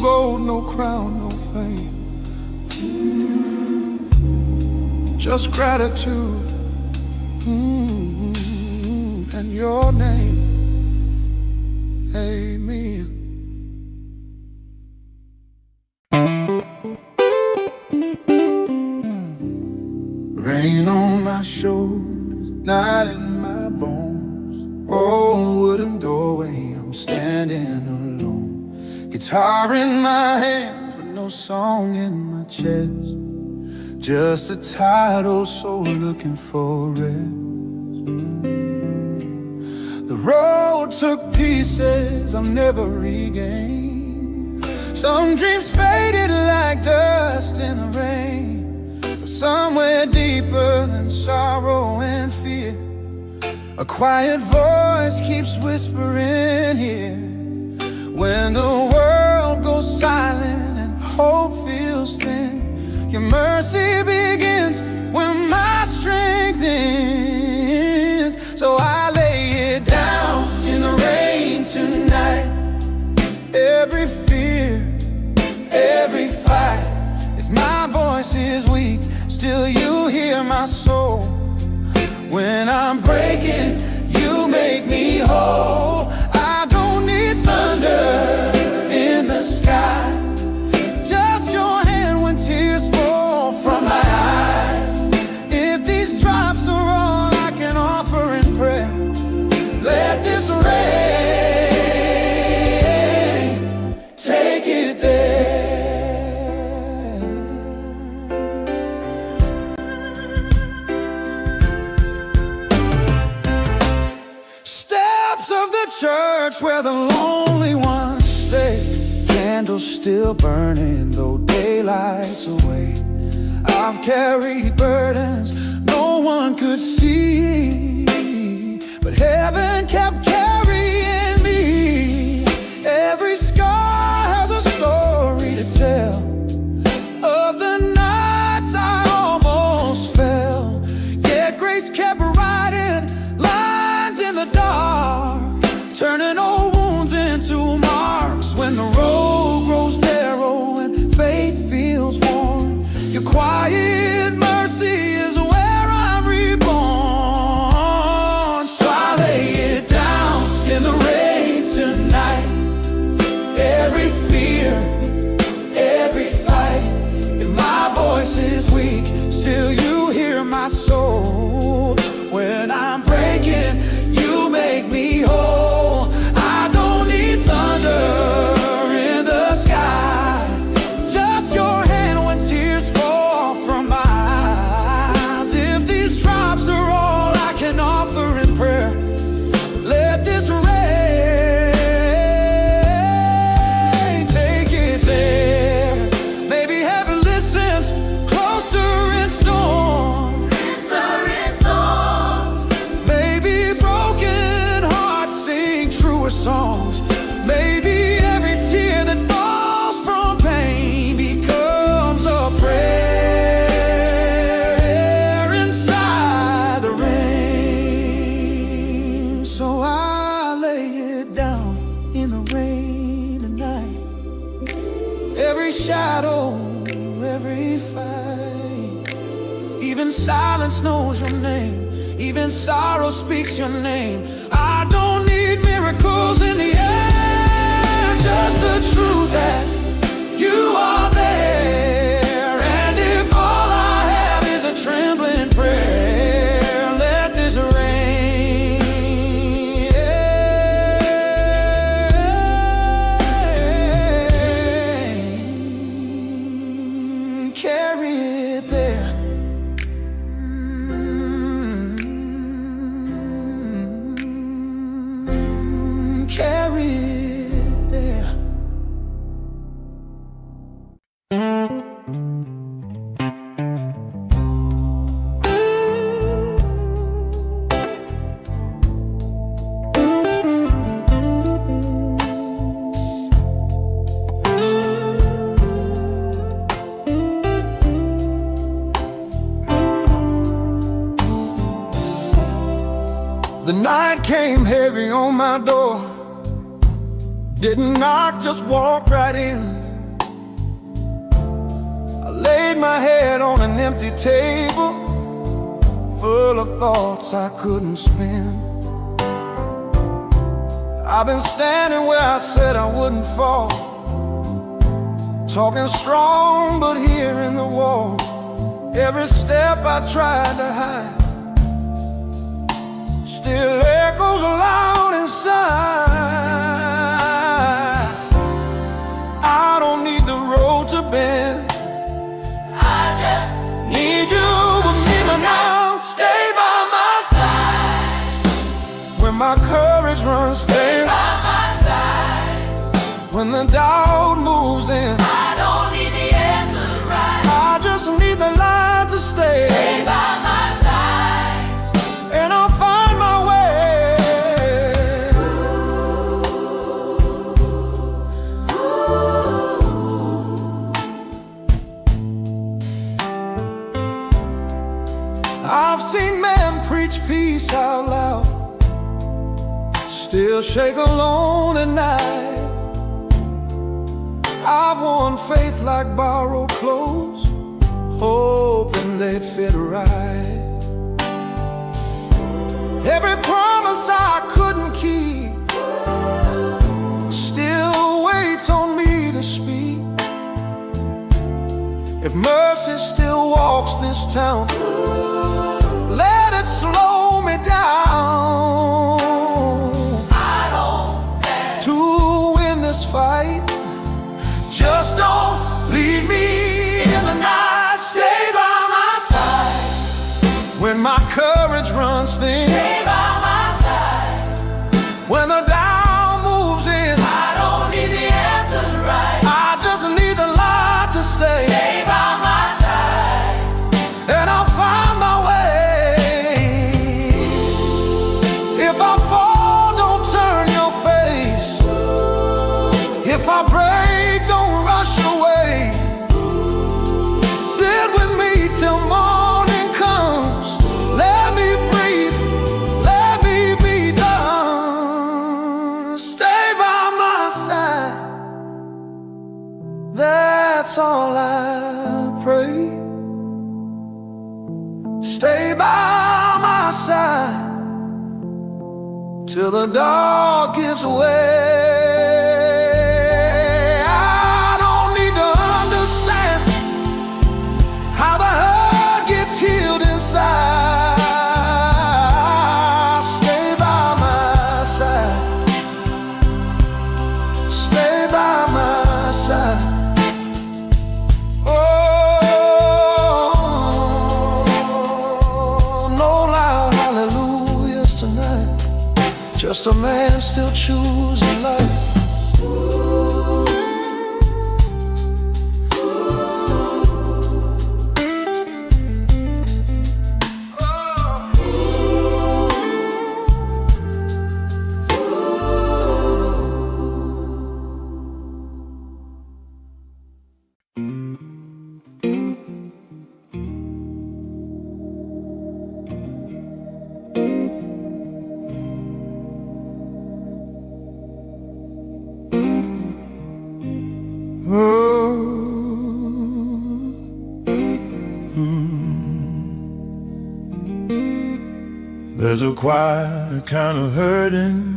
gold, no crown, no fame. Just gratitude and your name. Amen. Rain on my shoulders, night in my bones. Oh, wooden doorway, I'm standing alone. Guitar in my hands, but no song in my chest. Just a tired old soul looking for rest. The road took pieces I'll never regain. Some dreams faded like dust in the rain. But somewhere deeper than sorrow and fear, a quiet voice keeps whispering here. When the world goes silent and hope feels thin, your mercy begins when my strength ends. So I lay it down in the rain tonight. Every fear, every fight. If my voice is weak, still you hear my soul. When I'm breaking, you make me whole. I don't need thunder in the sky, just your hand when tears fall from my eyes. If these drops are all I can offer in prayer, let this rain take it there. Steps of the church where the lonely ones stay, candles still burning though daylight's away. I've carried burdens no one could see, but heaven kept carrying me. Every scar has a story to tell of the nights I almost fell, yet grace kept writing lines in the dark, turning old wounds into marks. When the road grows narrow and faith feels worn, your quiet mercy is where I'm reborn. So I lay it down in the rain tonight. Every fear, every fight. If my voice is weak, still you hear my soul. When I'm breaking, you make me whole. I don't need thunder in the sky, just your hand when tears fall from my eyes. If these drops are all I can offer in prayer, let this rain take it there. Maybe heaven listens closer in storms. Maybe broken hearts sing truer songs. Maybe every tear that falls from pain becomes a prayer inside the rain. So I lay it down in the rain tonight. Every shadow, every fight. Even silence knows your name, even sorrow speaks your name. I don't need miracles in the air, just the truth that you are there. And if all I have is a trembling prayer, let this rain carry it there. Carry it there. The night came heavy on my door. Didn't knock, just walked right in. laid my head on an empty table, full of thoughts I couldn't spend. I've been standing where I said I wouldn't fall, talking strong but hearing the wall. Every step I tried to hide still echoes loud inside. I don't need the road to bend, I just need you with me now. Stay by my side when my courage runs. Stay by my side when the doubt moves in. I don't need the answers right, I just need the light to stay. Stay by my side and I'll find my way. I've seen men preach peace out loud, still shake alone at night. I've worn faith like borrowed clothes, hoping they'd fit right. Every promise I couldn't keep still waits on me to speak. If mercy still walks this town, let it slow me down. I don't dare to win this fight, just don't leave me in the night. Stay by my side when my courage runs thin. Stay by my side when the doubt moves in. I don't need the answers right, I just need the light to stay. Stay by my side and I'll find my way. If I fall, don't turn your face. If I break, don't rush away. Sit with me till morning comes. Let me breathe, let me be done. Stay by my side, that's all I pray. Stay by my side till the dark gives way. I don't need to understand how the hurt gets healed inside. Stay by my side, stay by my side. Oh, no loud hallelujahs tonight, just a man still choosing life. There's a quiet kind of hurting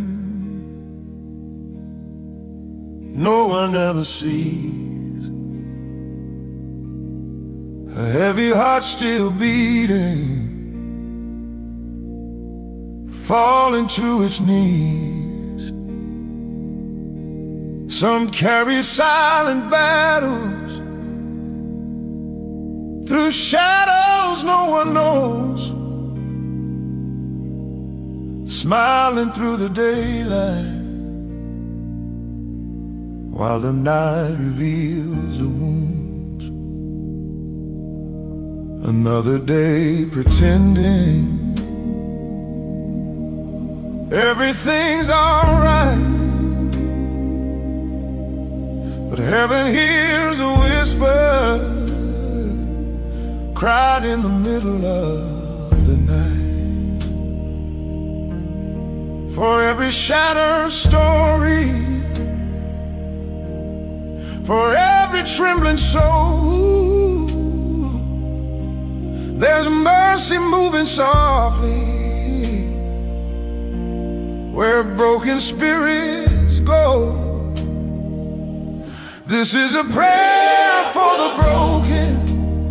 no one ever sees, a heavy heart still beating, falling to its knees. Some carry silent battles through shadows no one knows, smiling through the daylight while the night reveals the wounds. Another day pretending everything's alright, but heaven hears a whisper cried in the middle of the night. For every shattered story, for every trembling soul, There's mercy moving softly where broken spirits go. This is a prayer for the broken,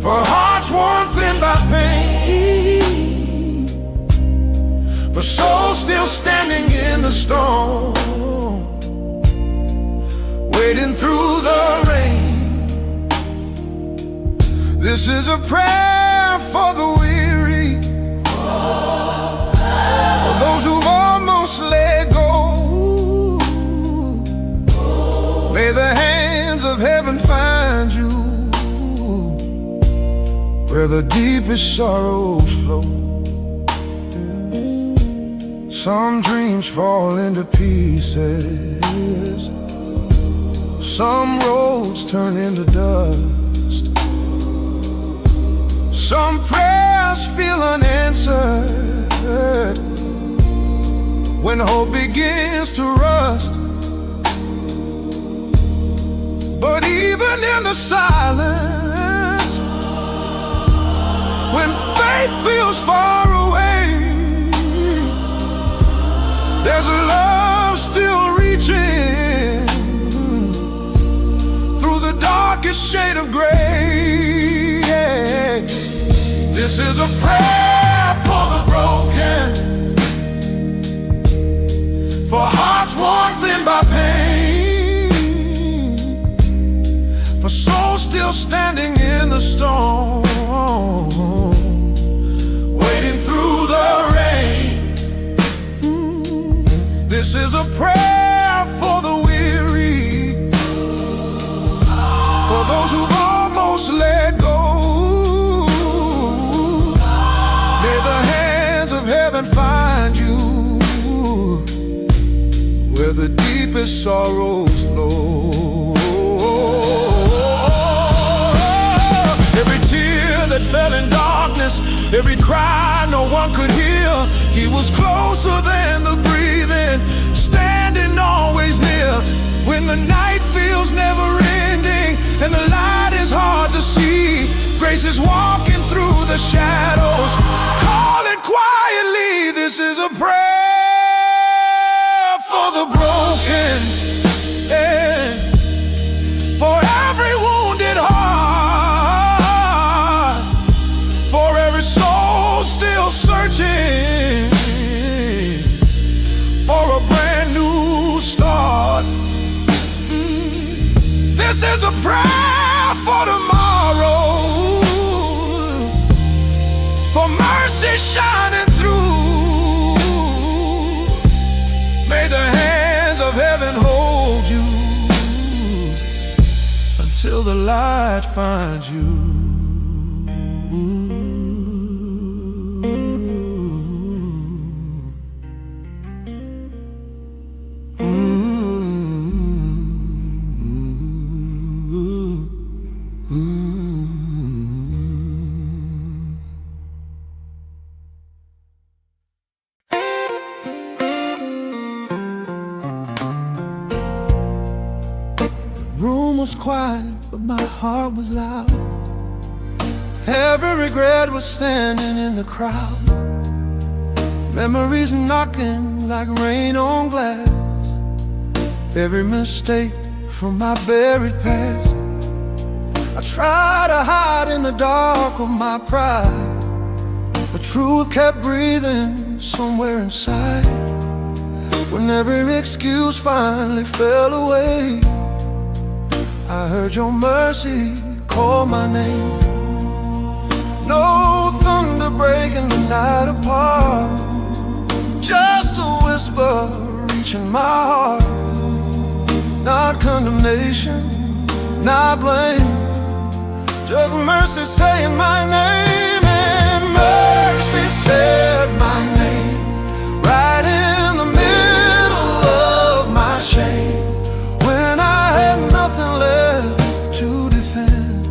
for hearts worn thin by pain, for souls still standing in the storm, wading through the rain. This is a prayer for the weary, for those who've almost let go. May the hands of heaven find you where the deepest sorrows flow. Some dreams fall into pieces, some roads turn into dust, some prayers feel unanswered when hope begins to rust. But even in the silence, when faith feels far away, there's a love still reaching through the darkest shade of gray. This is a prayer for the broken, for hearts worn thin by pain, for souls still standing in the storm, wading through the rain. This is a prayer for the weary, for those who've almost let go. May the hands of heaven find you where the deepest sorrows flow. Every tear that fell in darkness, every cry no one could hear, he was closer than the breathing, standing always near. When the night feels never ending and the light is hard to see, grace is walking through the shadows, calling quietly. This is a prayer for the broken, for every wounded heart, for every soul still searching for a brand new start. This is a prayer for tomorrow, for mercy shining through. May the hands of heaven hold you until the light finds you. The room was quiet, but my heart was loud. Every regret was standing in the crowd. Memories knocking like rain on glass. Every mistake from my buried past. I try to hide in the dark of my pride, but truth kept breathing somewhere inside. When every excuse finally fell away, I heard your mercy call my name. No thunder breaking the night apart, just a whisper reaching my heart. Not condemnation, not blame, just mercy saying my name. And mercy said my name right in the middle of my shame. When I had nothing left to defend,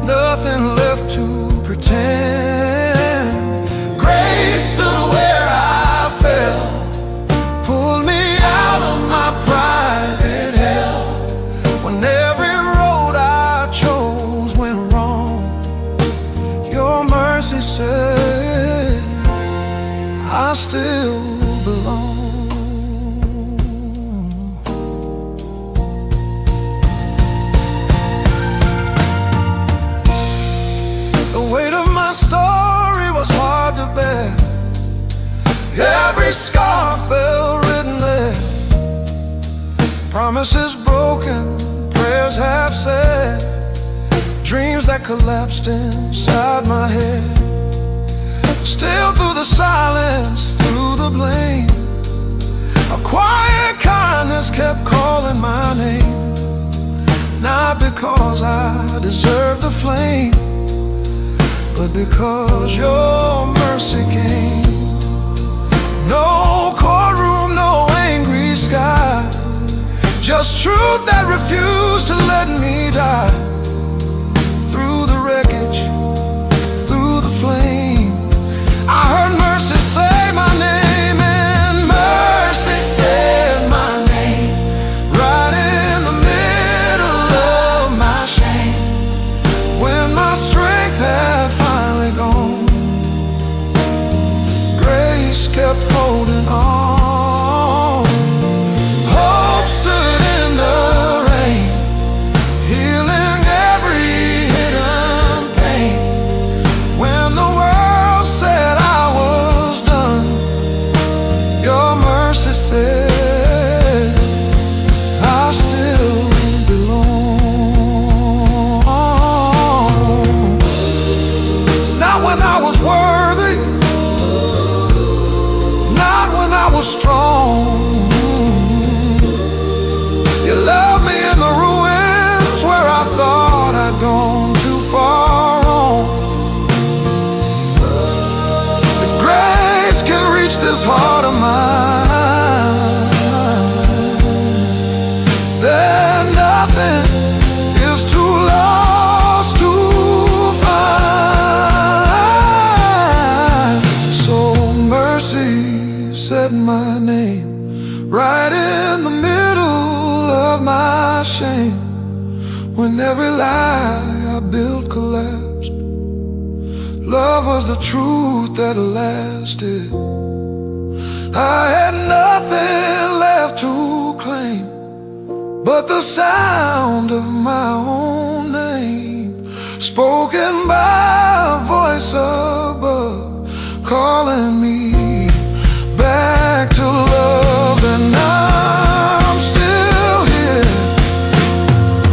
nothing left to pretend, grace stood where I fell, pulled me out of my private hell. When every road I chose still belong. The weight of my story was hard to bear. Every scar fell written there. Promises broken, prayers half said, dreams that collapsed inside my head. Still through the silence, through the blame, a quiet kindness kept calling my name. Not because I deserved the flame, but because your mercy came. No courtroom, no angry sky, just truth that refused to let me die. Through the wreckage, through the flame, I heard mercy say my name, and mercy said my name, right in the middle of my shame. When my strength had finally gone, grace kept holding on. Hope stood in the rain, healing every hidden pain. When the world said I was done, your mercy said I still belong. Not when I was worthy, not when I was strong. You loved me in the ruins where I thought I'd gone too far wrong. If grace can reach this heart of mine, then nothing is too lost to find. So mercy said my name, right in the middle of my shame. When every lie I built collapsed, love was the truth that lasted. I had nothing left to claim but the sound of my own name, spoken by a voice above, calling me back to love. And I'm still here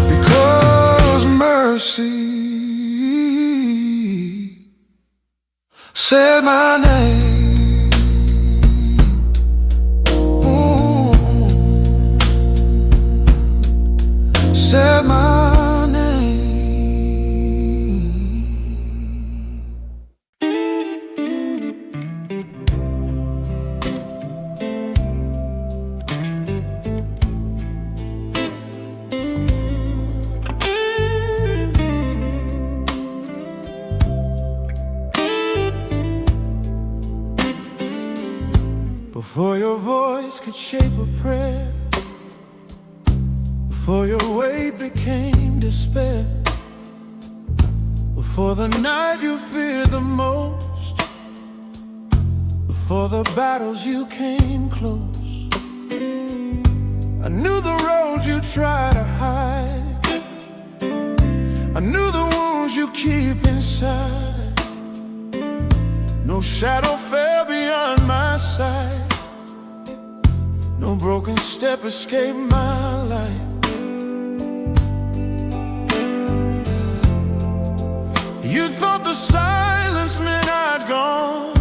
because mercy said my name. Said my name. Before your voice could shape a prayer, before your weight became despair, before the night you feared the most, before the battles you came close, I knew the roads you try to hide, I knew the wounds you keep inside. No shadow fell beyond my sight, no broken step escaped my light. You thought the silence meant I'd gone,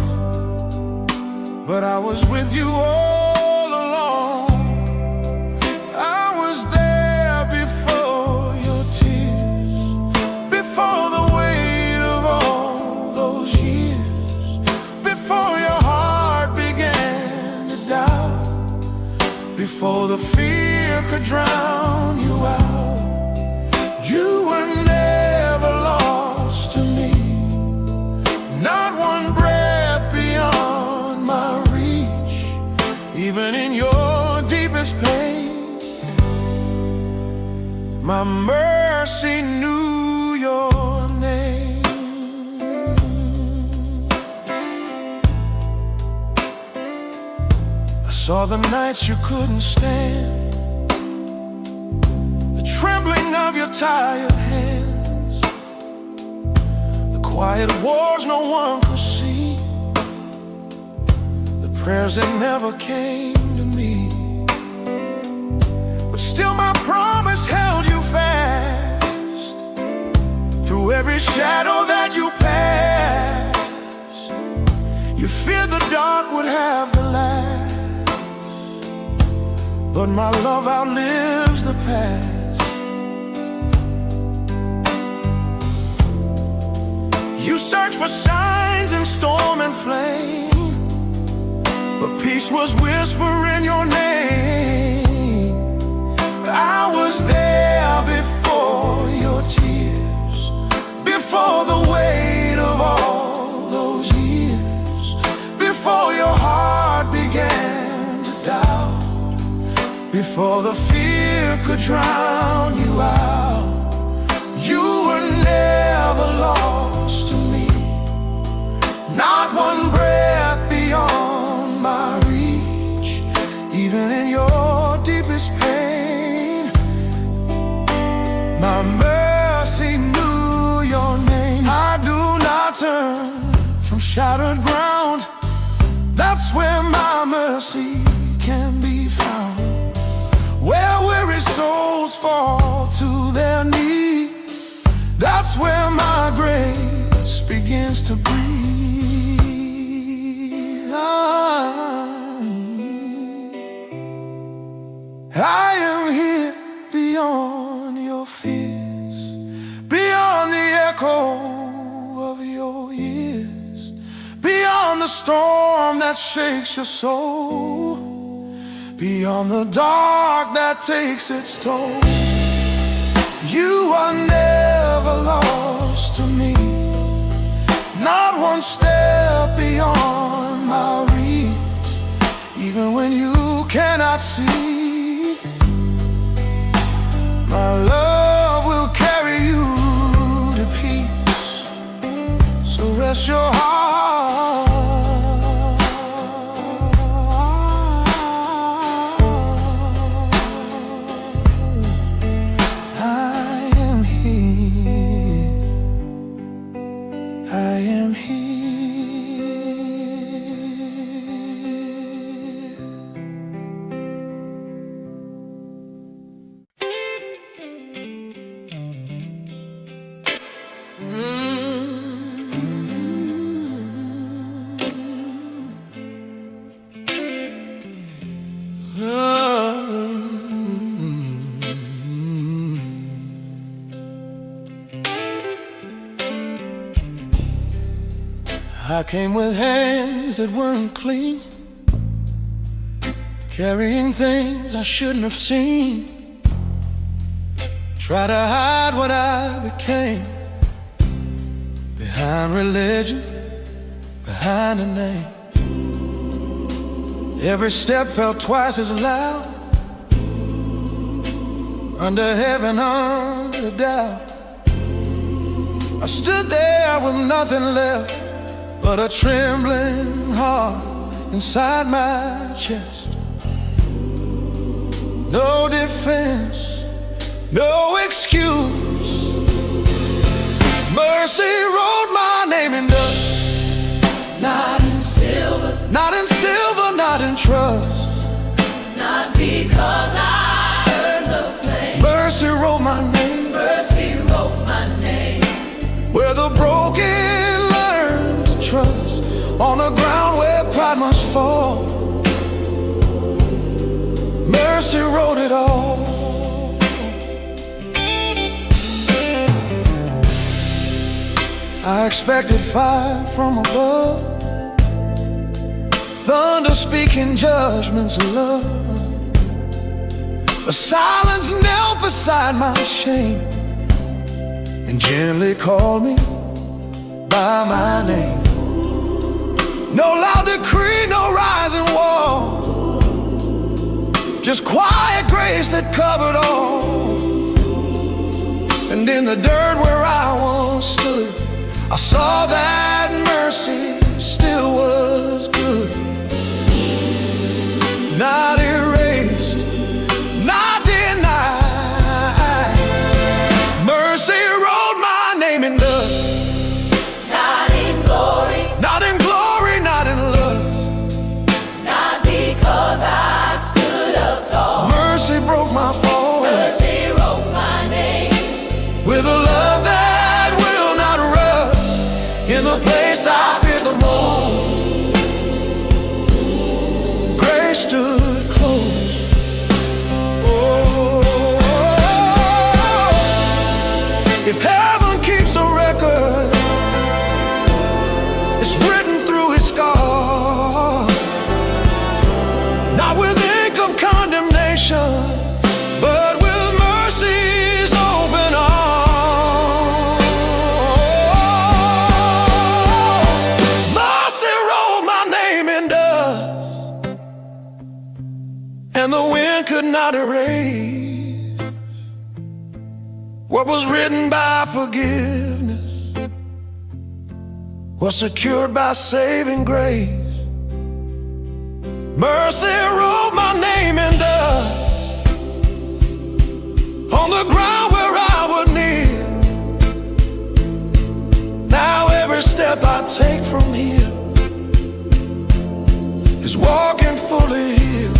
but I was with you all along. I was there before your tears, before the weight of all those years, before your heart began to doubt, before the fear could drown you out. You were never lost to me, not one breath beyond my reach. Even in your deepest pain, my mercy knew your name. saw the nights you couldn't stand, the trembling of your tired hands, the quiet wars no one could see, the prayers that never came to me. But still my promise held you fast. Through every shadow that you passed, you feared the dark would have the last. But my love outlives the past. You searched for signs in storm and flame, but peace was whispering your name. I was there before your tears, before the weight of all those years, before your heart began to doubt, before the fear could drown you out. You were never lost to me, not one breath beyond my reach. Even in your deepest pain, my mercy knew your name. I do not turn from shattered ground. That's where my mercy can be found, where weary souls fall to their knees. That's where my grace begins to breathe. I am here beyond your fears, beyond the echo of your years, beyond the storm that shakes your soul, beyond the dark that takes its toll. You are never lost to me, not one step beyond my reach. Even when you cannot see, my love will carry you to peace. So rest your heart. I am here. I came with hands that weren't clean, carrying things I shouldn't have seen. Try to hide what I became behind religion, behind a name. Every step felt twice as loud, under heaven, under doubt. I stood there with nothing left but a trembling heart inside my chest. No defense, no excuse. Mercy wrote my name in dust, not in silver, not in silver, not in trust, not because I earned the flame. Mercy wrote my name, mercy wrote my name, where the broken learn to trust, on the ground where pride must fall. Mercy wrote it all. I expected fire from above, thunder speaking judgments of love. But silence knelt beside my shame and gently called me by my name. No loud decree, no rising wall, just quiet grace that covered all. And in the dirt where I once stood, I saw that mercy still was good. not erased, not denied. Mercy wrote my name in dust, Not in glory, not in glory, not in love. not because I stood up tall. Mercy broke my fall Mercy wrote my name. with a love that will not rust in the place I fear the most. Grace stood close. Oh, if heaven keeps a record, it's written through his scar, not with ink of condemnation, but with mercy's open arms. Mercy wrote my name in dust, and the wind could not erase what was written by forgiveness, was secured by saving grace. Mercy wrote my name in dust on the ground where I would kneel. Now every step I take from here is walking fully healed.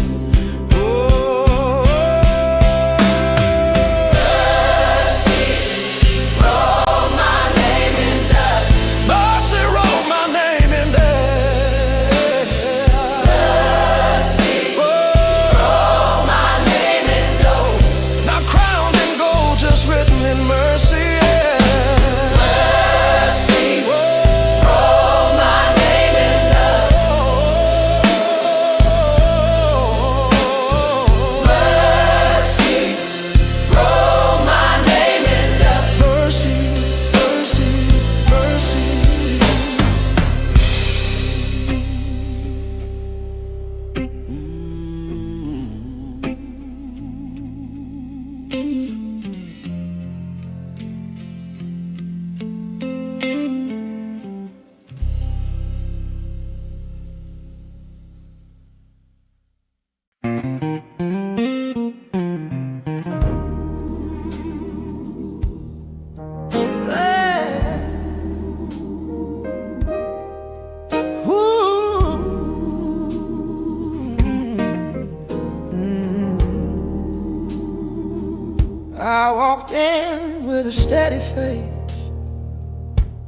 I walked in with a steady face,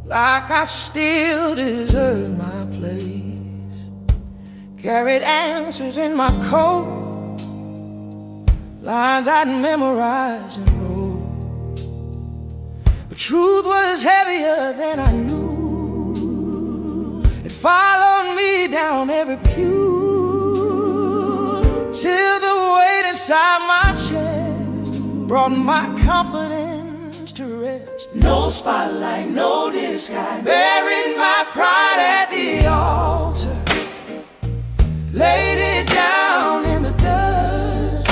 like I still deserve my place. Carried answers in my coat, lines I'd memorized and wrote. But truth was heavier than I knew. It followed me down every pew, till the weight inside my chest brought my confidence to rest. No spotlight, no disguise. Buried my pride at the altar, laid it down in the dust.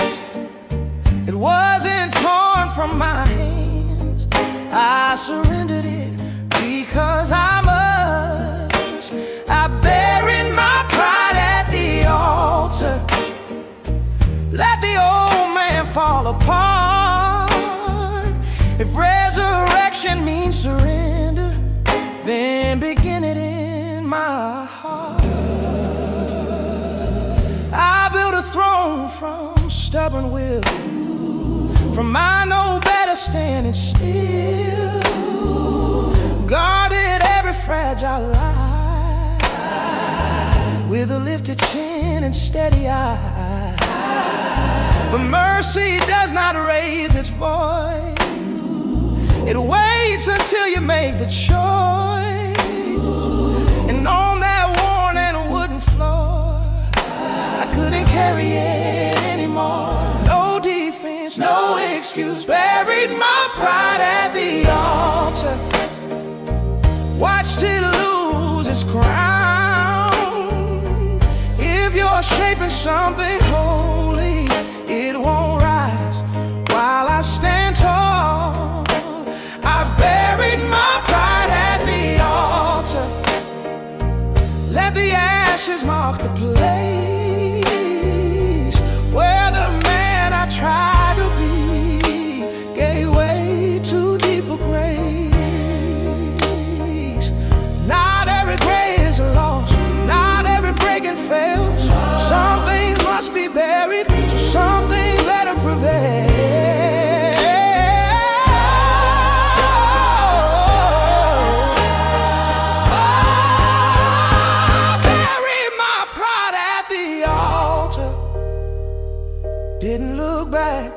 It wasn't torn from my hands, I surrendered it because I must. I buried my pride at the altar, let the old man fall apart. If resurrection means surrender, then begin it in my heart. I built a throne from stubborn will, from my no better standing still. Guarded every fragile lie with a lifted chin and steady eye. But mercy does not raise its voice, it waits until you make the choice. And on that worn and wooden floor, I couldn't carry it anymore. No defense, no excuse, buried my pride at the altar, watched it lose its crown. If you're shaping something holy, it won't rise while I stand tall. I buried my pride at the altar, let the ashes mark the place.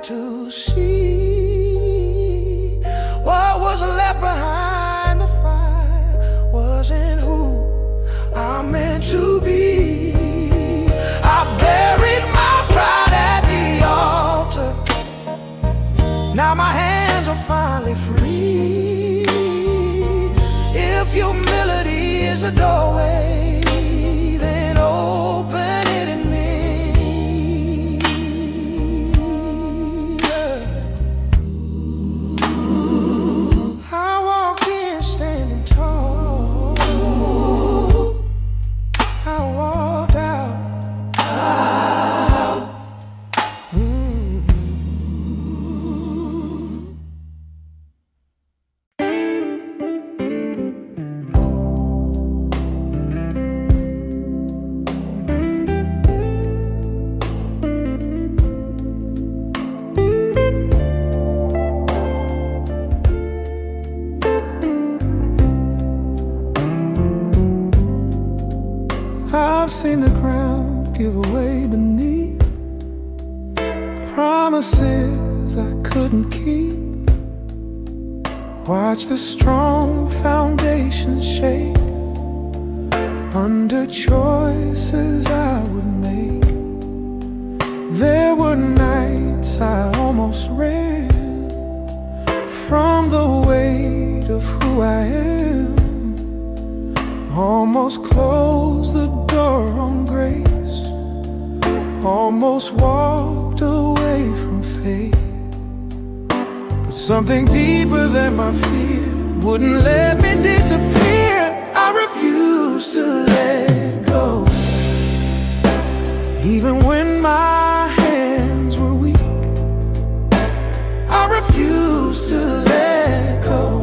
to see what was left behind the fire wasn't who I'm meant to be. I buried my pride at the altar. Now my hands are finally free. If humility is a doorway, then open it in me. I walked in standing tall. I walked out. I've seen the ground give away beneath, promises I couldn't keep. Watch the strong foundation shake under choices I would make. There were nights I almost ran from the weight of who I am. Almost closed the door on grace, almost walked away from faith. But something deeper than my fear wouldn't let me disappear. I refused to let go, even when my hands were weak. I refused to let go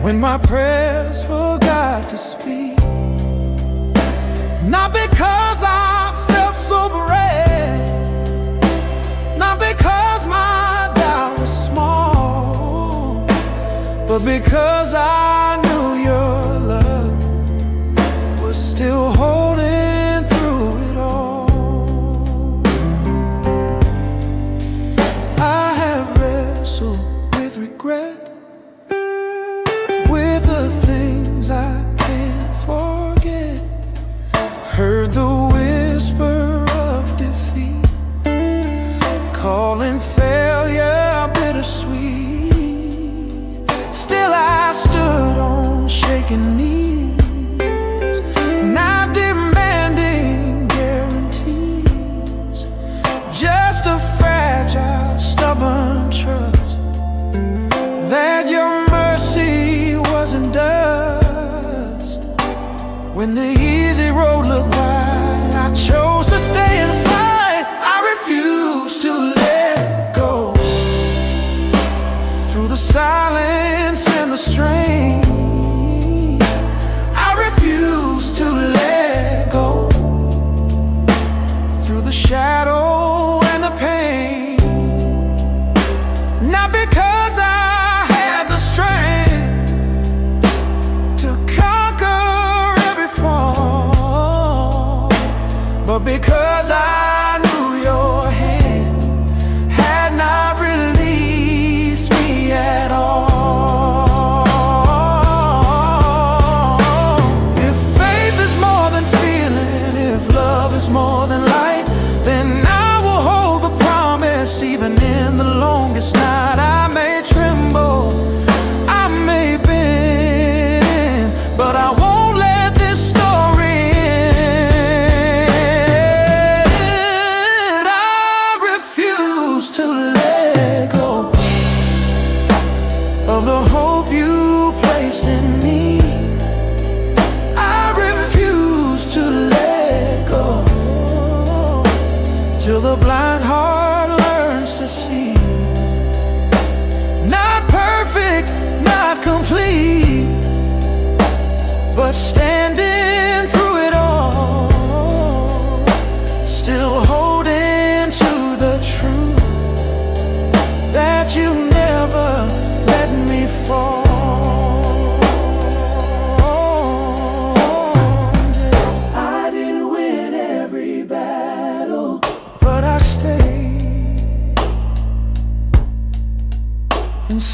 when my prayers forgot to speak. Not because I felt so brave, not because my doubt was small, but because I knew your love was still holding through it all. I have wrestled with regret, with the things I can't forget. Heard the whisper of defeat, calling failure bittersweet. Still I stood on shaking knees, not demanding guarantees, just a fragile, stubborn trust that your mercy wasn't dust. When the easy road looked wide, I chose to stay and fight. I refused to let go. Through the silence and the strain, I refused to let go. Through the shadow and the pain, not because I had the strength to conquer every fall, but because I knew your hand had not released me at all. If faith is more than feeling, if love is more than light, then I will hold the promise. Even in the longest night, I may tremble, I may bend, but I won't let this story end.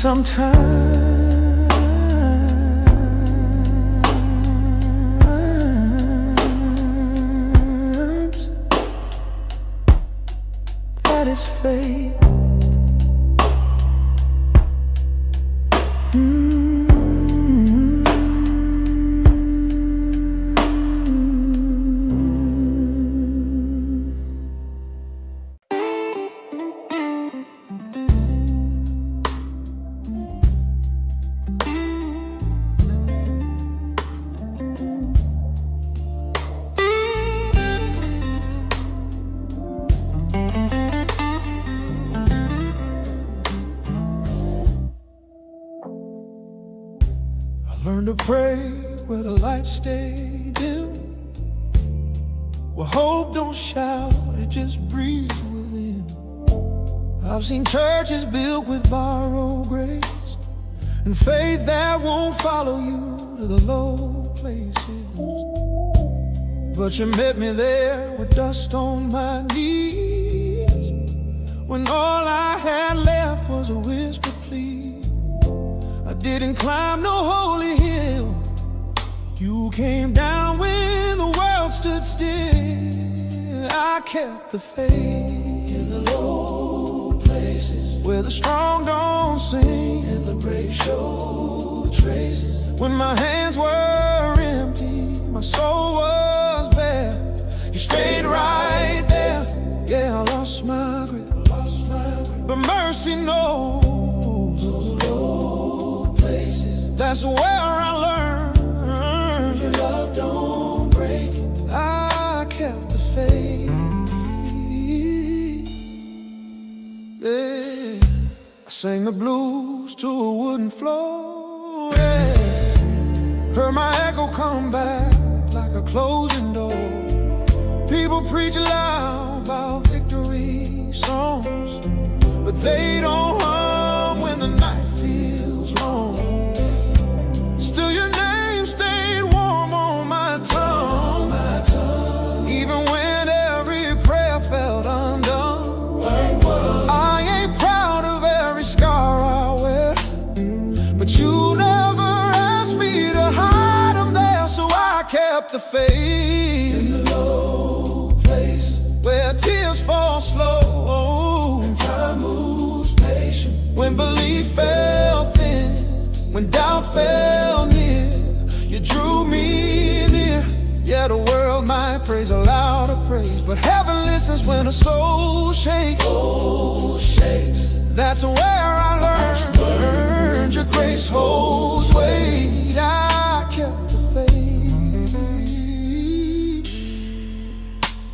Sometimes that is fate. Learn to pray where the lights stay dim, where hope don't shout, it just breathes within. I've seen churches built with borrowed grace, and faith that won't follow you to the low places. But you met me there with dust on my knees, when all I had left was a whispered plea. I didn't climb no holy hill, you came down when the world stood still. I kept the faith in the low places, where the strong don't sing and the brave show traces. When my hands were empty, my soul was bare, you stayed right there. Yeah, I lost my grip, but mercy knows. That's where I learned your love don't break. I kept the faith. Yeah. I sang the blues to a wooden floor. Yeah. Heard my echo come back like a closing door. People preach loud about victory songs, but they don't hum when the night feels long. Still your name stayed warm on my tongue, even when every prayer felt undone. I ain't proud of every scar I wear, but you never asked me to hide them there. So I kept the faith in the low place, where tears fall slow and time moves patient. When belief fell thin, when doubt fell near, you drew me near. Yeah, the world might praise a louder praise, but heaven listens when a soul shakes. That's where I learned your grace holds weight. I kept the faith.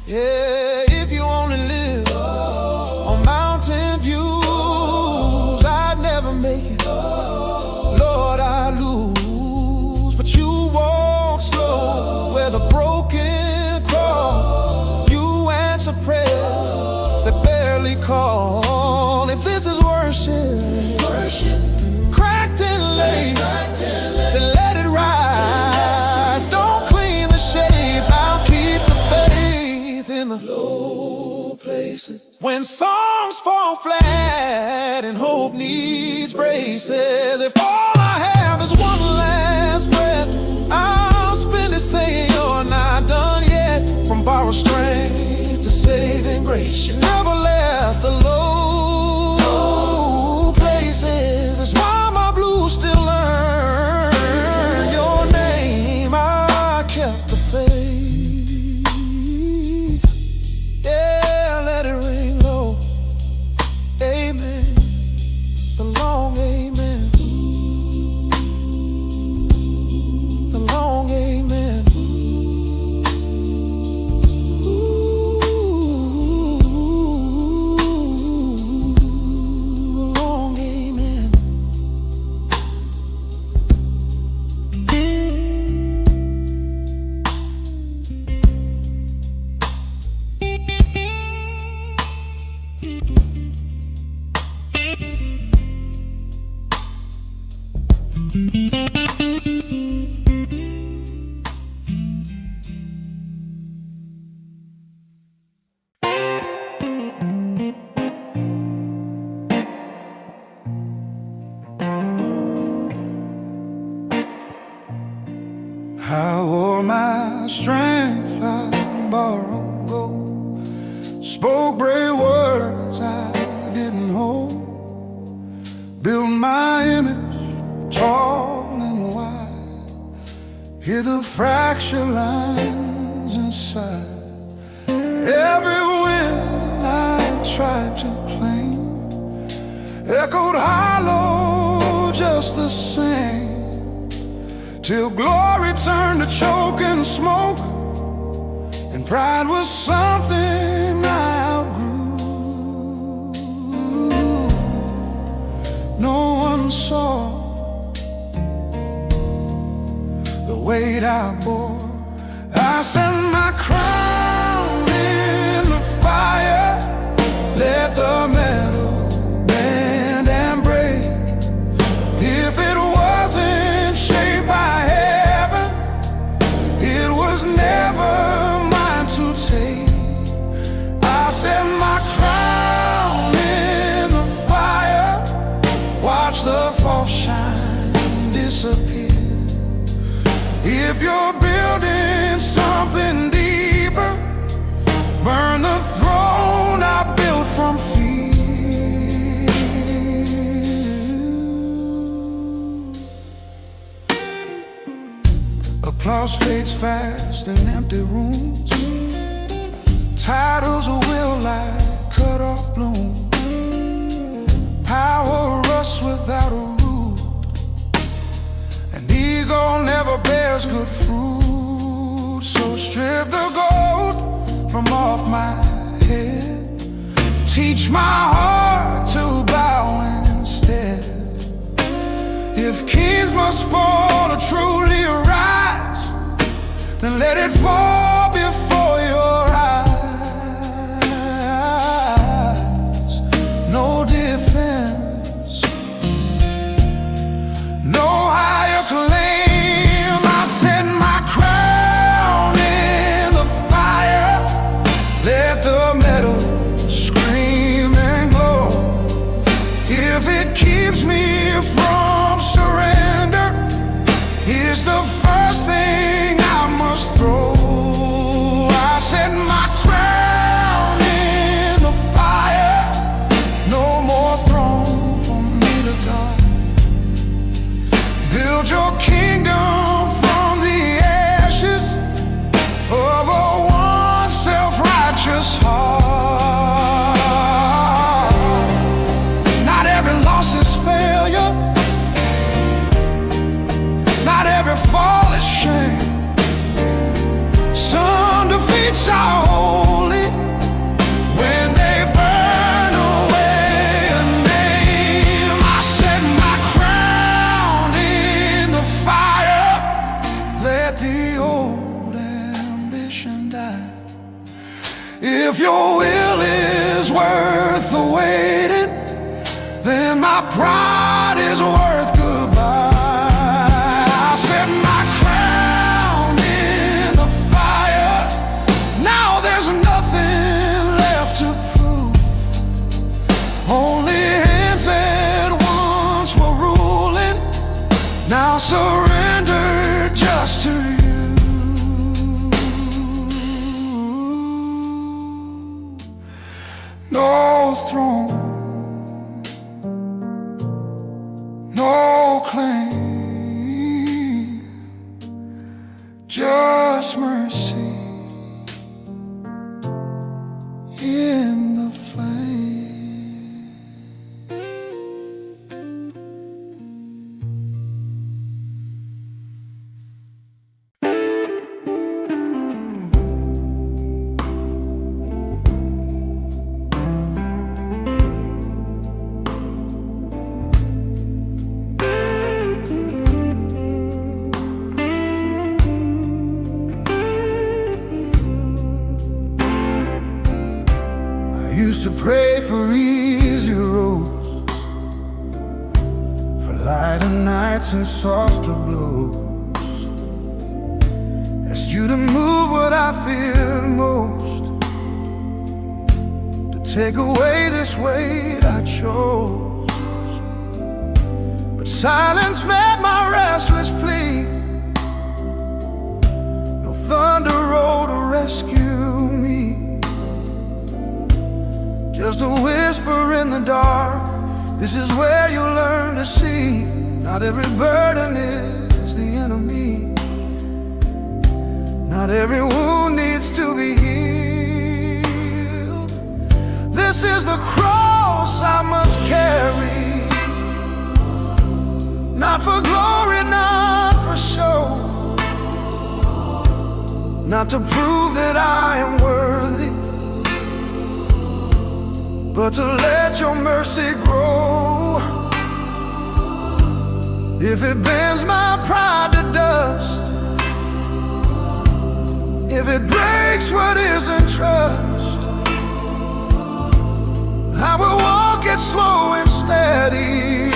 Yeah, if you only live on mountain views, I'd never make it. Lord, I lose, but you walk slow where the broken crawl. You answer prayers that barely call. If this is worship, cracked and laid, then let it rise. Don't clean the shape, I'll keep the faith in the low places. When songs fall flat and hope needs braces, if all I have is one last breath, I'll spend it saying you're not done yet. From borrowed strength to saving grace, you never left the low places. That's why my blues still learn your name. I kept the faith. Yeah, let it ring low. Amen. The long amen. I wore my strength like borrowed gold, spoke brave words I didn't hold, built my image tall and wide, hid the fracture lines inside. Every wind I tried to claim echoed hollow just the same, till glory turned to choke and smoke, and pride was something I outgrew. No one saw the weight I bore. I set my crown in the fire, let the metal bend and break. If it wasn't shaped by heaven, it was never mine to take. I set my crown in the fire, watch the false shine disappear. If you're building something deeper, burn the throne I built from fear. Applause fades fast in empty rooms, titles of will like cut off bloom. Power rusts without a root, and ego never bears good fruit. So strip the gold from off my head, teach my heart to bow instead. If kings must fall to truly arise, then let it fall before your eyes. No defense, no higher claim. I set my crown in the fire, let the metal scream and glow. If it keeps me from surrender, it's the first thing I must throw. I set my crown in the fire, no more throne for me to guard. Build your kingdom from the ashes of a once self-righteous heart. Not every loss is failure, not every fall is shame. Some defeats are holy when they burn away a name. I set my crown in the fire, let the old ambition die. If your will is worth the waiting, then my pride is worth goodbye. I set my crown in the fire, now there's nothing left to prove. Only hands that once were ruling now surrender just to you. No throne, no claim, just mercy in the flame. Used to pray for easier roads, for lighter nights and softer blows. Asked you to move what I feared most, to take away this weight I chose. But silence met my restless plea, This is where you learn to see not every burden is the enemy. Not every wound needs to be healed. This is the cross I must carry, not for glory, not for show, not to prove that I am worthy, but to let your mercy grow. If it bends my pride to dust, if it breaks what isn't trust, I will walk it slow and steady.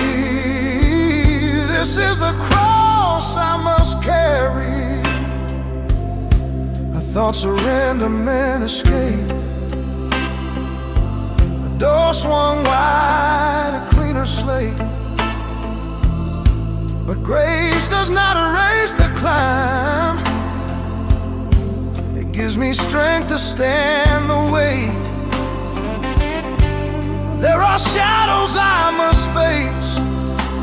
This is the cross I must carry. I thought surrender meant escape. A door swung wide, a cleaner slate. But grace does not erase the climb. It gives me strength to stand the weight. There are shadows I must face.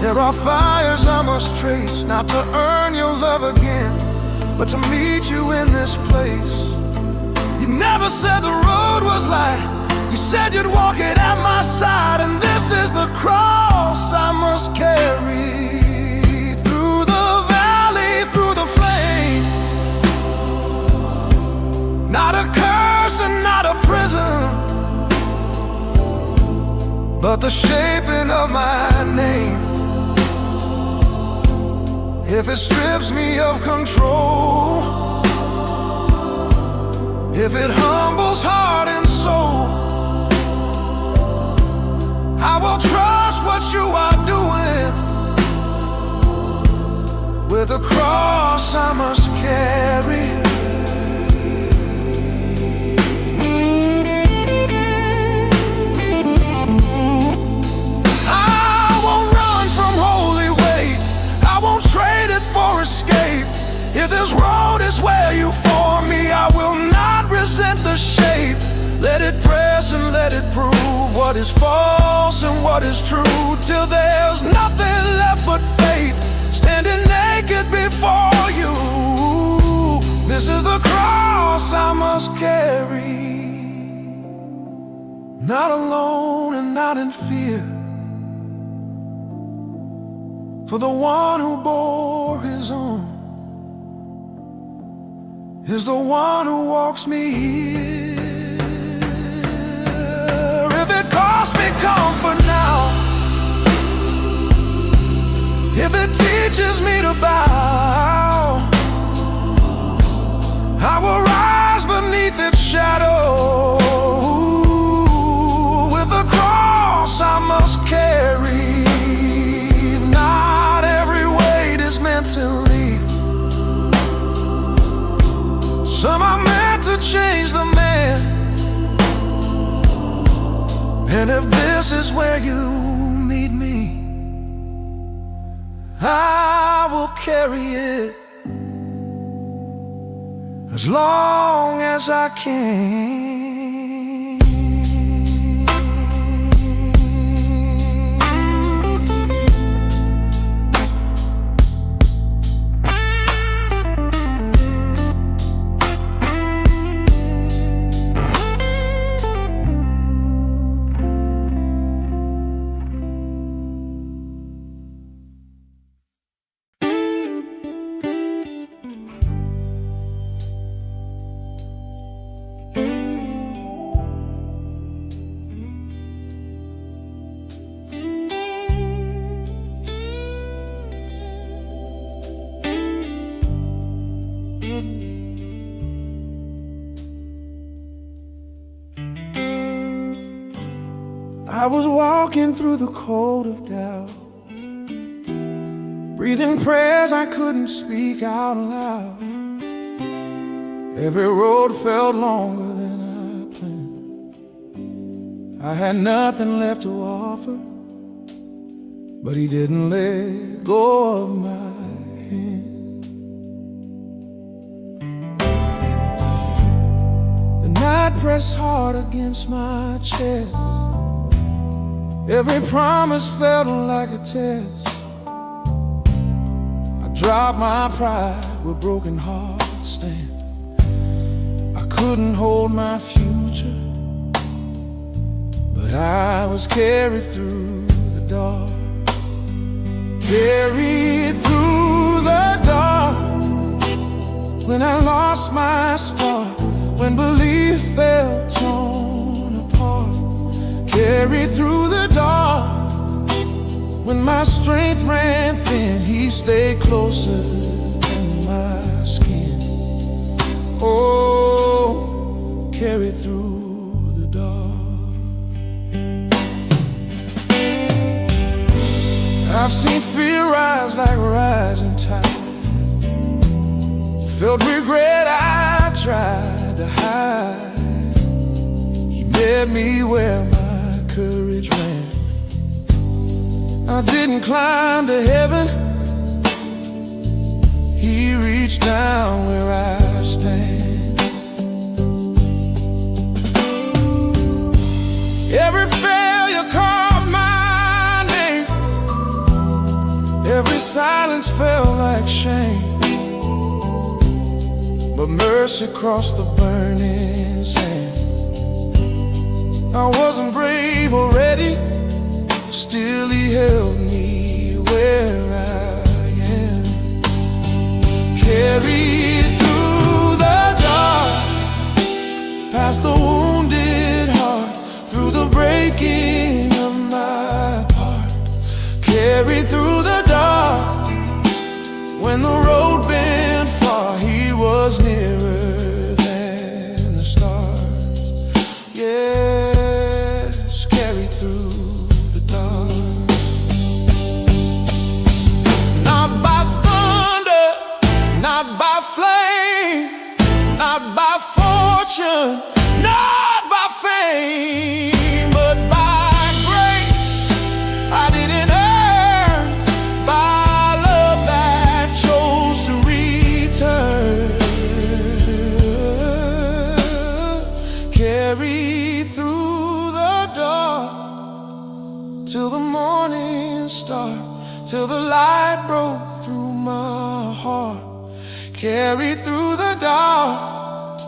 There are fires I must trace. Not to earn your love again, but to meet you in this place. You never said the road was light. You said you'd walk it at my side. And this is the cross I must carry. Through the valley, through the flame. Not a curse and not a prison, but the shaping of my name. If it strips me of control, if it humbles heart and soul, I will trust what you are doing. With a cross I must carry. For escape, if this road is where you form me, I will not resent the shape. Let it press and let it prove what is false and what is true, till there's nothing left but faith, standing naked before you. This is the cross I must carry, not alone and not in fear, for the one who bore his own is the one who walks me here. If it costs me comfort now, if it teaches me to bow, I will rise beneath its shadow. With the cross I must carry. Some are meant to change the man, and if this is where you meet me, I will carry it as long as I can. I was walking through the cold of doubt, breathing prayers I couldn't speak out loud. Every road felt longer than I planned. I had nothing left to offer, but he didn't let go of my hand. The night pressed hard against my chest. Every promise felt like a test. I dropped my pride where broken hearts stand. I couldn't hold my future, but I was carried through the dark. Carried through the dark. When I lost my spark, when belief fell torn apart. Carried through the dark. When my strength ran thin, he stayed closer than my skin. Oh, carried through the dark. I've seen fear rise like a rising tide. Felt regret I tried to hide. He met me where my courage ran. I didn't climb to heaven. He reached down where I stand. Every failure called my name. Every silence felt like shame. But mercy crossed the burning sand. I wasn't brave or ready, still he held me where I am. Carried through the dark, past the wounded heart, through the breaking of my heart. Carried through the dark, when the road bent far, he was nearer than the stars. Yes, carried through the dark. Not by thunder, not by flame, not by fortune, not by fame, but by grace I didn't earn, by love that chose to return. Carried through the dark, till the morning star, till the light broke through my heart. Carried through the dark,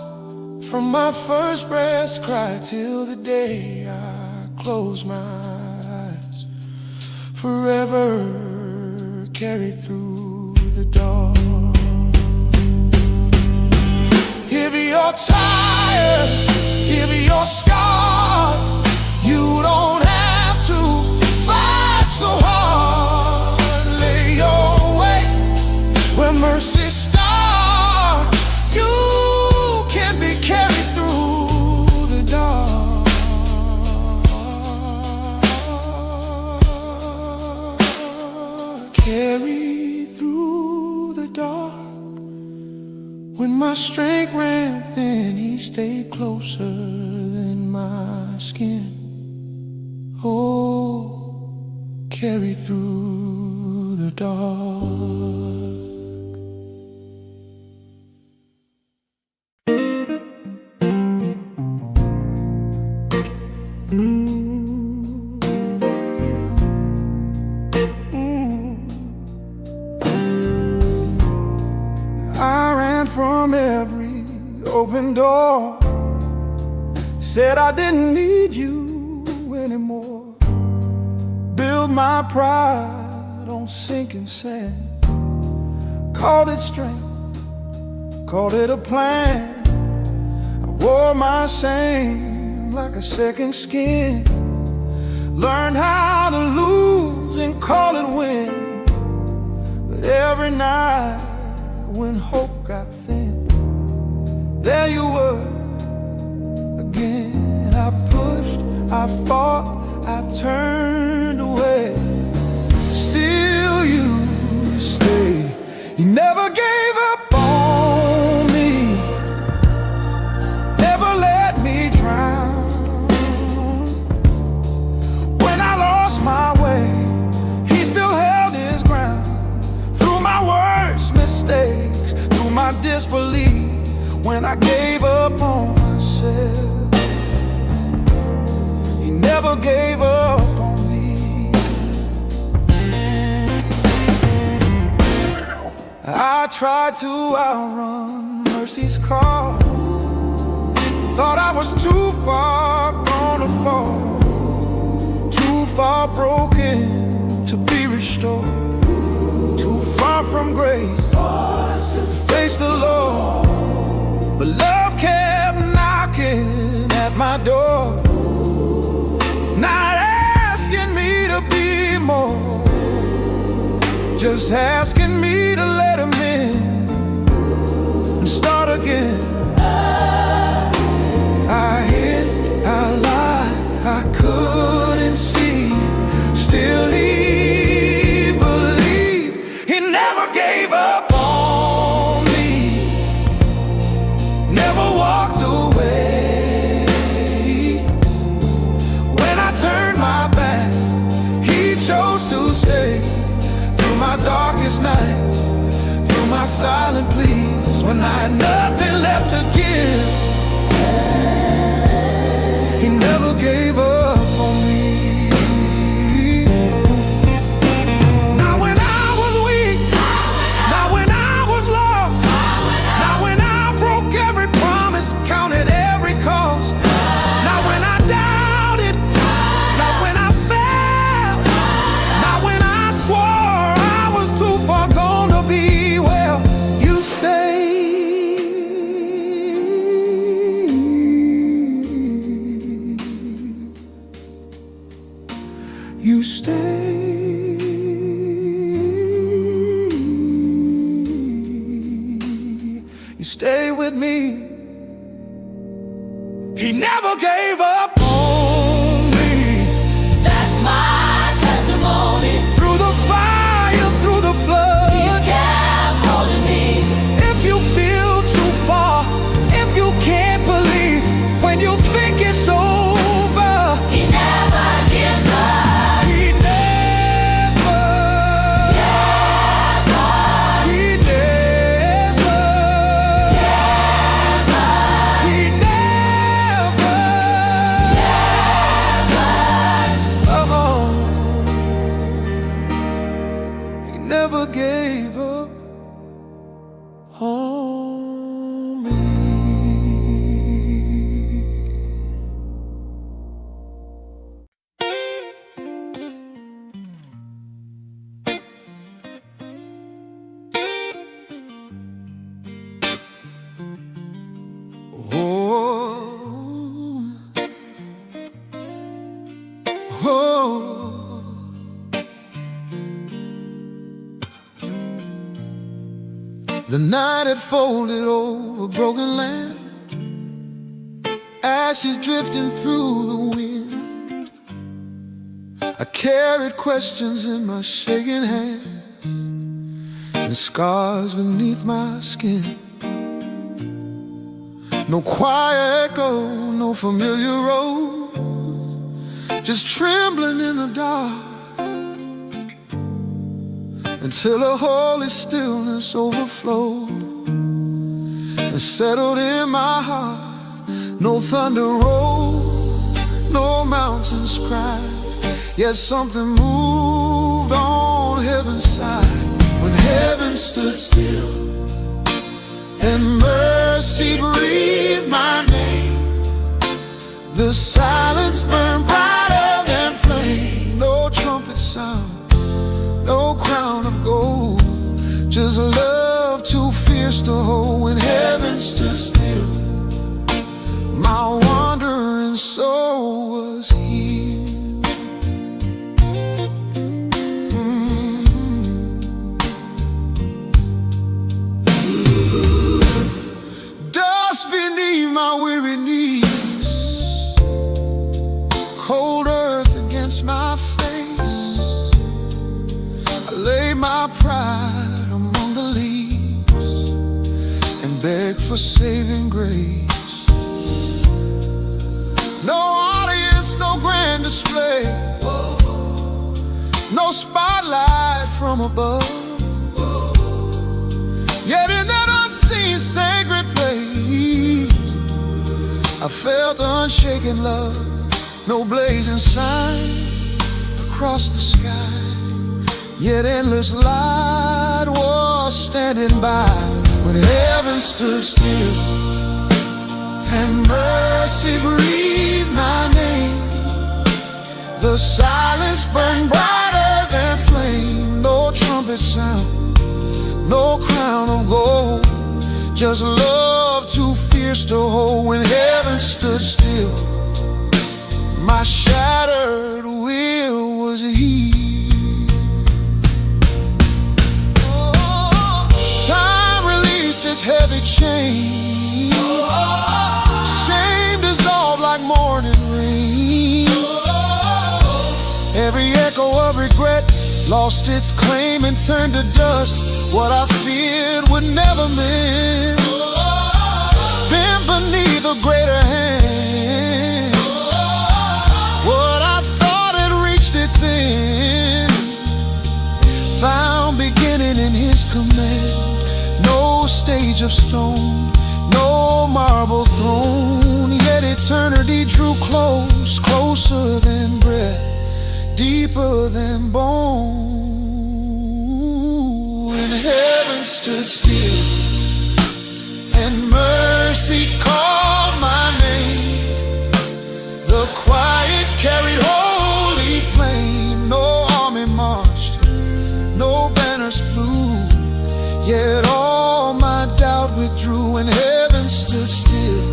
from my first breath's cry till the day I close my eyes. Forever carried through the dark. If you're tired, if you're scarred, you don't have to fight so hard. Lay your weight where mercy starts. You can be carried through the dark. Carried through the dark. When my strength ran thin, he stayed closer than my skin. Oh, carried through the dark. I ran from every open door, said I didn't need you anymore. Build my pride on sinking sand. Called it strength, called it a plan. I wore my shame like a second skin. Learned how to lose and call it win. But every night when hope got thin, there you were again. I pushed, I fought, I turned away. Still you stayed. You never gave up on me, never let me drown. When I lost my way, he still held his ground. Through my worst mistakes, through my disbelief, when I gave up on myself, he never gave up on me. I tried to outrun mercy's call. Thought I was too far gone to fall, too far broken to be restored, too far from grace to face the Lord. But love kept knocking at my door, not asking me to be more, just asking me to let him in and start again. I hid, I lied, I couldn't see. Still he believed. He never gave up on me, never walked away. When I turned my back, he chose to stay. Through my darkest nights, through my silent pleas, when I had nothing left to give, he never gave up on me. Not when I was weak, not when I was lost, not when I broke every promise, counted every cost, not when I doubted, not when I fell, not when I swore I was too far gone to be well. You stayed. You stay. You stay with me. He never gave up on me. That's my testimony. Through the fire, through the flood, You kept holding me. if you feel too far, if you can't believe, when you think it's over, He never gives up. he never, he never, he never, he never gave up on me. Oh, oh. The night had folded over broken land, ashes drifting through the wind. I carried questions in my shaking hands and scars beneath my skin. No choir echo, no familiar road, just trembling in the dark, until a holy stillness overflowed and settled in my heart. No thunder rolled, no mountains cried, yet something moved on heaven's side. When heaven stood still and mercy breathed my name, the silence burned brighter than flame. No trumpet sound, no crown of gold, just love too fierce to hold. When heaven stood still, my wandering soul was healed. Dust beneath my weary knees, cold earth against my face. I lay my pride among the leaves and beg for saving grace. No audience, no grand display, no spotlight from above. Yet in that unseen sacred place, I felt unshaken love, no blazing sign across the sky. Yet endless light was was standing by when heaven stood still, and mercy breathed my name. The silence burned brighter than flame. No trumpet sound, no crown of gold, just love too fierce to hold. When heaven stood still, my shattered will was healed. Time released its heavy chain. Shame dissolved like morning rain. Every echo of regret lost its claim and turned to dust. What I feared would never mend, bent beneath a greater hand. What I thought had reached its end found beginning in His command. No stage of stone, no marble throne, yet eternity drew close, closer than breath, deeper than bone. When heaven stood still and mercy called my name, the quiet carried holy flame. No army marched, no banners flew, yet all my doubt withdrew. When heaven stood still,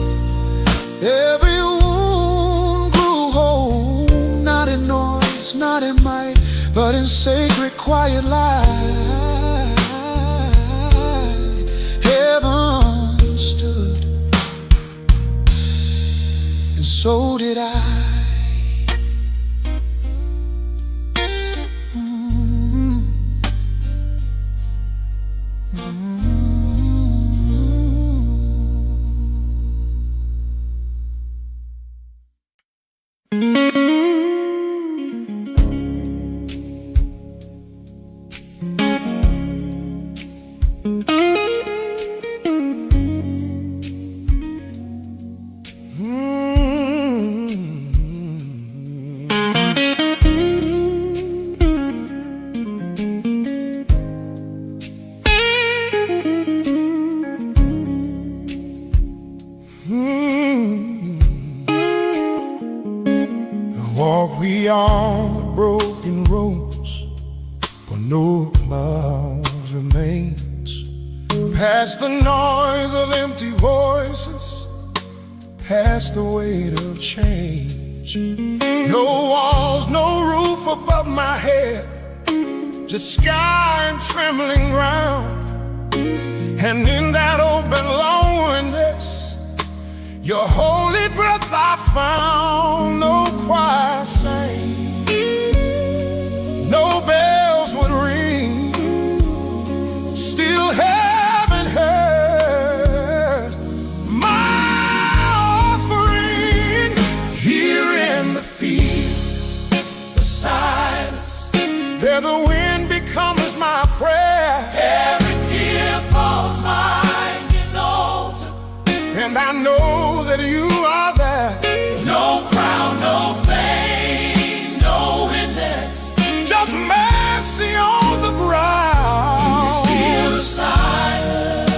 every wound grew whole, not in noise, not in might, but in sacred quiet light. Heaven stood, and so did I. Walk we on the broken roads where no clouds remains, past the noise of empty voices, past the weight of change. No walls, no roof above my head, just sky and trembling ground. And in that open loneliness, your holy breath I found. No choir sang, no bells would ring, still haven't heard my offering. Here in the field, the silence, where the wind becomes my prayer. Every tear falls mine, you know, and I know that you are there. no crown, no fame, no index, Just mercy on the ground. feel the silence.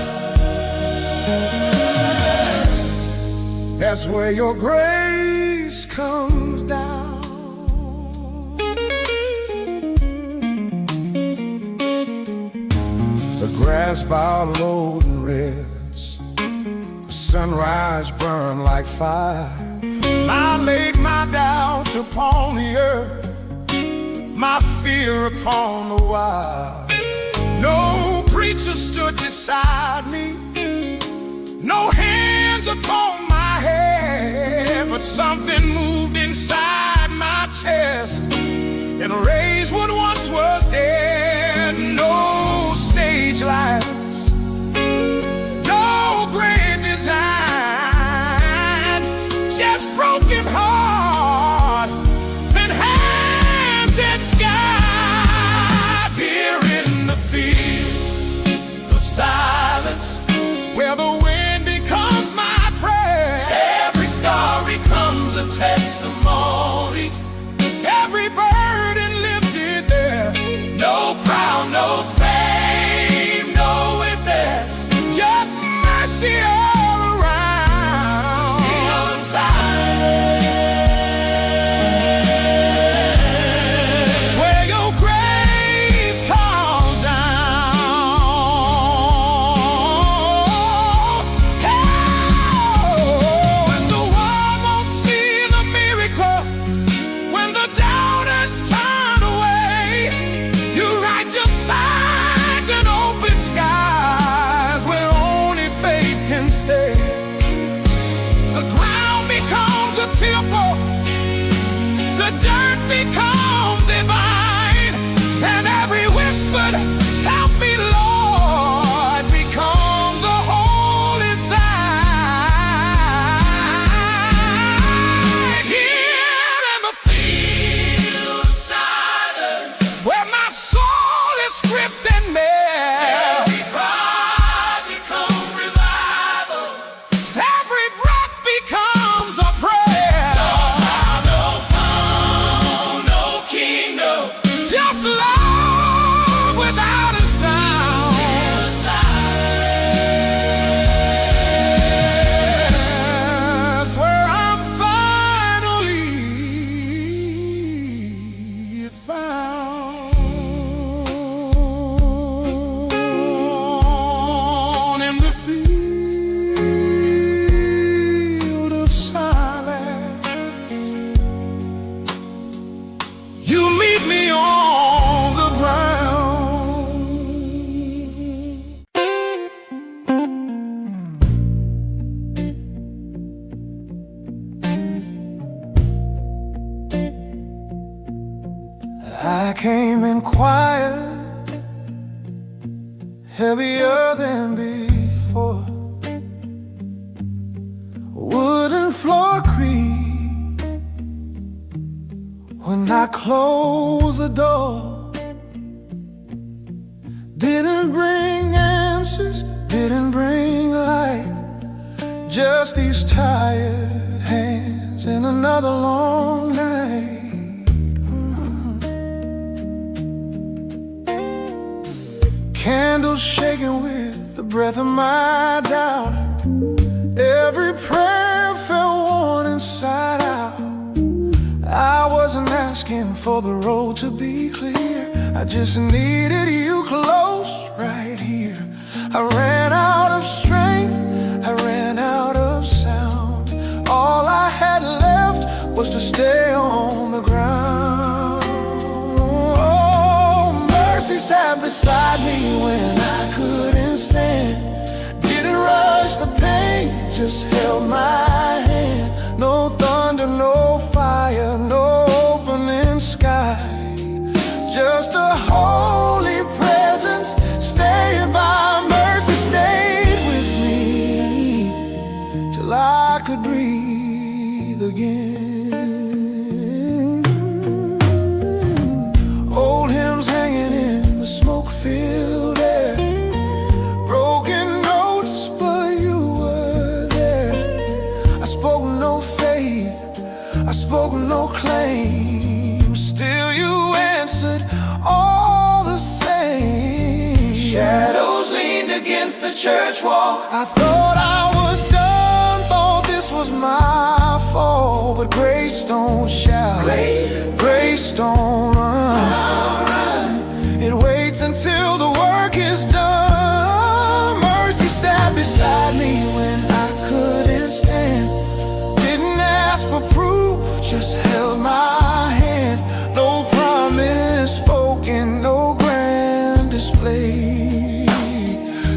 That's where your grace comes down. The grass bowed and rests, the sunrise burned like fire. I laid my doubts upon the earth, my fear upon the wild. No preacher stood beside me, no hands upon my head, but something moved inside my chest and raised what once was dead. No stage lights, no grave design, just broken heart and hands in sky. Here in the field, the silence, where the wind becomes my prayer. Every scar becomes a testimony, Every burden lifted there, no mercy all around. See your side. Where your grace comes down. Oh, when the world won't see the miracle, when the doubters turn away, you write your signs in open skies where only faith can stay. The ground becomes a temple, the dirt becomes a vine, and every whispered "Help me, Lord" becomes a holy sign. Here in the Feel silent. where my soul is stripped and bare, Every cry becomes revival. every breath becomes a prayer. No time, no phone, no kingdom. Just love without a sound. That's where I'm finally found. In the field of silence, you meet me on the ground. I came in quiet, heavier than before. Wooden floor creak when I close the door. Didn't bring answers, didn't bring light, just these tired hands and another long night. Candles shaking with the breath of my doubt. Every prayer felt worn inside out. I wasn't asking for the road to be clear, I just needed you close right here. I ran out of strength, I ran out of sound. All I had left was to stay on the ground. Oh, mercy sat beside me when I couldn't stand. Didn't rush the pain, just held my hand. No thunder, no fire, no opening sky, just a holy presence staying by. Mercy stayed with me till I could breathe again. Old hymns hanging in the smoke-filled air, broken notes, but you were there. I spoke no faith, I spoke no claim, still you answered all the same. Shadows leaned against the church wall. I thought I was done, thought this was my fault, but grace don't shout, grace don't run. It waits until the work is done. Mercy sat beside me when I couldn't stand. Didn't ask for proof, just held my hand. No promise spoken, no grand display,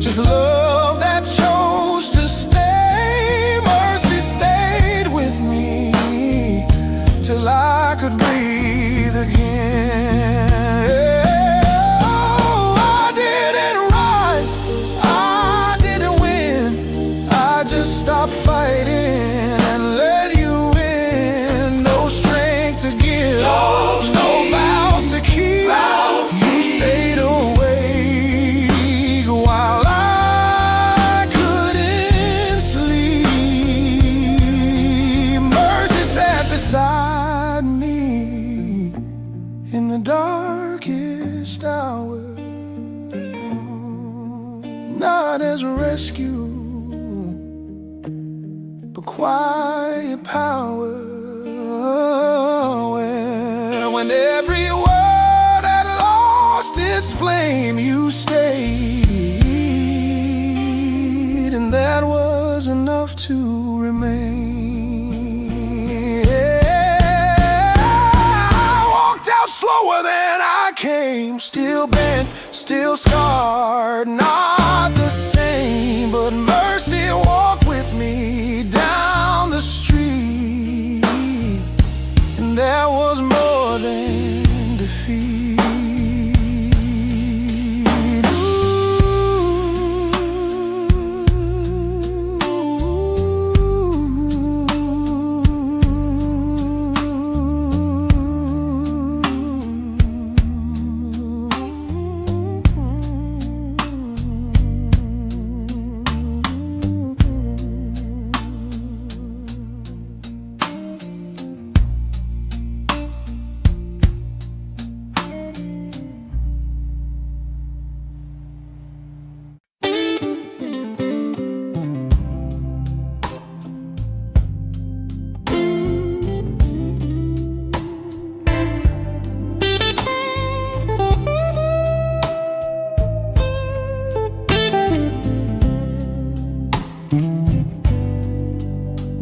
just love that chose to stay. Mercy stayed with me till I could breathe again. Oh, I didn't rise, I didn't win, I just stopped fighting and let you in. No strength to give, no vows to keep. You stayed awake while I couldn't sleep. Mercy sat beside me in the darkest hour, not as a rescue, quiet power, where when every word had lost its flame, you stayed, and that was enough to remain. I walked out slower than I came, still bent, still scarred, not the same, but mercy walked with me down the street, and that was more than defeat.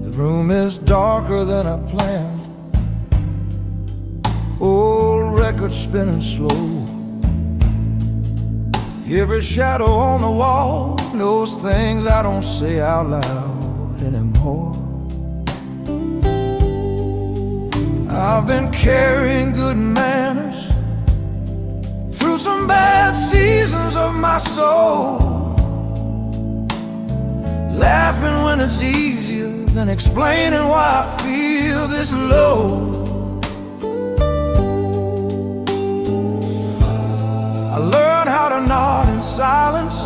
The room is darker than I planned, old records spinning slow. Every shadow on the wall knows things I don't say out loud anymore. I've been carrying good manners through some bad seasons of my soul, laughing when it's easier than explaining why I feel this low. I learned how to nod in silence,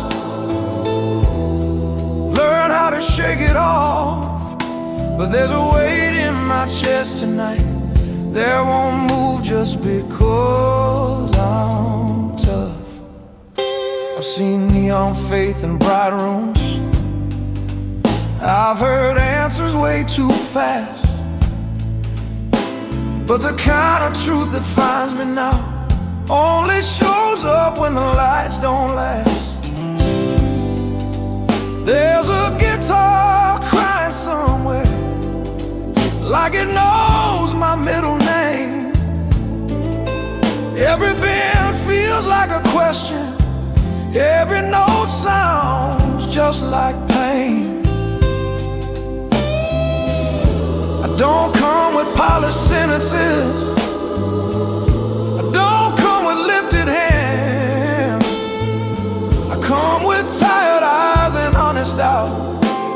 learn how to shake it off, but there's a weight in my chest tonight that won't move just because I'm tough. I've seen neon faith in bright rooms, I've heard answers way too fast, but the kind of truth that finds me now only shows up when the lights don't last. There's a guitar crying somewhere, like it knows my middle name. Every bend feels like a question, every note sounds just like pain. I don't come with polished sentences, I don't come with lifted hands, I come with tired eyes and honest doubt,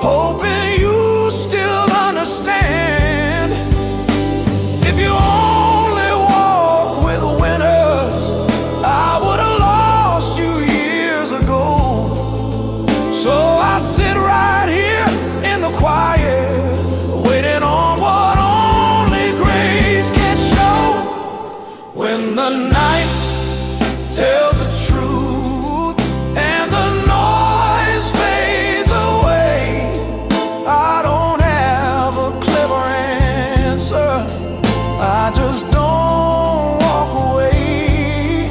hoping you still understand. If you only walk with winners, I would have lost you years ago. So I sit right here in the quiet, waiting on what only grace can show. When the night tells the truth and the noise fades away, I don't have a clever answer, I just don't walk away.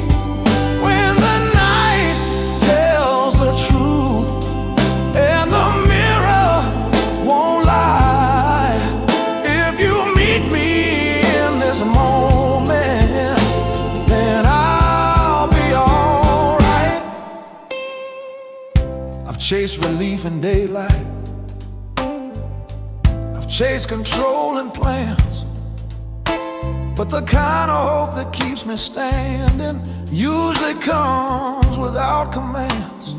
When the night tells the truth and the mirror won't lie, if you meet me in this moment, then I'll be alright. I've chased relief in daylight, I've chased control and plans, but the kind of hope that keeps me standing usually comes without commands.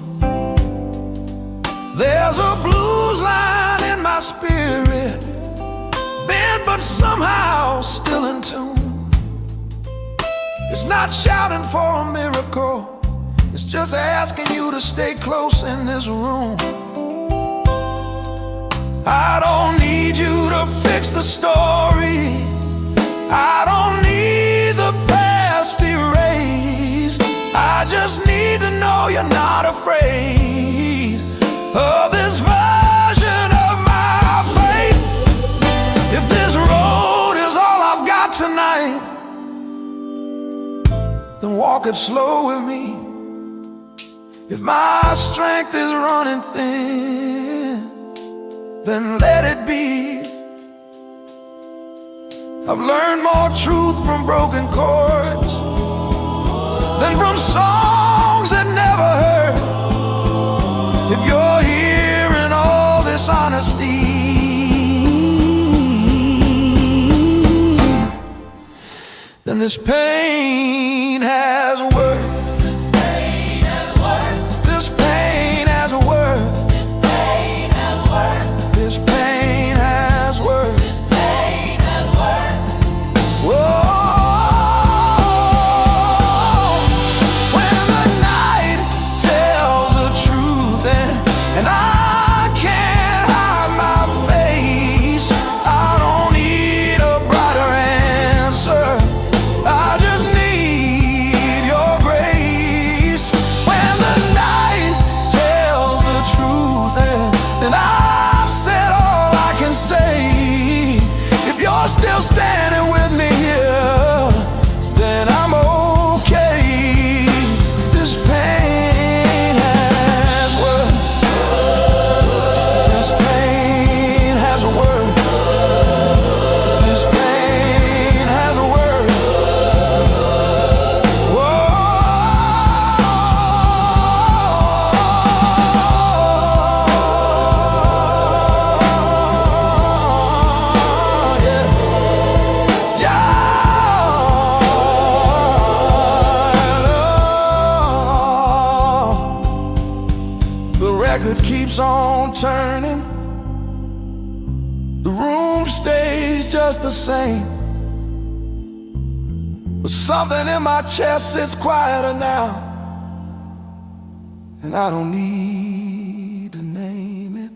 There's a blues line in my spirit, bent but somehow still in tune. It's not shouting for a miracle, it's just asking you to stay close in this room. I don't need you to fix the story, I don't need the past erased, I just need to know you're not afraid of this version of my faith. walk it slow with me. If my strength is running thin, then let it be. I've learned more truth from broken chords than from songs that never heard. If you're hearing all this honesty, then this pain has worth. This pain has worth. This pain has worth. This pain has worth. This pain has worth. This pain has worth. Whoa. When the night tells the truth and I can't hide my face, I don't need a brighter answer. I just need your grace. When the night tells the truth and I've said all I can say, if you're still standing with me here, then I'm okay. This pain has worth. This pain has a word. This pain has a word. The record keeps on turning. The room stays just the same, but something in my chest sits quieter now, and I don't need to name it.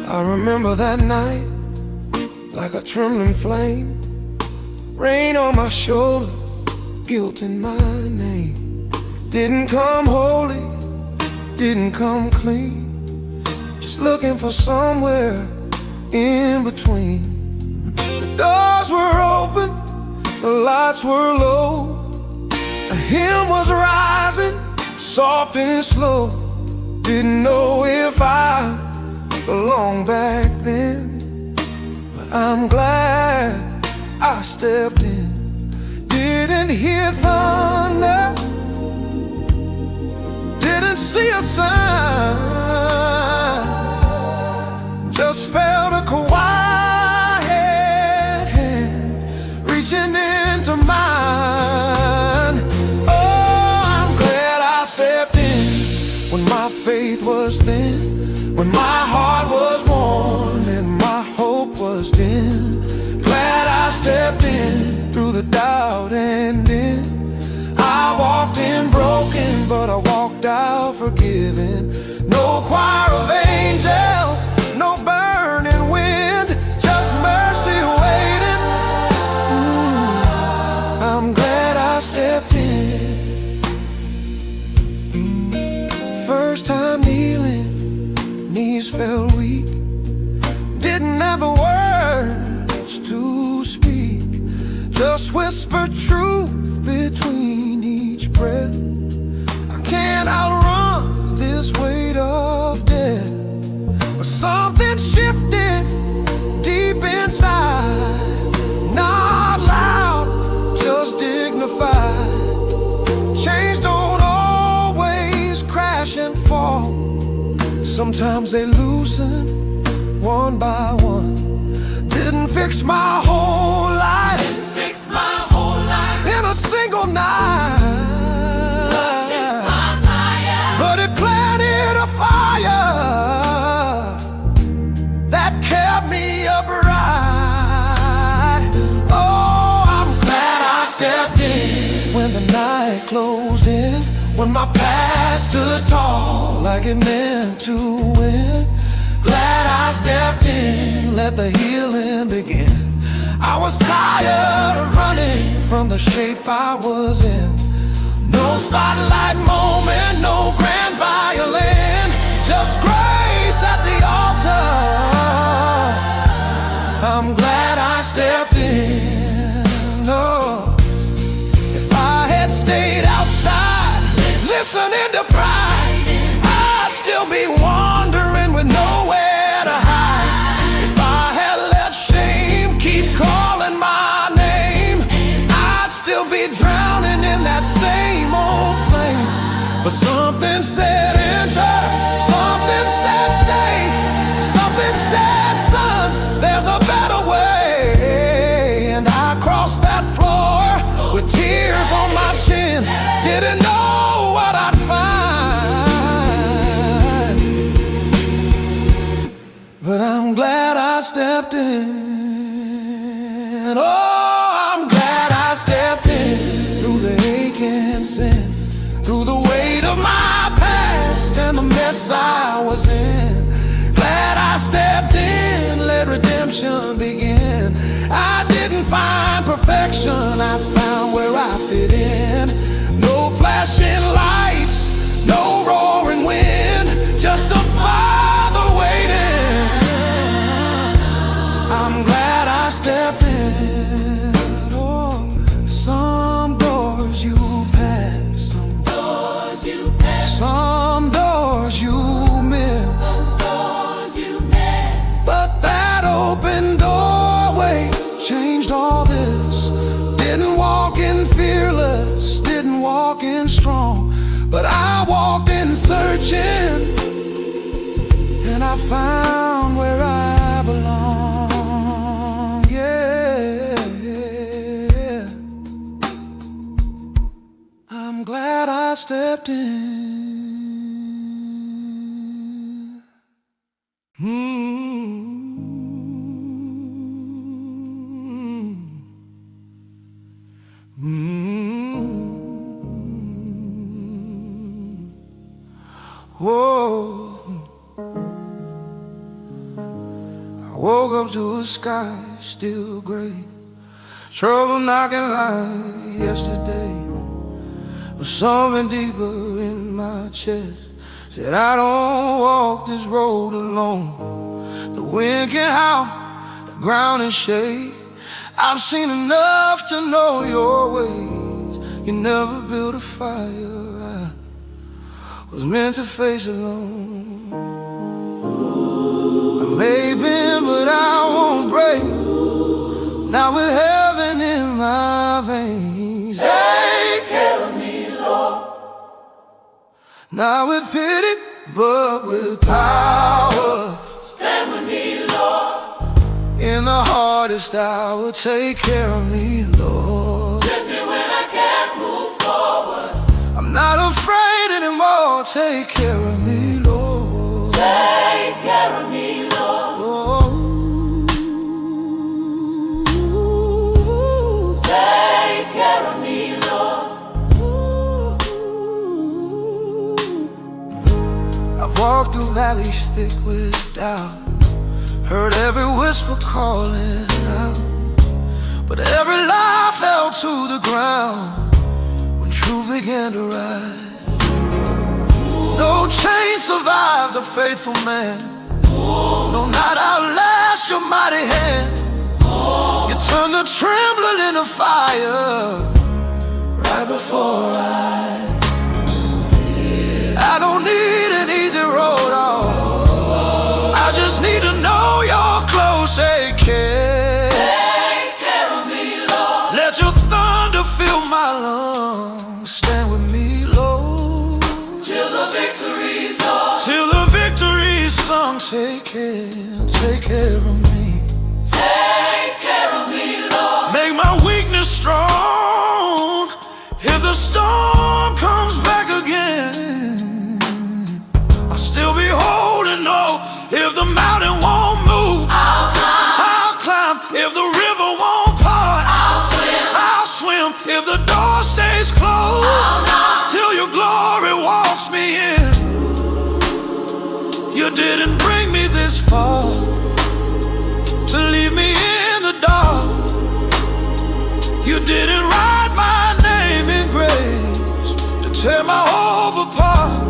I remember that night like a trembling flame, rain on my shoulder, guilt in my name. Didn't come holy, didn't come clean, just looking for somewhere in between. The doors were open, the lights were low, a hymn was rising, soft and slow. Didn't know if I belonged back then, but I'm glad I stepped in. Didn't hear thunder, didn't see a sign, just felt a quiet hand reaching into mine. Oh, I'm glad I stepped in when my faith was thin, when my heart was worn and my hope was dim. Glad I stepped in through the doubt, and then I walked in broken, but I walked out forgiven. No choir of angels, no burning wind, just mercy waiting. I'm glad I stepped in. First time kneeling, knees felt weak, didn't have the words to speak, just whisper truth between each breath. I can't outrun this weight of death, but something shifted deep inside, not loud, just dignified. Change don't always crash and fall, sometimes they loosen one by one. Didn't fix my whole life, Didn't fix my whole life. in a single night, My fire. but it planted a fire that kept me upright. night closed in, when my past stood tall like it meant to win. Glad I stepped in, let the healing begin. I was tired of running from the shape I was in. No spotlight moment, no grand violin, just grace at the altar. I'm glad I stepped in. Oh, if I had stayed outside, listening to pride, I'd still be wandering with nowhere to hide. If I had let shame keep calling my name, I'd still be drowning in that same old flame. But something said enter, something said stay, something said son, there's a better way. And I crossed that floor with tears on my chin, didn't know what I'd find, but I'm glad I stepped in. Oh, I'm glad I stepped in, through the ache and sin, through the weight of my past and the mess I was in. Glad I stepped in, let redemption begin. I didn't find perfection, I found where I fit in. No flashing lights, no roaring wind, just a father waiting. I'm glad I stepped in. Oh, some doors you pass, some doors you miss, but that open doorway changed all this. Didn't walk in fearless, didn't walk in strong, but I walked in searching, and I found where I belong. Yeah, I'm glad I stepped in. Whoa, I woke up to a sky still gray, trouble knocking like yesterday, but something deeper in my chest said I don't walk this road alone. The wind can howl, the ground is shake. I've seen enough to know your ways. You never built a fire I was meant to face alone. I may bend, but I won't break. Now with heaven in my veins, take care of me, Lord. Not with pity, but with power. Stand with me, Lord. In the hardest hour, take care of me, Lord. Lift me when I can't move forward. I'm not afraid anymore, take care of me, Lord. Take care of me, Lord. Oh. Take care of me, Lord. I've walked through valleys thick with doubt, heard every whisper calling out, but every lie fell to the ground when truth began to rise. No chain survives a faithful man, no night outlasts your mighty hand. You turn the trembling into fire right before I don't need an easy road, I just need to know you're close. Take care. Take care of me, Lord. Let your thunder fill my lungs. Stand with me, Lord, Till the victory's won. till the victory's sung. Take care of me. Take care of me, Lord. Make my weakness strong. If the storm comes back again, I'll still be holding on. If the mountain won't move, I'll climb. If the river won't part, I'll swim. I'll swim. If the door stays closed, tear my hope apart.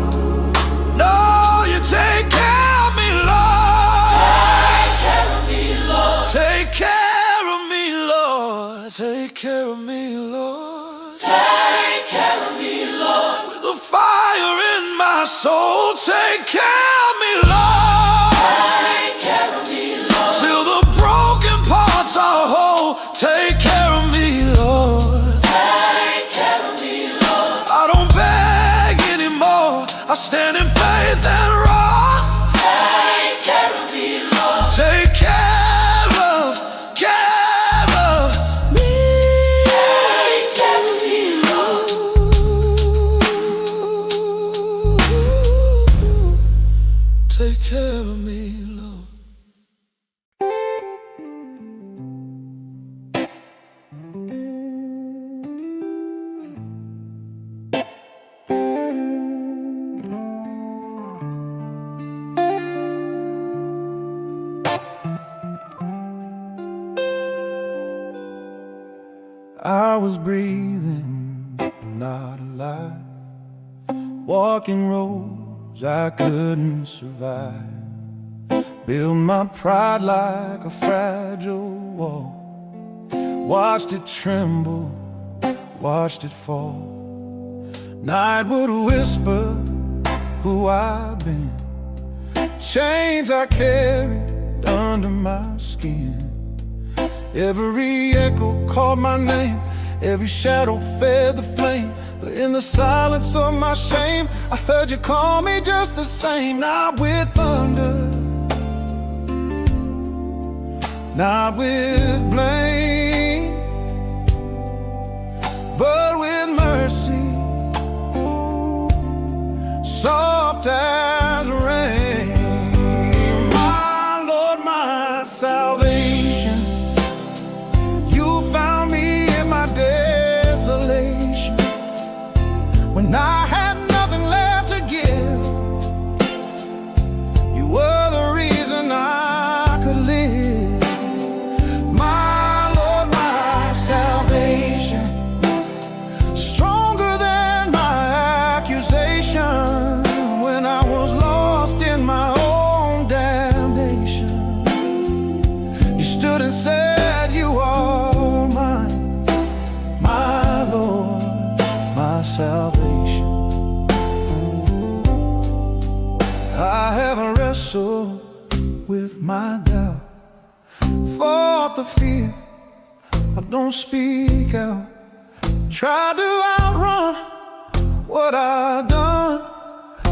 No, you take care of me, Lord. Take care of me, Lord. Take care of me, Lord. Take care of me, Lord. Take care of me, Lord. With the fire in my soul, take care of me, Lord. Take care of me, Lord. Till the broken parts are whole, take care of me, Lord. Take care of me, Lord. I don't beg anymore, I stand in faith and roar. Take care of me, Lord. Take care of me. Take care of me, Lord. Take care of me, Lord. I was breathing, but not alive, walking roads I couldn't survive. Built my pride like a fragile wall, watched it tremble, watched it fall. Night would whisper who I've been, chains I carried under my skin. Every echo called my name, every shadow fed the flame. But in the silence of my shame, I heard you call me just the same. Not with thunder, not with blame, but with mercy, soft as rain. My Lord, my salvation, you found me in my desolation. When I had nothing left to give, you were the reason I could live. My Lord, my salvation, stronger than my accusation. When I was lost in my own damnation, you stood and said, you are mine, my Lord, my salvation. I have wrestled with my doubt, fought the fear I don't speak out, tried to outrun what I've done.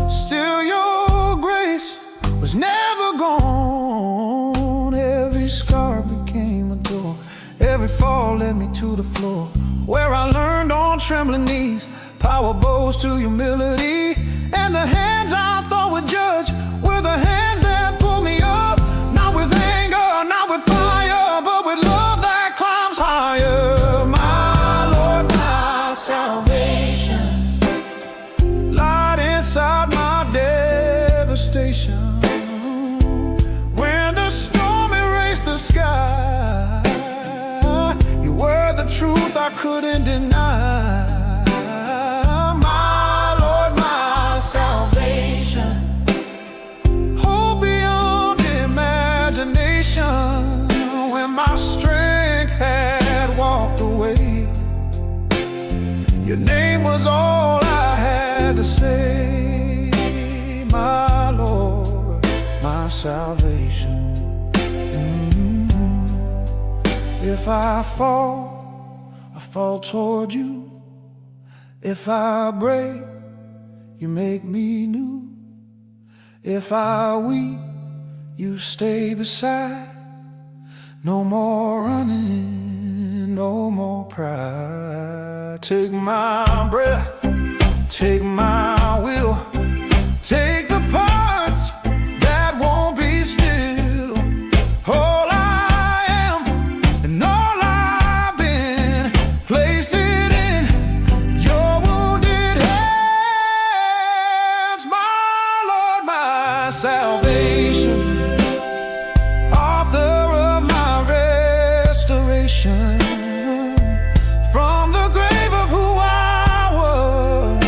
Still your grace was never gone. Every scar became a door, every fall led me to the floor, where I learned on trembling knees power bows to humility. And the hands I thought would judge were the hands that pulled me up. Not with anger, not with fire, but with love that climbs higher. My Lord, my salvation, light inside my devastation. When the storm erased the sky, you were the truth I couldn't deny. When my strength had walked away, your name was all I had to say. My Lord, my salvation. If I fall toward you. If I break, you make me new. If I weep, you stay beside. No more running, no more pride. Take my breath, take my will, take the parts that won't be still. All I am and all I've been, place it in your wounded hands. My Lord, my salvation, from the grave of who I was.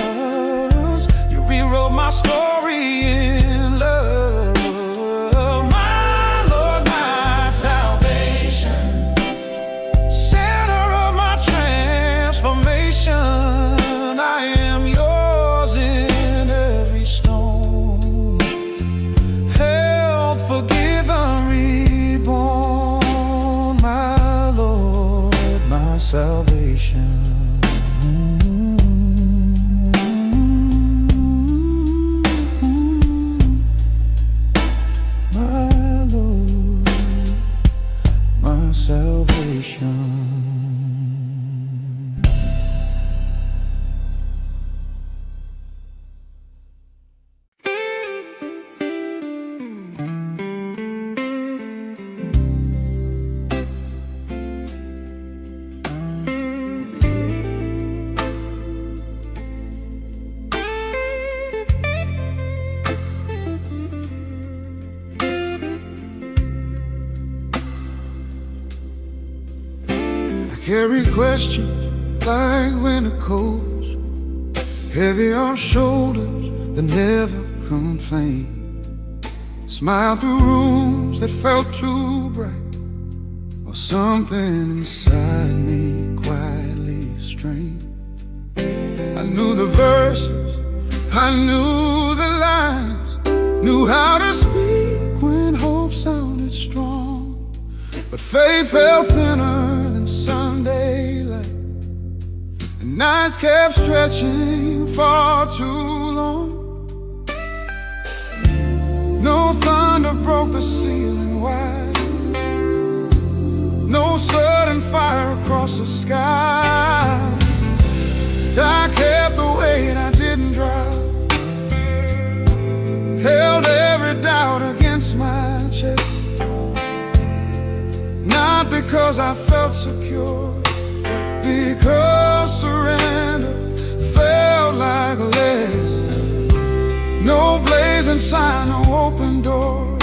My Lord, my salvation. Carry questions like winter coats, heavy on shoulders that never complain. Smile through rooms that felt too bright, or something inside me quietly strained. I knew the verses, I knew the lines, knew how to speak when hope sounded strong. But faith felt thinner than Sunday light, and nights kept stretching far too long. No thunder broke the ceiling wide, no sudden fire across the sky. I kept the weight, I didn't drop, held every doubt against my chest. Not because I felt secure, but because surrender felt like less. No blazing sign, no open door,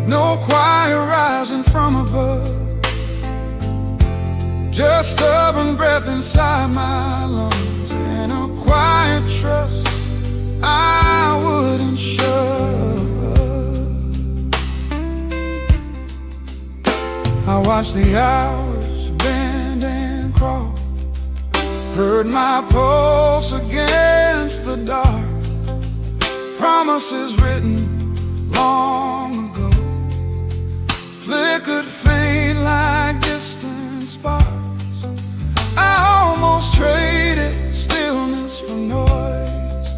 no choir rising from above, just stubborn breath inside my lungs, and a quiet trust I wouldn't shove. I watched the hours bend and crawl, heard my pulse against the dark. Promises written long ago flickered faint like distant sparks. I almost traded stillness for noise,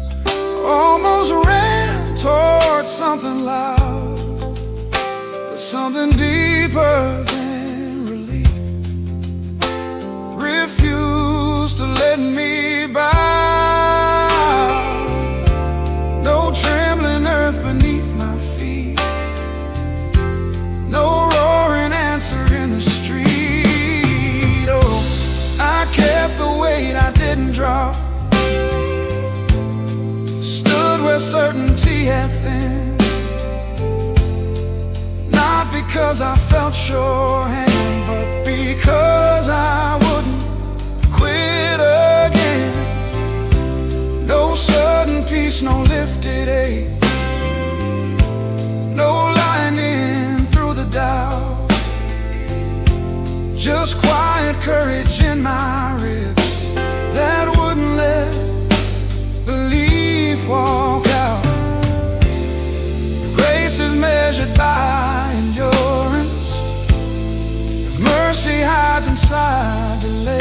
almost ran towards something loud, but something deeper than relief refused to let me bow. No trembling earth beneath my feet, no roaring answer in the street. Oh, I kept the weight, I didn't drop, stood where certainty had thinned. Not because I felt sure hand, but because I wouldn't quit again. No sudden peace, no lifted aid, no lightning through the doubt, just quiet courage in my ribs that wouldn't let belief walk out. Grace is measured by endurance, if mercy hides inside delay,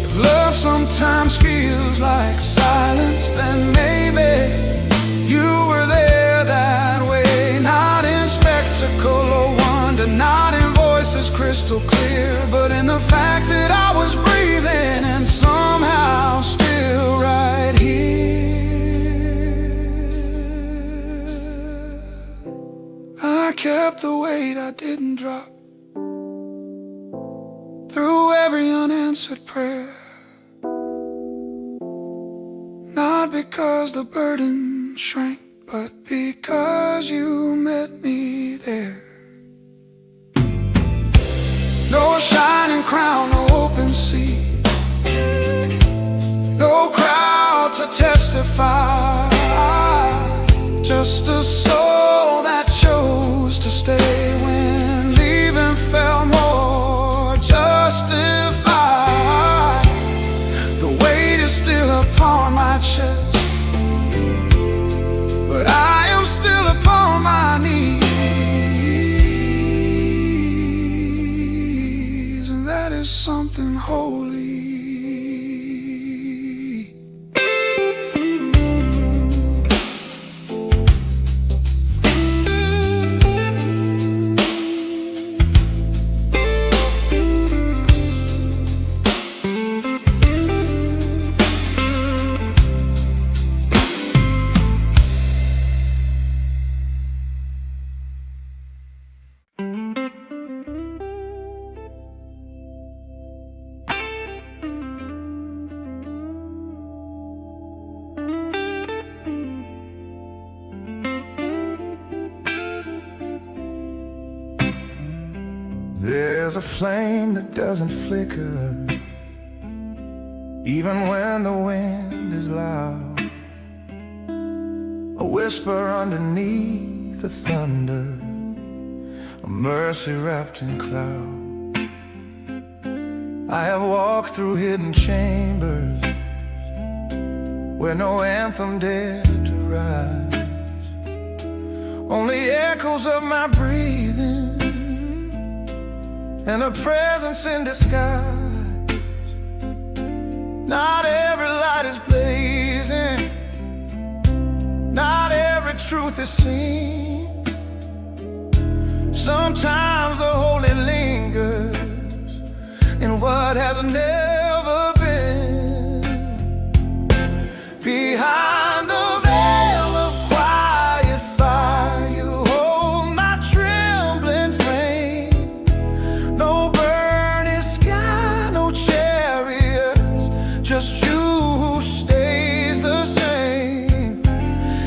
if love sometimes feels like silence, then maybe you were there that way. Not in spectacle or wonder, not in voices crystal clear, but in the fact that I was breathing and somehow still right here. I kept the weight, I didn't drop, through every unanswered prayer. Not because the burden shrank, but because you met me there. No shining crown, no open sea, no crowd to testify, just a soul that chose to stay when leaving felt more justified. The weight is still upon my chest, but I am still upon my knees, and There's a flame that doesn't flicker, even when the wind is loud. A whisper underneath the thunder, a mercy wrapped in cloud. I have walked through hidden chambers where no anthem dared to rise, only echoes of my breathing and a presence in disguise. Not every light is blazing, not every truth is seen. Sometimes the holy lingers in what has never been. Behind the veil of quiet fire, you hold my trembling frame. No burning sky, no chariots, just you who stays the same.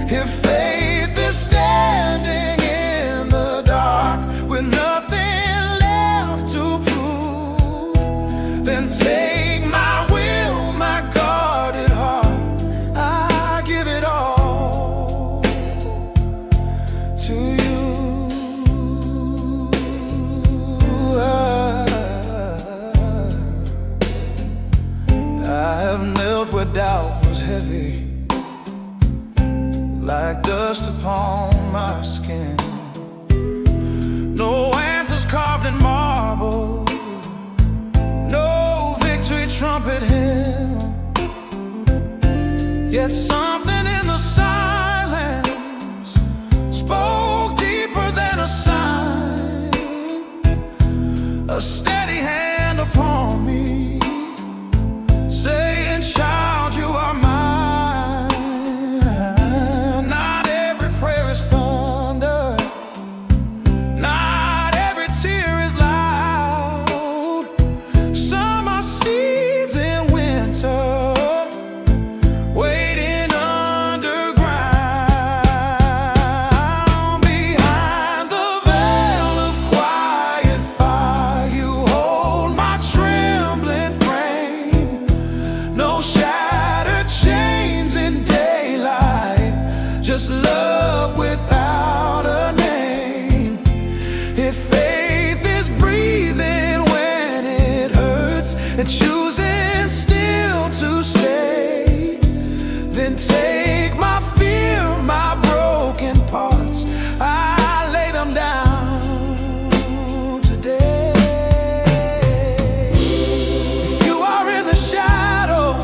If faith is standing in the dark with nothing left to prove, then take my will, my guarded heart. I give it all to you. I have knelt where doubt was heavy, like dust upon my skin. No answers carved in marble, no victory trumpet hymn. Yet something in the silence spoke deeper than a sign. A steady hand upon me, saying, child, you are mine. Not every prayer is thunder, not every tear is loud. Some are seeds in winter, waiting underground. Behind the veil of quiet fire, you hold my trembling frame. No shattered chains in daylight, just love without a name. If faith is breathing when it hurts and choosing still to stay, then take my fear, my broken parts, I lay them down today. If you are in the shadow,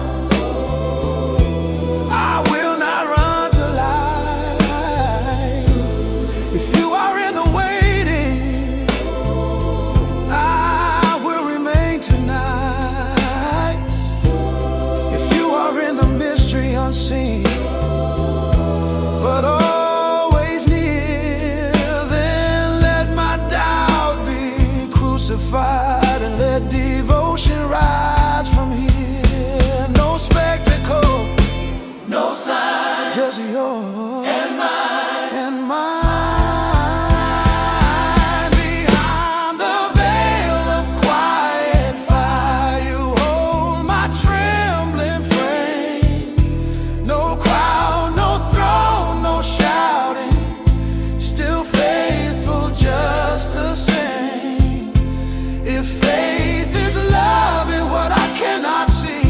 I will not run to light. If you are in the waiting, I will remain tonight. If you are in the mystery unseen, but always near, then let my doubt be crucified and let devotion rise from here. No spectacle, No sign just yours and mine. and mine. Behind the veil of quiet fire, you hold my trembling frame. No crowd, no throne, no shouting, still faithful just the same. If faith is love in what I cannot see,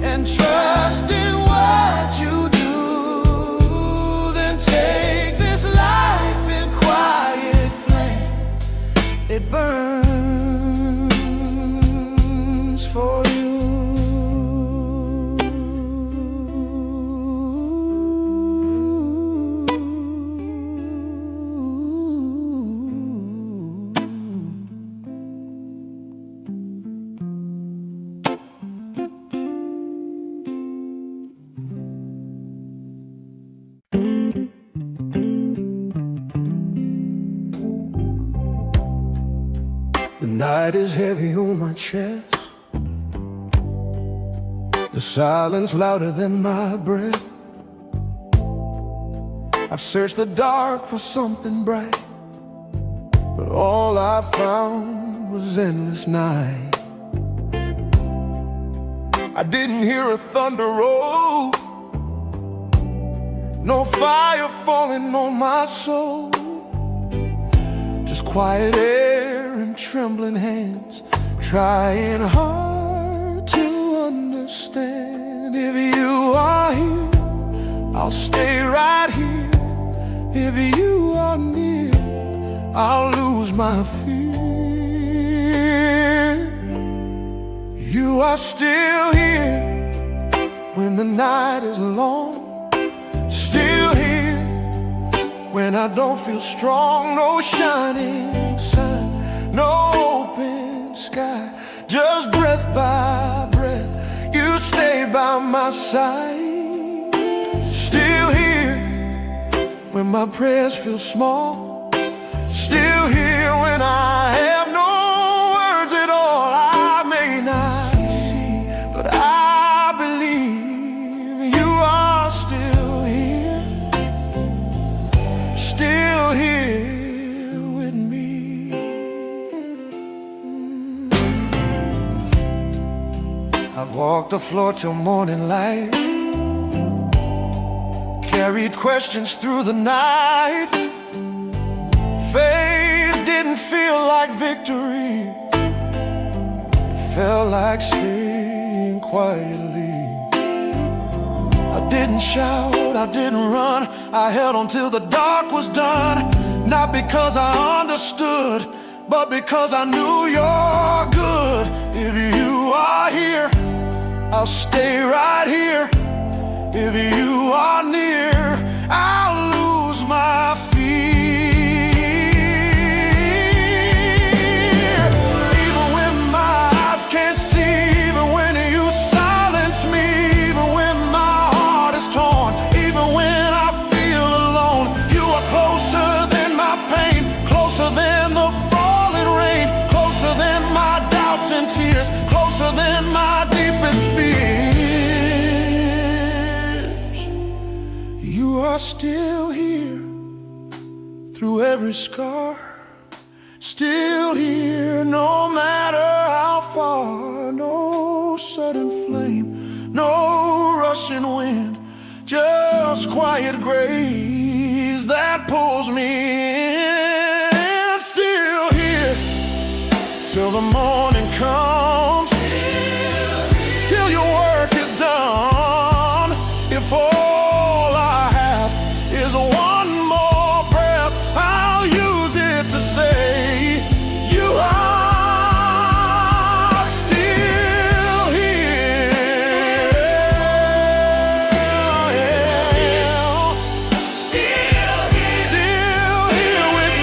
and trust in what you do, then take this life in quiet flame. It burns for you. The night is heavy on my chest, the silence louder than my breath. I've searched the dark for something bright, but all I found was endless night. I didn't hear a thunder roll, no fire falling on my soul, just quiet air and trembling hands, trying hard to understand. If you are here, I'll stay right here. If you are near, I'll lose my fear. You are still here when the night is long, still here when I don't feel strong. No shining sun, no open sky, just breath by breath, you stay by my side. Still here when my prayers feel small, still here when I have no words at all. I may not see, but I believe you are still here, still here with me. I've walked the floor till morning light, carried questions through the night. Faith didn't feel like victory, it felt like staying quietly. I didn't shout, I didn't run, I held on till the dark was done. Not because I understood, but because I knew you're good. If you are here, I'll stay right here. If you are near, I'll lose my fear. Even when my eyes can't see, even when you silence me, even when my heart is torn, even when I feel alone, you are closer than my pain, closer than the falling rain, closer than my doubts and tears, closer than my deepest fears. You are still here through every scar, still here no matter how far. No sudden flame, no rushing wind, just quiet grace that pulls me in. Still here till the morning comes, till your work is done. If all I have is one more breath, I'll use it to say you are still here. Still here with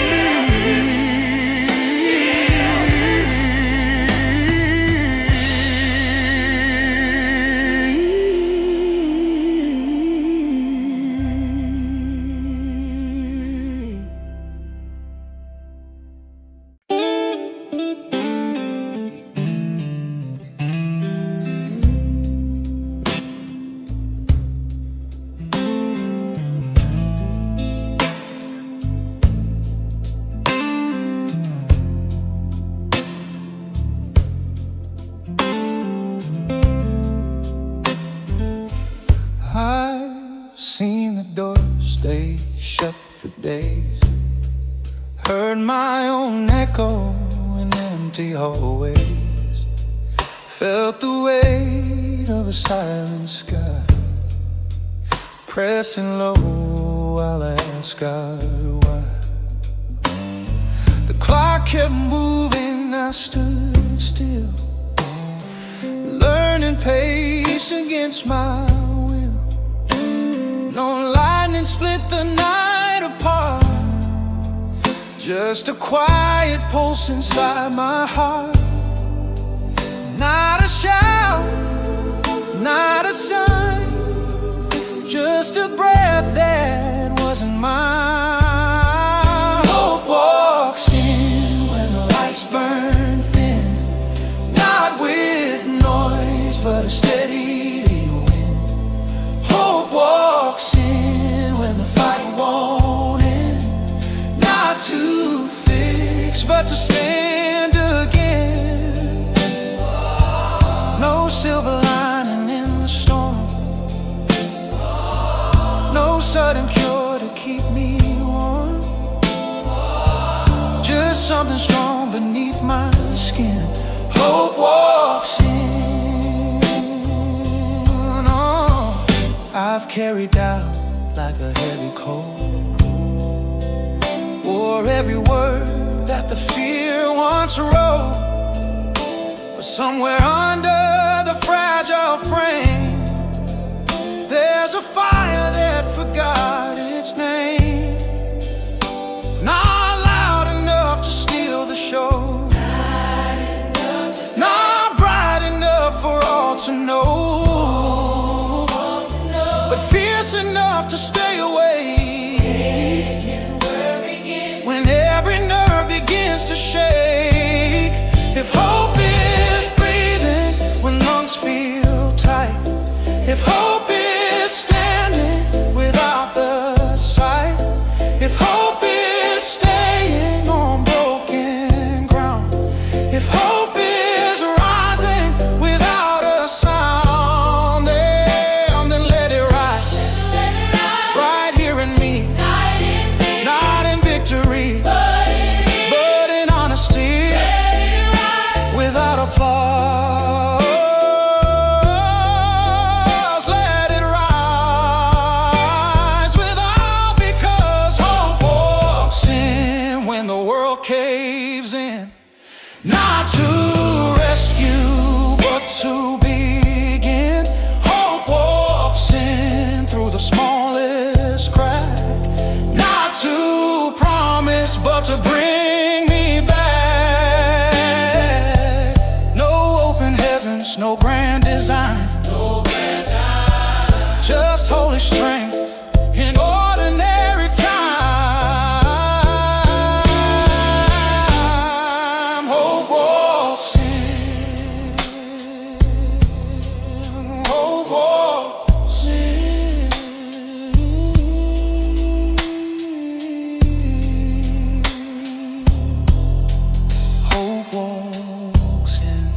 I've seen the door stay shut for days, heard my own echo in empty hallways, felt the weight of a silent sky pressing low while I asked God why. The clock kept moving, I stood still, learning pace against my will. No lightning split the night apart, just a quiet pulse inside my heart. Not a shout, not a sign, just a breath that wasn't mine. Hope walks in when the lights burn thin, not with noise but a steady wind. Hope walks in when the fight won't end, not to fix but to stand again. sudden cure to keep me warm. Just something strong beneath my skin. Hope walks in. Oh, I've carried doubt like a heavy coat, or every word that the fear once wrote. But somewhere under the fragile frame, there's a fire that forgot its name. Not loud enough to steal the show, not bright enough for all to know, but fierce enough to stay awake when every nerve begins to shake. If hope is breathing when lungs feel tight, if hope is standing without the sight, if hope is staying on broken ground, if hope is rising without a sound, then let it ride, right here in me, not in victory, but in honesty, without applause. Let it rise without, because hope walks in when the world caves in. Not to rescue, but to begin. Hope walks in through the smallest crack. Not to promise, but to bring me back. No open heavens, no grand design, just holy strength in ordinary time. Hope walks in. Hope walks in. Hope walks in.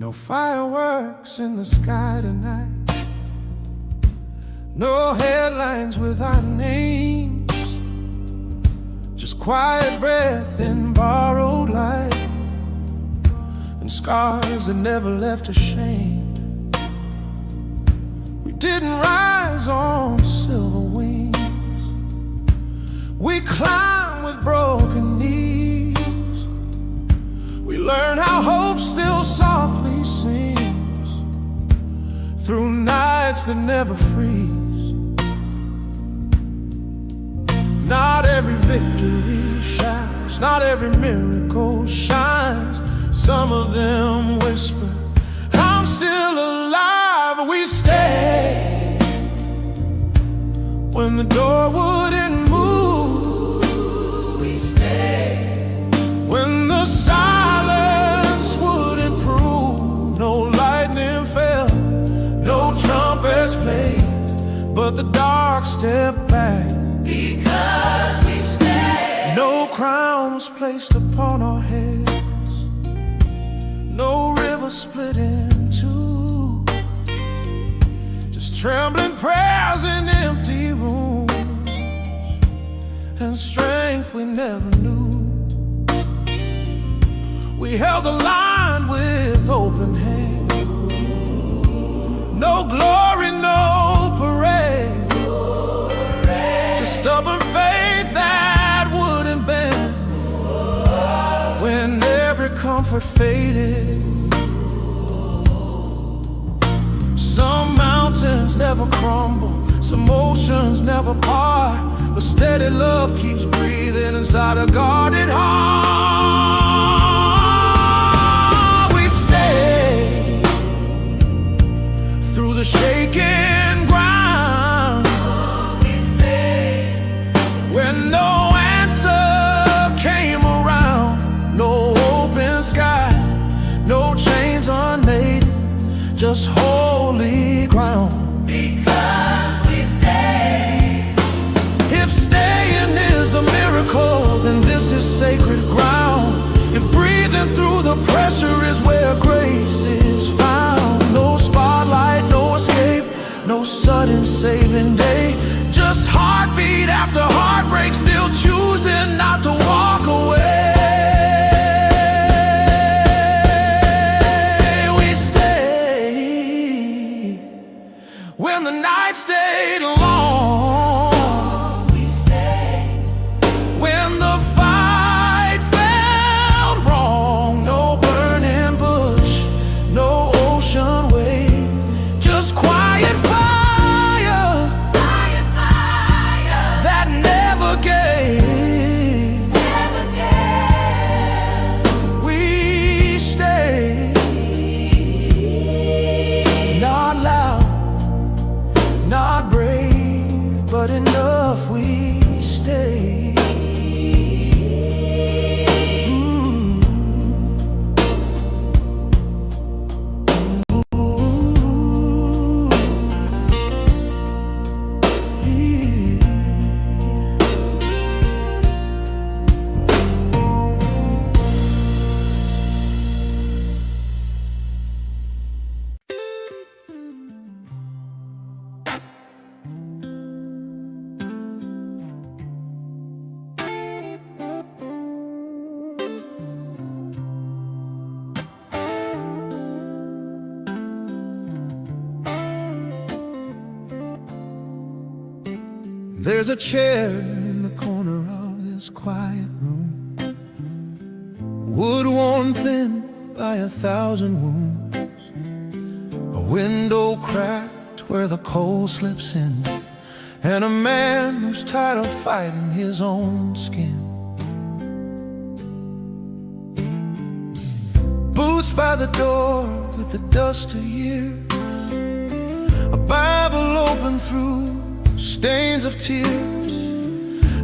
No fireworks in the sky tonight, no headlines with our names, just quiet breath in borrowed light, and scars that never left a shame. We didn't rise on silver wings, we climbed with broken knees. We learned how hope still softly sings through nights that never freeze. Not every victory shouts, not every miracle shines. Some of them whisper, I'm still alive. We stay when the door wouldn't move. We stay when the silence wouldn't prove. No lightning fell, no trumpets played, but the dark stepped back. Because we stay. No crown was placed upon our heads, no river split in two, just trembling prayers in empty rooms, and strength we never knew. We held the line with open hands, no glory, no parade, just stubborn faith that wouldn't bend when every comfort faded. Some mountains never crumble, some oceans never part, but steady love keeps breathing inside a guarded heart. We stay through the shaking ground. We stay when no burning day. Just heartbeat after heartbreak, still choosing not to walk away. We stayed when the night stayed long. We stayed when the fight felt wrong. No burning bush, no ocean wave, just quiet fire, quiet fire that never gave, never gave. We stayed, not loud, not brave, but enough. We stayed. There's a chair in the corner of this quiet room, wood worn thin by 1,000 wounds, a window cracked where the cold slips in, and a man who's tired of fighting his own skin. Boots by the door with the dust of years, a Bible open through stains of tears.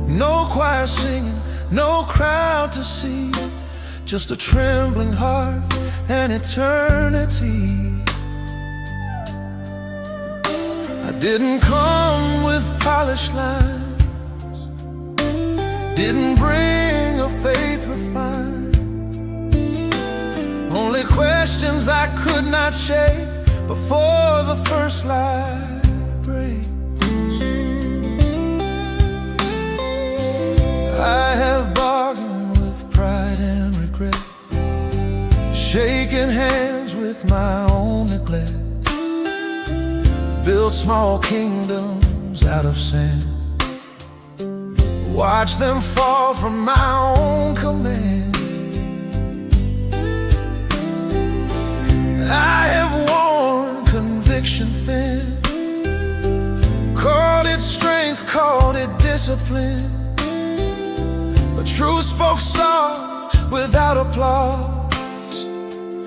No choir singing, no crowd to see, just a trembling heart and eternity. I didn't come with polished lines, didn't bring a faith refined, only questions I could not shake before the first light breaks. I have bargained with pride and regret, shaken hands with my own neglect, built small kingdoms out of sand, watched them fall from my own command. I have worn conviction thin, called it strength, called it discipline, but truth spoke soft without applause,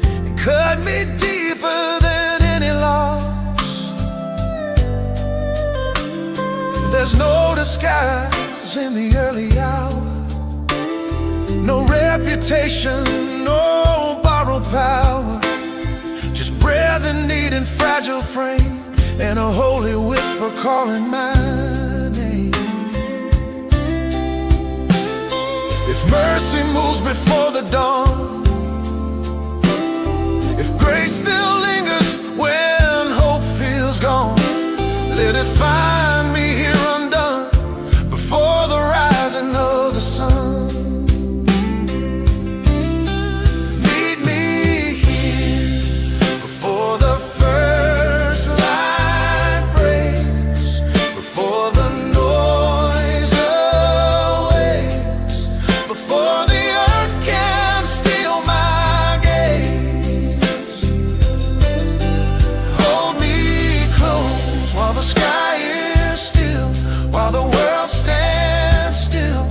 and cut me deeper than any loss. There's no disguise in the early hour, no reputation, no borrowed power, just breath and need and fragile frame, and a holy whisper calling my name. If mercy moves before the dawn, if grace still lingers when hope feels gone, let it find me here undone before the rising of the sun. Meet me here before the first light breaks, before the noise awakes, before the earth can steal my gaze. Hold me close while the sky is still, while the world stands still,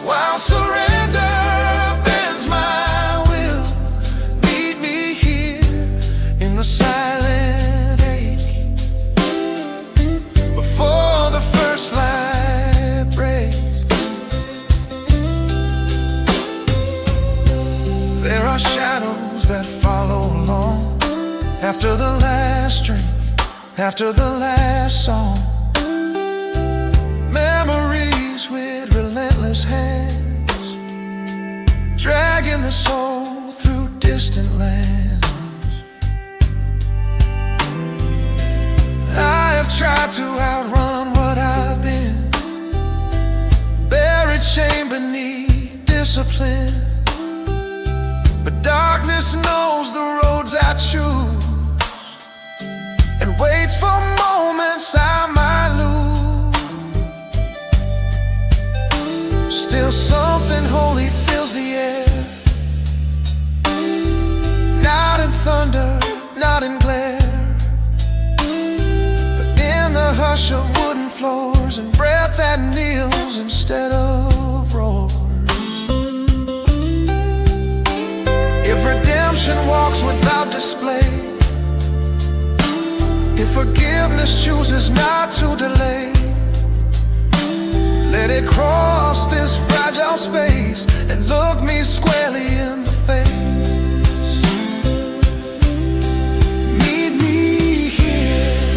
while surrender bends my will. Meet me here in the silent ache, before the first light breaks. There are shadows that follow along after the last drink, after the last song, memories with relentless hands, dragging the soul through distant lands. I have tried to outrun discipline, but darkness knows the roads I choose and waits for moments I might lose. Still something holy fills the air, not in thunder, not in glare, but in the hush of wooden floors and breath that kneels instead of roars. If redemption walks without display, if forgiveness chooses not to delay, let it cross this fragile space and look me squarely in the face. Meet me here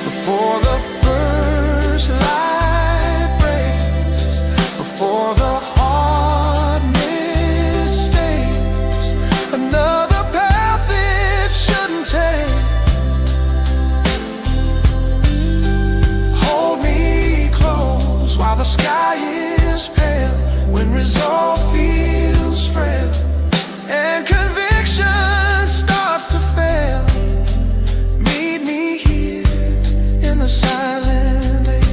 before the first light breaks, before the heart mistakes another path it shouldn't take. Hold me close while the sky is pale, when resolve feels frail and conviction starts to fail. Meet me here in the silent age,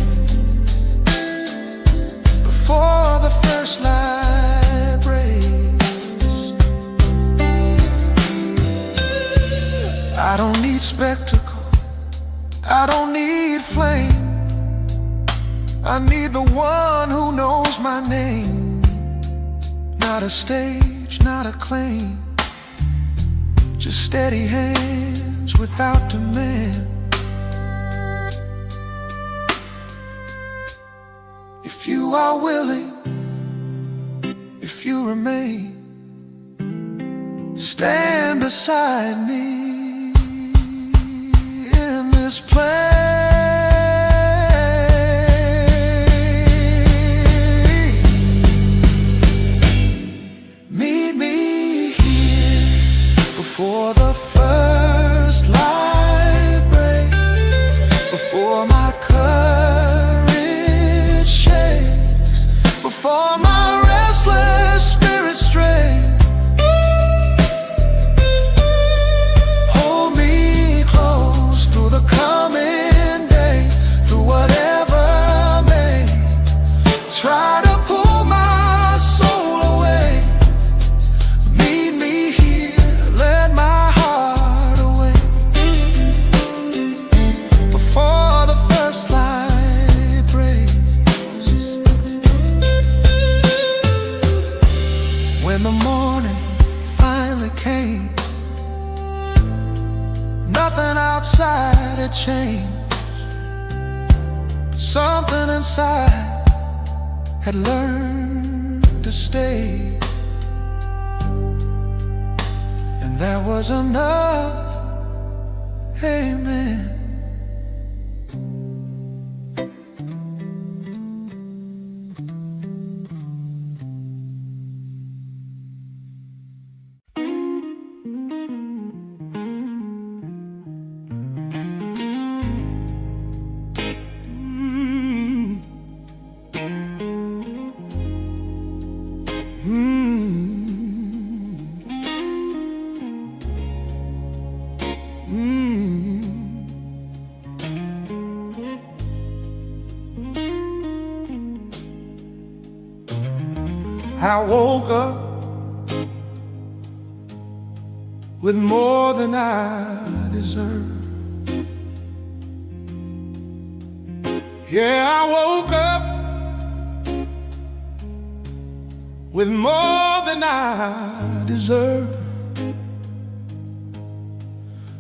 before the first light breaks. I don't need spectacle, I don't need flame, I need the one who knows my name. Not a stage, not a claim, just steady hands without demand. If you are willing, if you remain, stand beside me in this place. Meet me here before the first light breaks, before my courage shakes, before my restless spirit strays. Hold me close through the coming day, through whatever may try to pull my soul away. Meet me here, let my heart awake, before the first light breaks. When the morning finally came, nothing outside had changed, but something inside had learned to stay. And that was enough, amen. I woke up with more than I deserve. Yeah, I woke up with more than I deserve.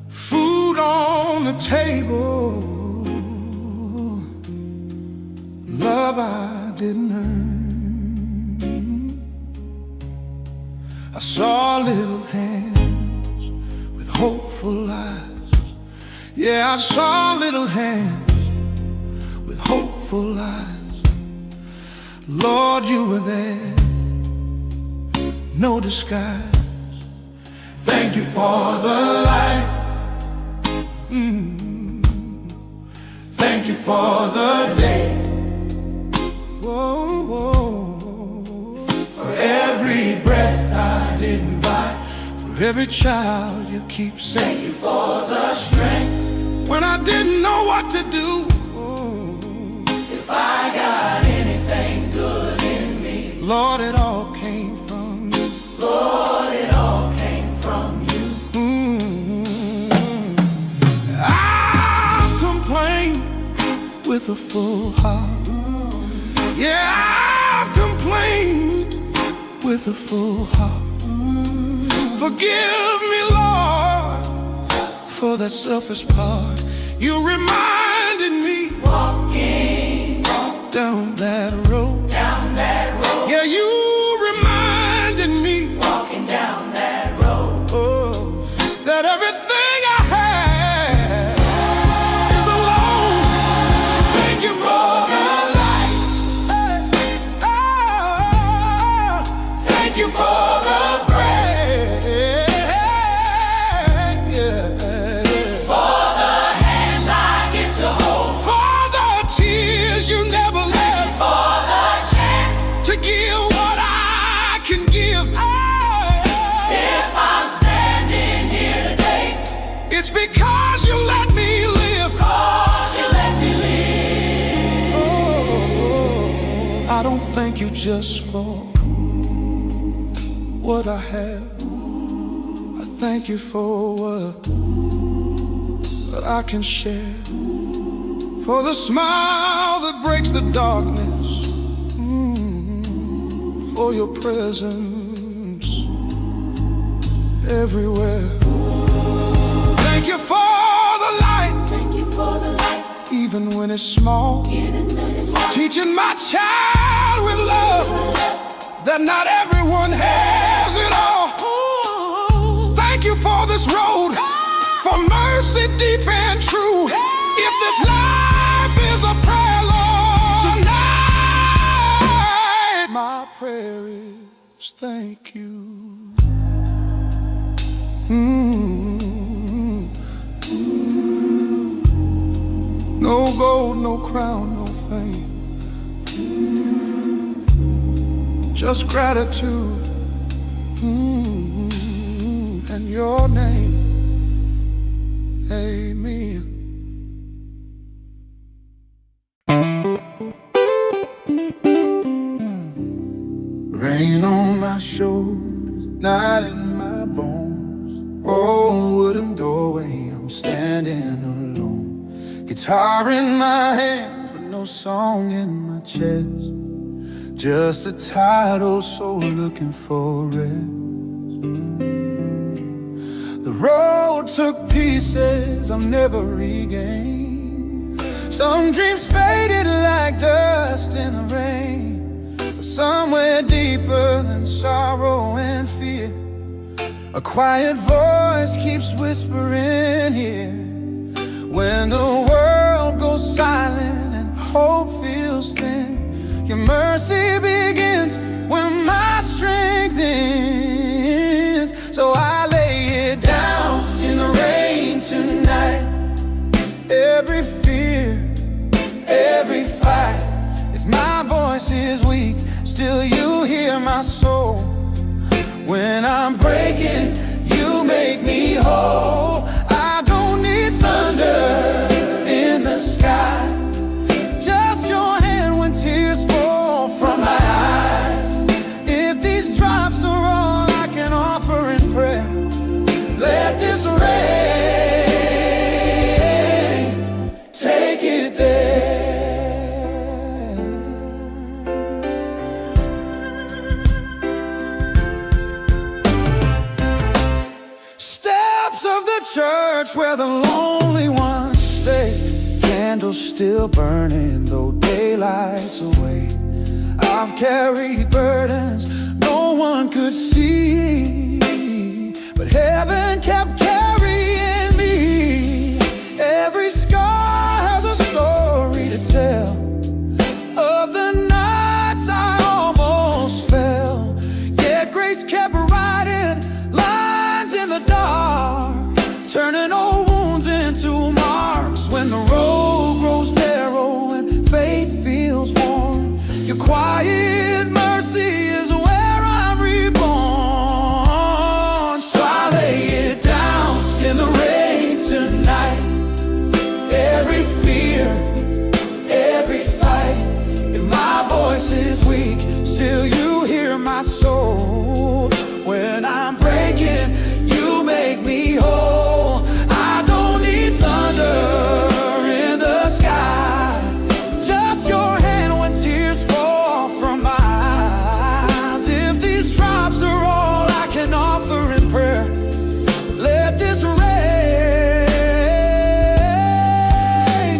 Food on the table, love I didn't earn. I saw little hands with hopeful eyes. Yeah, I saw little hands with hopeful eyes. Lord, you were there, no disguise. Thank you for the light. Thank you for the day. Whoa, whoa. For every every child you keep safe. Thank you for the strength. When I didn't know what to do, If I got anything good in me, Lord, it all came from you. Lord, it all came from you. I've complained with a full heart. Yeah, I've complained with a full heart. Forgive me, Lord, for that selfish part. You reminded me Walking down that road. down that road, Yeah, you reminded me, walking down that road. oh, that everything I have is alone. Thank you for the light. Oh, thank you for the bread. Yeah. For the hands I get to hold, For the tears you never left, for the chance. to give what I can give. If I'm standing here today, It's because you let me live. 'cause you let me live. I don't thank you just for what I have. I thank you for what I can share. For the smile that breaks the darkness. For your presence everywhere. Thank you for the light, Thank you for the light, even when it's small. even when it's dark. Teaching my child with love that not everyone has it all. Thank you for this road, for mercy deep and true. If this life is a prayer, Lord, tonight my prayer is thank you. No gold, no crown, no fame, just gratitude and your name. Amen. Rain on my shoulders, not in my bones. Oh, wooden doorway, I'm standing alone. Guitar in my hands, but no song in my chest. Just a tired old soul looking for rest. The road took pieces I'll never regain. Some dreams faded like dust in the rain. But somewhere deeper than sorrow and fear, a quiet voice keeps whispering here. When the world goes silent and hope feels thin, your mercy begins when my strength ends. So I lay it down in the rain tonight. Every fear, every fight. If my voice is weak, still you hear my soul. When I'm breaking, you make me whole. I don't need thunder in the sky, just your hand when tears fall from my eyes. If these drops are all I can offer in prayer, let this rain take it there. Steps of the church where the lonely ones stay, candles still burning though daylight's away. I've carried burdens no one could see, but heaven kept carrying me. Every scar has a story to tell of the nights I almost fell, yet grace kept writing lines in the dark, turning old wounds into marks. When the road grows narrow and faith feels worn, your quiet mercy is where I'm reborn. So I my soul. When I'm breaking, you make me whole. I don't need thunder in the sky, just your hand when tears fall from my eyes. If these drops are all I can offer in prayer, let this rain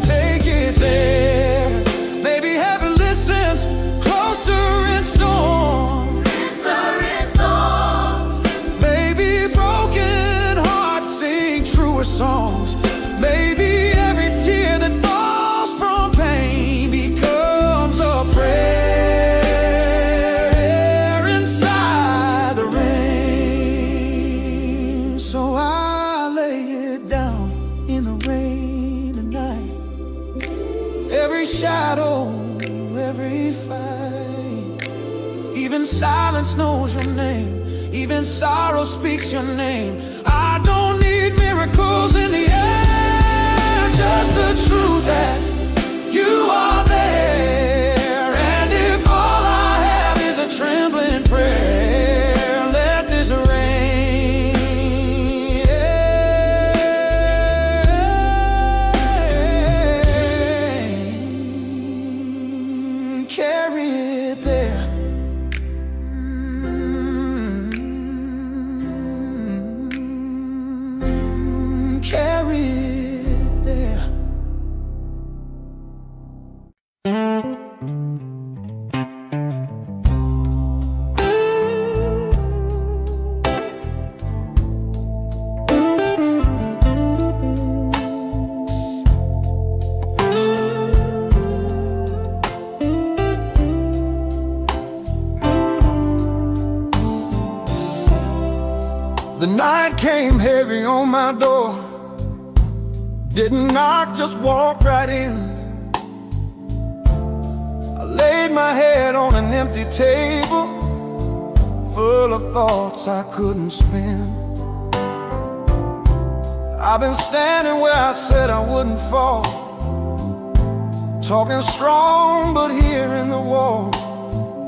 take it there. Maybe heaven listens closer in storms. Maybe broken hearts sing truer songs. Maybe every tear that falls from pain becomes a prayer inside the rain. So I lay it down in the rain tonight. Every shadow, every fight, even silence knows your name. Even sorrow speaks your name. I don't need miracles in the air, just the truth that you are there. And if all I have is a trembling prayer, let this rain carry it there. Carry it there. The night came heavy on my door. Didn't knock, just walked right in. I laid my head on an empty table, full of thoughts I couldn't spin. I've been standing where I said I wouldn't fall, talking strong but hearing the wall.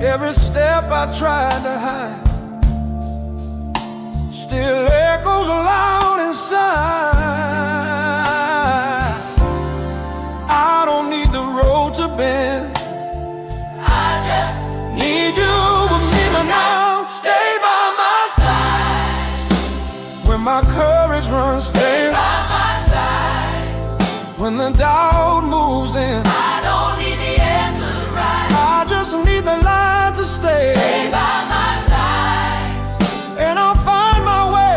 Every step I tried to hide still echoes loud inside. I don't need the road to bend, I just need you with me now. Stay by my side when my courage runs thin. Stay by my side when the doubt moves in. I don't need the answers right, I just need the light to stay. Stay by my side and I'll find my way.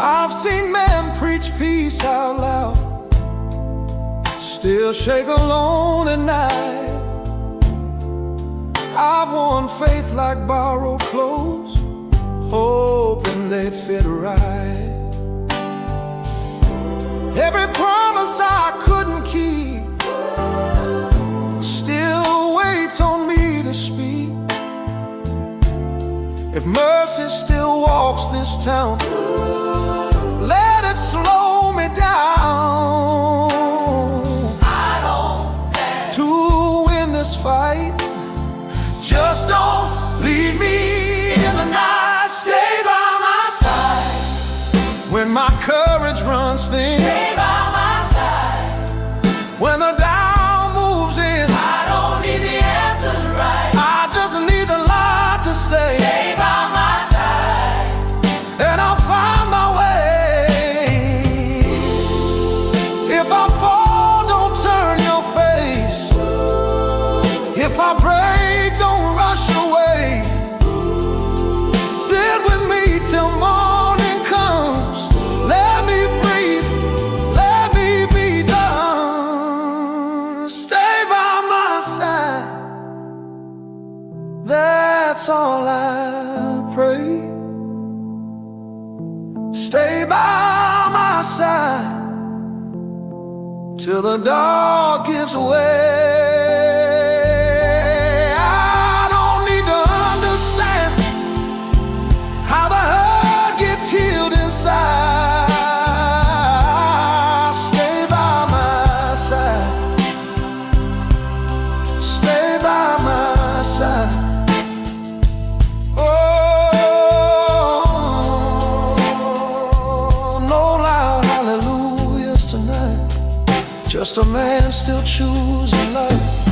I've seen men preach peace out loud, still shake alone at night. I've worn faith like borrowed clothes, hoping they'd fit right. Every promise I couldn't keep still waits on me to speak. If mercy still walks this town, let it slow me down. I don't dare to win this fight, just don't leave me in the night. Stay by my side when my courage runs thin. Stay by my side when the doubt moves in. I don't need the answers right, I just need the light to stay. Stay by my side and I'll find my way. If I fall, don't turn your face. If I break, don't rush away. Sit with me till morning comes. Let me breathe, let me be done. Stay by my side, that's all I pray. Stay by my side till the dark gives way. I don't need to understand how the hurt gets healed inside. just a man still choosing life.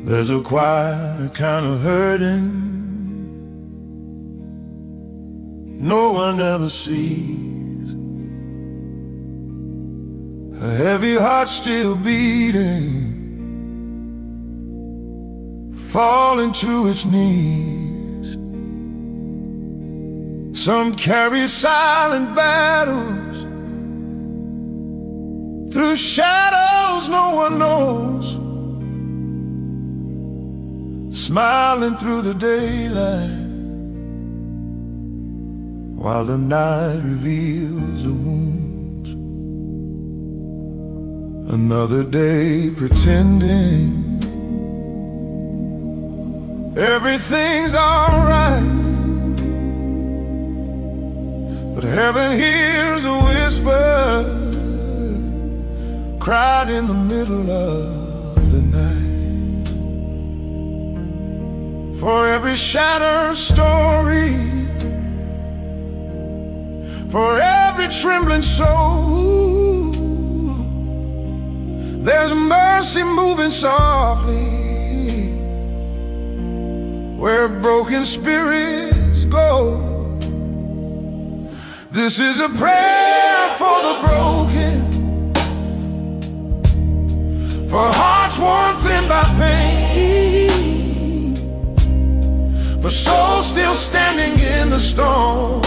There's a quiet kind of hurting no one ever sees, a heavy heart still beating, falling to its knees. Some carry silent battles through shadows no one knows, smiling through the daylight while the night reveals the wounds. Another day pretending everything's alright, but heaven hears a whisper cried in the middle of the night. For every shattered story, for every trembling soul, there's mercy moving softly where broken spirits go. This is a prayer for the broken, for hearts worn thin by pain, for souls still standing in the storm,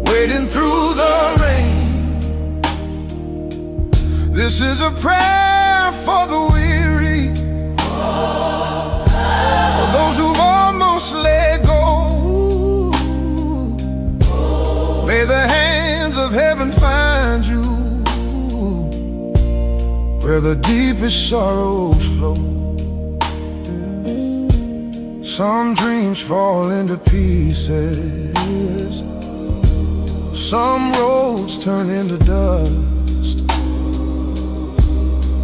wading through the rain. This is a prayer for the weary, for those who've almost let go. May the hands of heaven find you where the deepest sorrows flow. Some dreams fall into pieces, some roads turn into dust,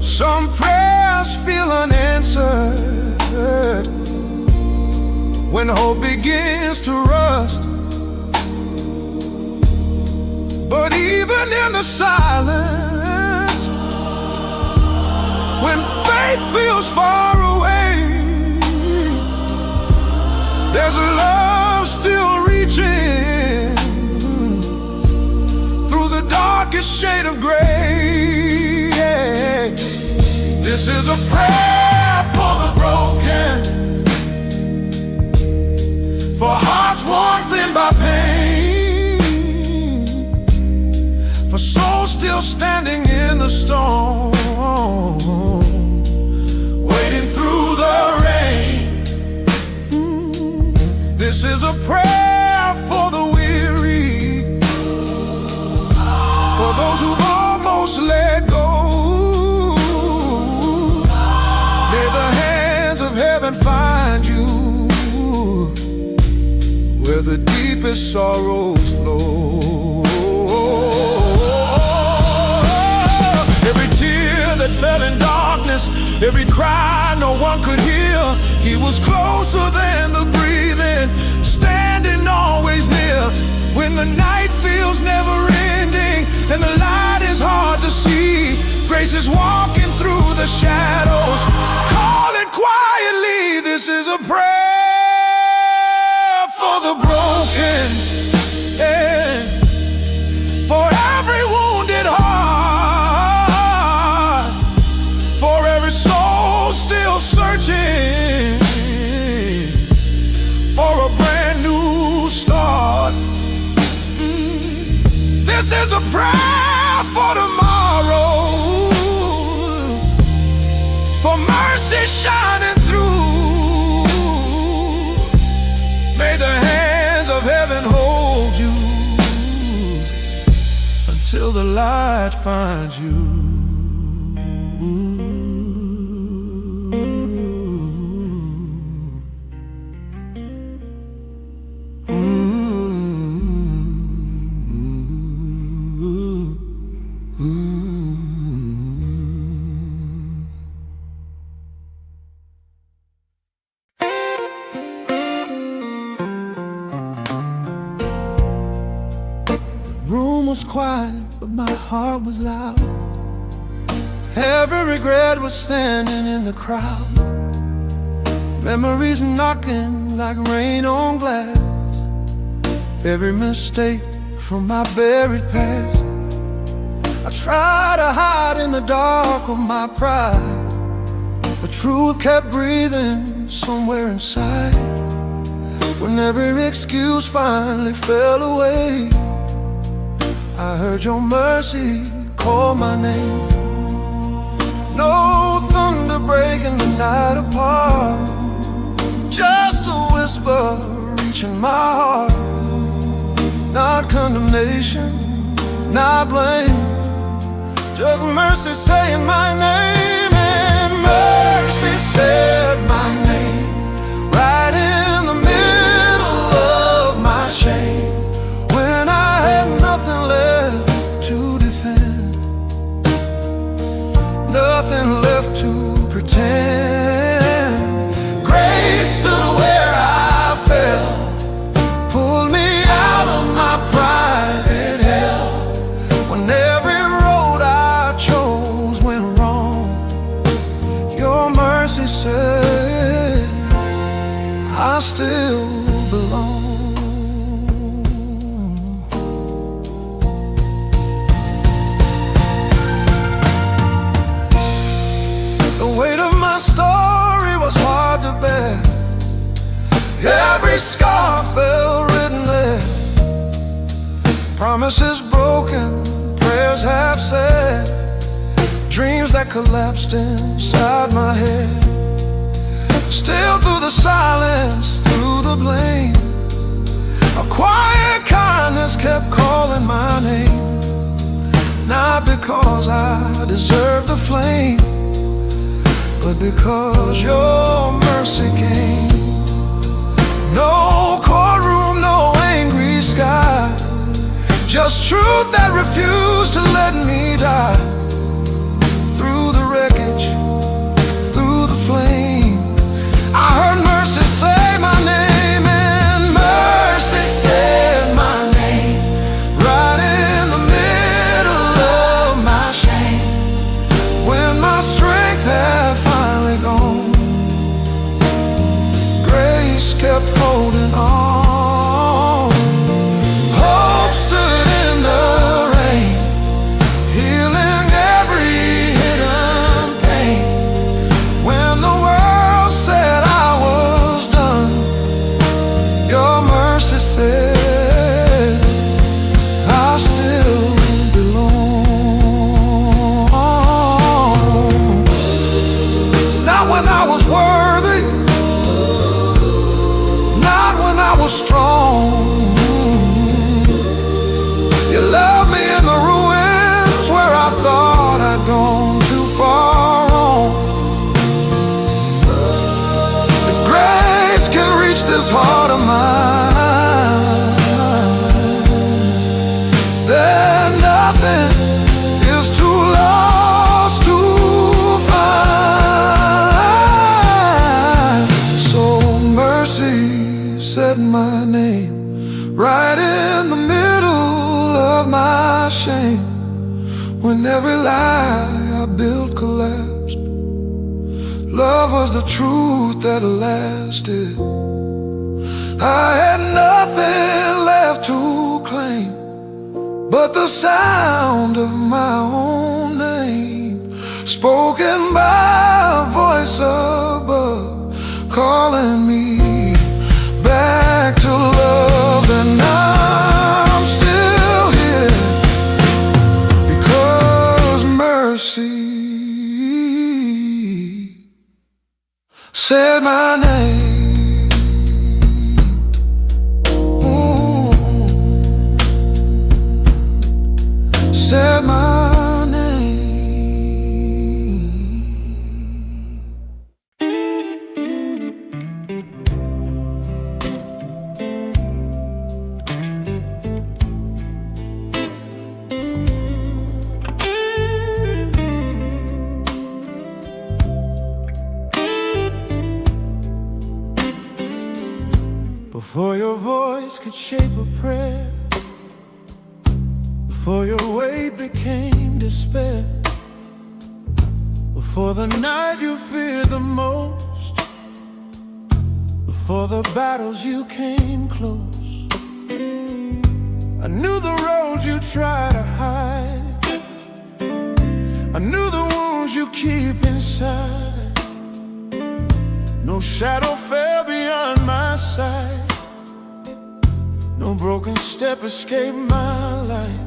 some prayers feel unanswered when hope begins to rust. But even in the silence, when faith feels far away, there's a love still reaching through the darkest shade of gray. This is a prayer for the broken, for hearts worn thin by pain, for souls still standing in the storm, wading through the rain. This is a prayer for the weary, for those who've almost let go. May the hands of heaven find you where the deepest sorrows flow. Every tear that fell in darkness, every cry no one could hear, He was closer than the breathing, standing always near. When the night feels never ending and the light is hard to see, grace is walking through the shadows, calling quietly. This is a prayer for the broken, for every wounded heart, for every soul still searching for a brand new start. This is a prayer for tomorrow, for mercy shining through, May the hands of heaven hold you until the light finds you. The room was quiet, but my heart was loud. Every regret was standing in the crowd. Memories knocking like rain on glass. Every mistake from my buried past. I tried to hide in the dark of my pride, but truth kept breathing somewhere inside. When every excuse finally fell away, I heard your mercy call my name. No thunder breaking the night apart, just a whisper reaching my heart. Not condemnation, not blame, just mercy saying my name. And mercy said my name right in the middle of my shame. When I had nothing left to defend, nothing left to pretend. Grace stood where I fell, pulled me out of my private hell. When every road I chose went wrong, your mercy said I still belong. The weight of my story was hard to bear. Every scar fell written there. Promises broken, prayers half said, dreams that collapsed inside my head. Still through the silence, through the blame, a quiet kindness kept calling my name. Not because I deserved the flame, but because your mercy came. No courtroom, no angry sky, just truth that refused to let me die. Through the wreckage, through the flame, I heard mercy say my name. And mercy said my name right in the middle of my shame. When my strength had finally gone, grace kept holding on. Hope stood in the rain, healing every hidden pain. When the world said I was done, your mercy said I still belong. Not when I was worthy, not when I was strong. You loved me in the ruins where I thought I'd gone too far wrong. If grace can reach this heart of mine, then nothing is too lost to find. So mercy said my name right in the middle of my shame. When every lie I built collapsed, love was the truth that lasted. I had nothing left to claim but the sound of my own name, spoken by a voice above, calling me back to love. And I'm still here because mercy said my name. said my name. Before your voice could shape a prayer, before your weight became despair, before the night you feared the most, before the battles you came close, I knew the roads you try to hide, I knew the wounds you keep inside. No shadow fell beyond my sight, no broken step escaped my light.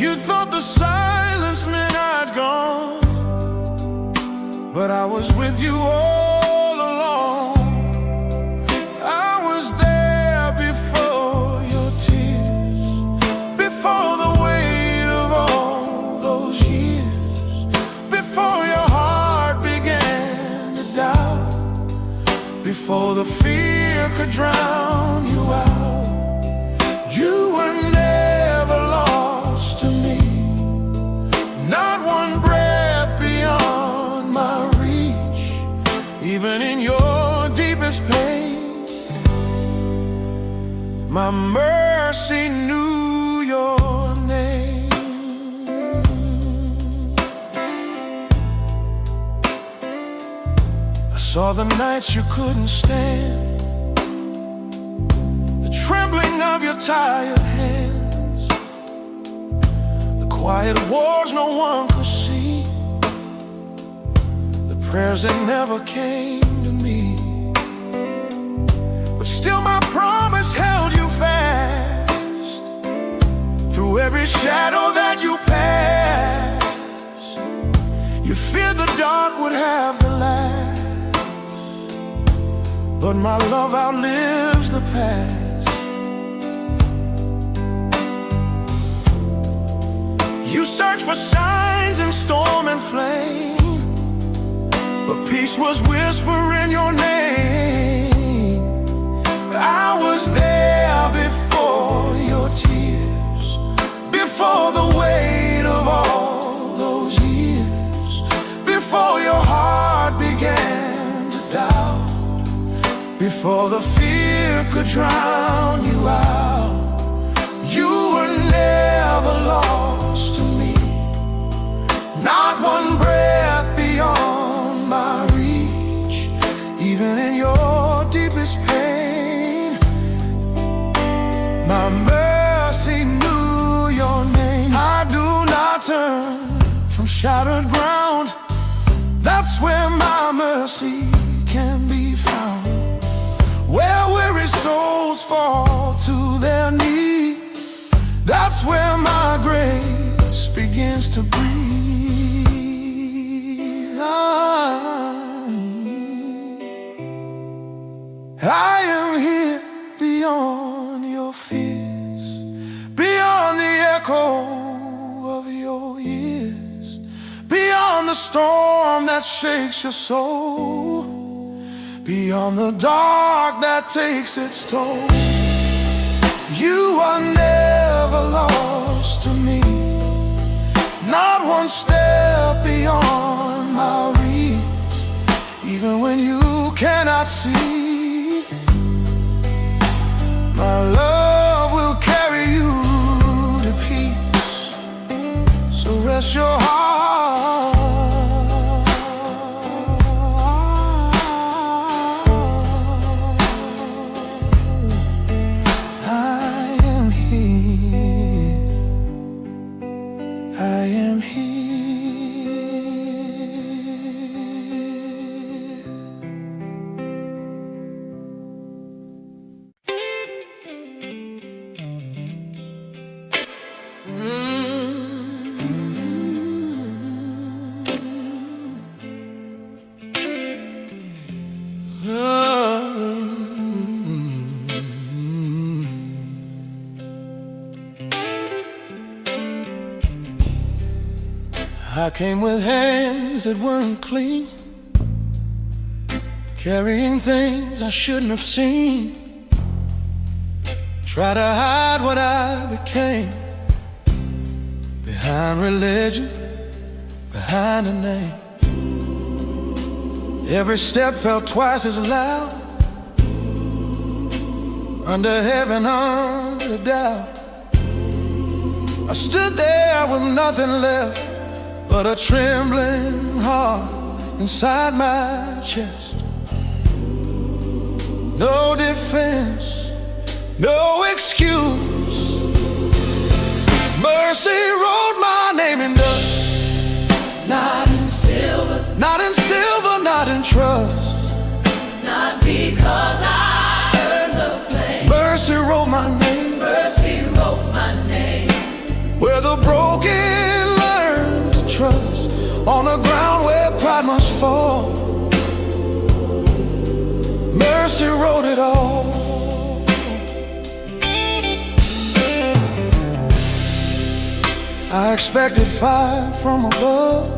You thought the silence meant I'd gone, but I was with you all along. I was there before your tears, before the weight of all those years, before your heart began to doubt, before the fear could drown you out. You were never lost to me, not one breath beyond my reach. Even in your deepest pain, my mercy knew your name. I saw the nights you couldn't stand, the trembling of your tired hands, the quiet wars no one could see, the prayers that never came to me. But still my promise held you fast, through every shadow that you passed. You feared the dark would have the last, but my love outlives the past. You searched for signs in storm and flame, but peace was whispering your name. I was there before your tears, before the weight of all those years, before your heart began to doubt, before the fear could drown you out. You were never lost to me, not one breath beyond my reach. Even in your deepest pain, my mercy knew your name. I do not turn from shattered ground, that's where my mercy can be found. Where weary souls fall to their knees, that's where my grace begins to breathe. I am here beyond your fears, beyond the echo of your years, beyond the storm that shakes your soul, beyond the dark that takes its toll. You are never lost to me, not one step beyond my reach. Even when you cannot see, my love will carry you to peace. So rest your heart. I am here. I came with hands that weren't clean, carrying things I shouldn't have seen. Try to hide what I became behind religion, behind a name. Every step felt twice as loud, under heaven, under doubt. I stood there with nothing left but a trembling heart inside my chest. No defense, no excuse. Mercy wrote my name in dust. Not in silver, Not in silver, not in trust. not because I earned the flame. Mercy wrote my name Mercy wrote my name. where the broken learn to trust, on the ground where pride must fall. Mercy wrote it all. I expected fire from above,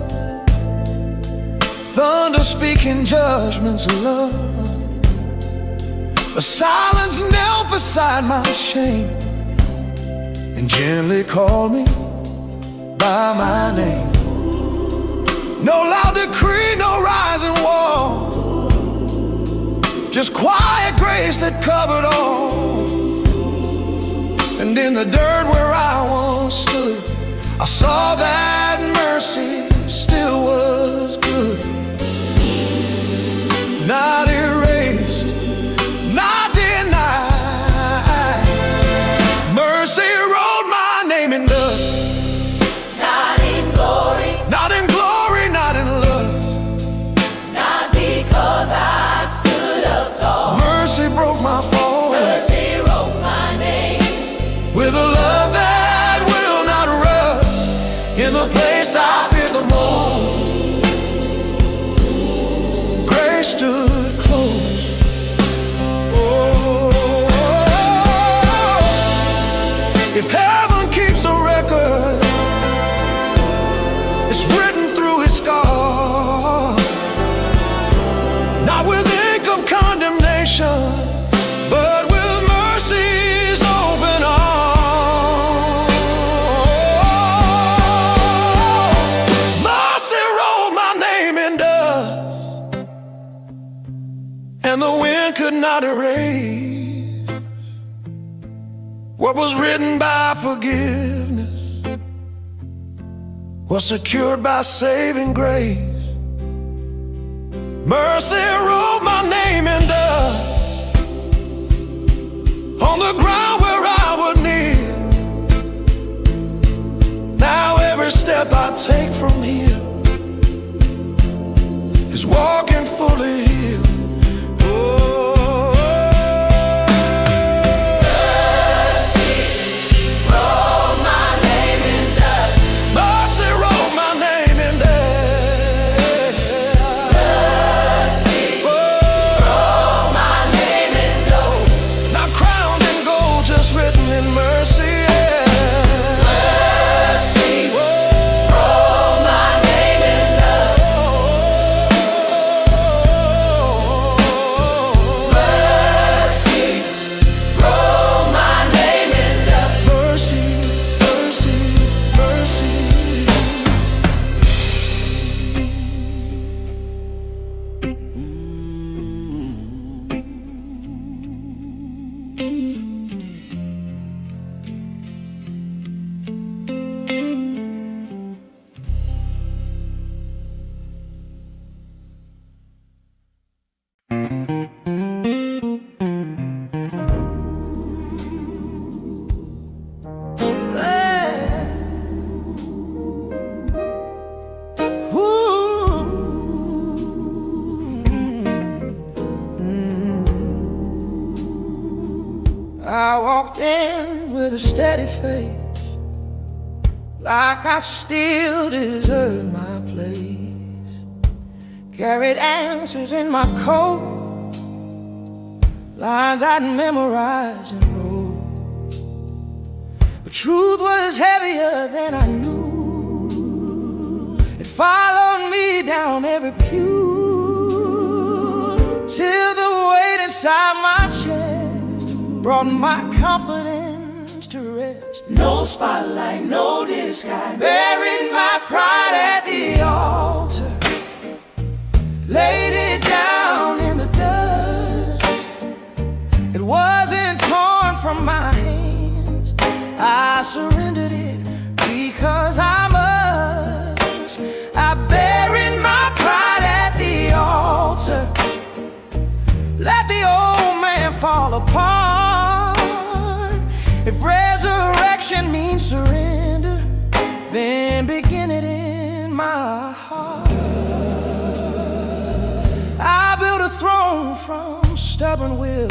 thunder speaking judgments of love. But silence knelt beside my shame and gently called me by my name. No loud decree, no rising wall, just quiet grace that covered all. And in the dirt where I once stood, I saw that mercy still was good. Not erased, not denied. Mercy wrote my name in dust. Not in glory, Not in glory, not in love. not because I stood up tall. Mercy broke my fall Mercy wrote my name. with a love that will not rust in the place I fear the most. Grace stood close. Oh, if heaven keeps a record, it's written through his scars. Not with ink of condemnation, but with mercy's open arms. Mercy wrote my name in dust, and the wind could not erase what was written by forgiveness, was secured by saving grace. Mercy wrote my name in dust, on the ground where I would kneel. Now every step I take from here is walking fully healed. Wrote my name in dust. Mercy wrote my name in dust. Mercy wrote my name in gold. Not crowned in gold, just written in mercy. Mercy wrote my name in dust. Mercy wrote my name in dust. Mercy, mercy, mercy. I walked in with a steady face, like I still deserve my place. Carried answers in my coat, lines I'd memorized and wrote. But truth was heavier than I knew, followed me down every pew, till the weight inside my chest brought my confidence to rest. No spotlight, no disguise. Buried my pride at the altar, laid it down in the dust. It wasn't torn from my hands, I surrendered it because I must. I buried my pride at the altar, let the old man fall apart. If resurrection means surrender, then begin it in my heart. I built a throne from stubborn will,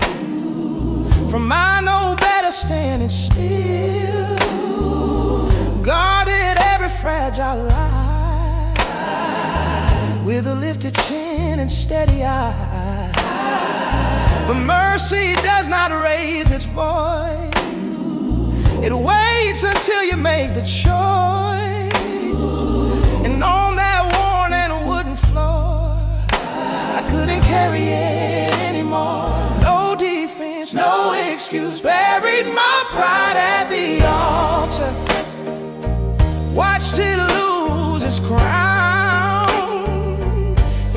from my no better standing still, guarded every fragile life with a lifted chin and steady eye. But mercy does not raise its voice, it waits until you make the choice. And on that worn and wooden floor, I couldn't carry it anymore. No defense, no excuse, buried my pride at the altar, watched it lose its crown.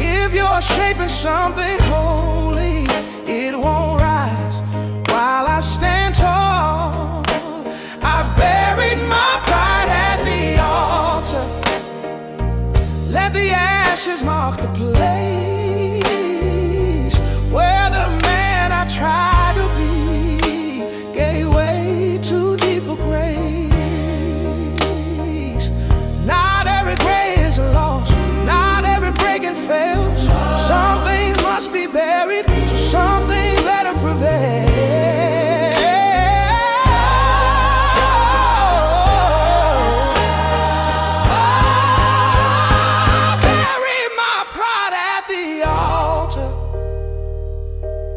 If you're shaping something holy, it won't rise while I stand tall. I buried my pride at the altar, let the ashes mark the place where the man I tried to be gave way to deeper grace. Not every grave is a loss, not every breaking fails. Some things must be buried, so some things better prevail.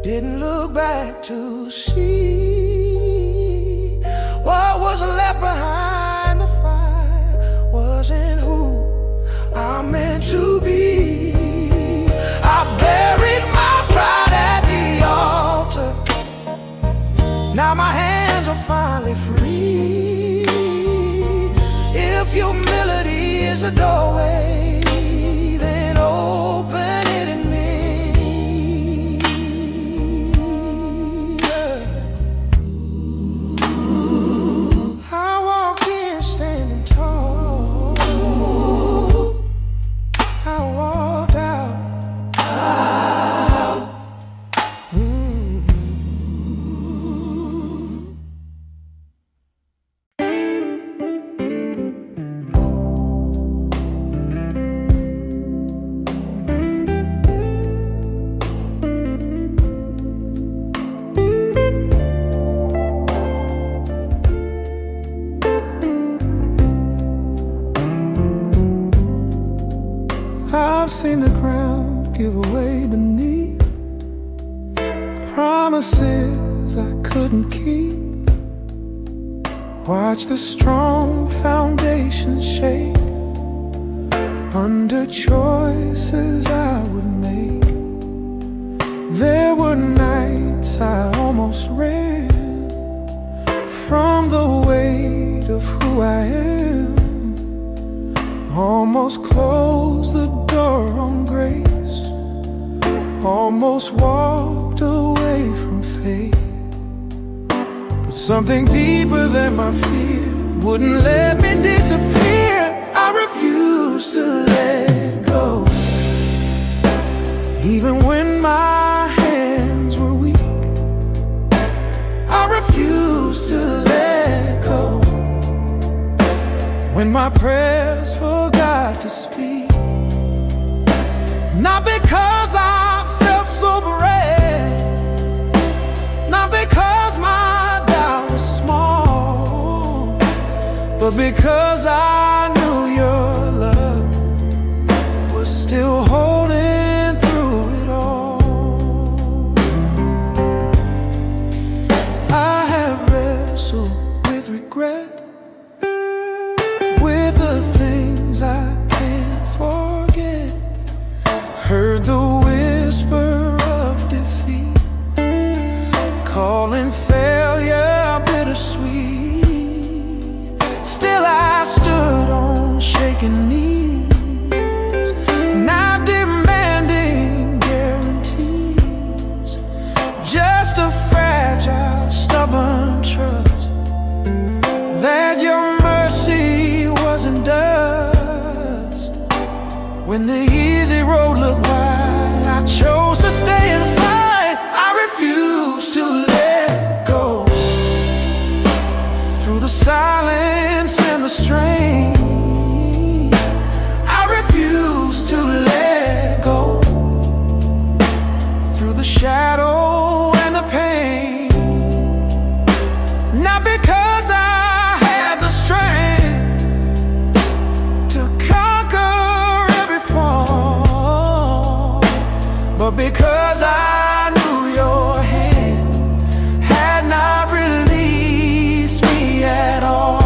Didn't look back to see what was left behind the fire wasn't who I'm meant to be. I buried my pride at the altar, now my hands are finally free. If humility is a doorway, then open it in me. I've seen the ground give away beneath, promises I couldn't keep. Watch the strong foundation shake under choices I would make. There were nights I almost ran from the weight of who I am, almost closed the door on grace, almost walked away from faith. But something deeper than my fear wouldn't let me disappear. I refused to let go, even when my hands were weak. I refused to let go when my prayers forgot to speak. Not because I felt so brave, not because my doubt was small, but because I knew your love was still holding through it all. I have wrestled with regret, with the things I can't forget. When the easy road looked wide, I chose to stay and fight. I refuse to let go. Through the silence and the strain, I refuse to let go. Through the shadow and the pain, not because I had the strength to conquer every fall, but because I knew your hand had not released me at all.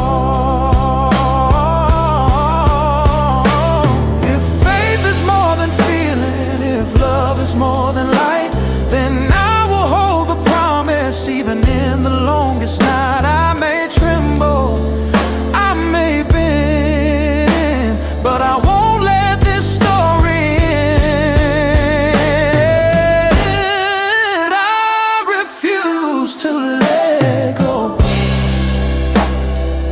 If faith is more than feeling, if love is more than light, then I will hold the promise. Even in the longest night, I may tremble, I may bend, but I won't let this story end. I refuse to let go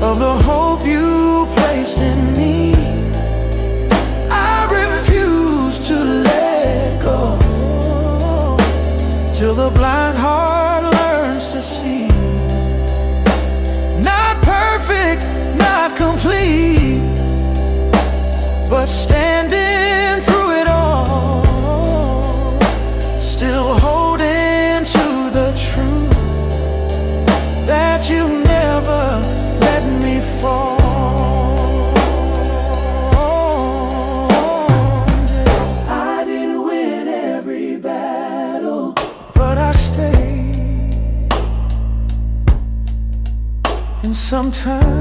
of the hope you placed in me. I refuse to let go till the blind heart learns to see. Not perfect, not complete, but standing through it all, still holding to the truth that you never let me fall. I didn't win every battle, but I stayed. And sometimes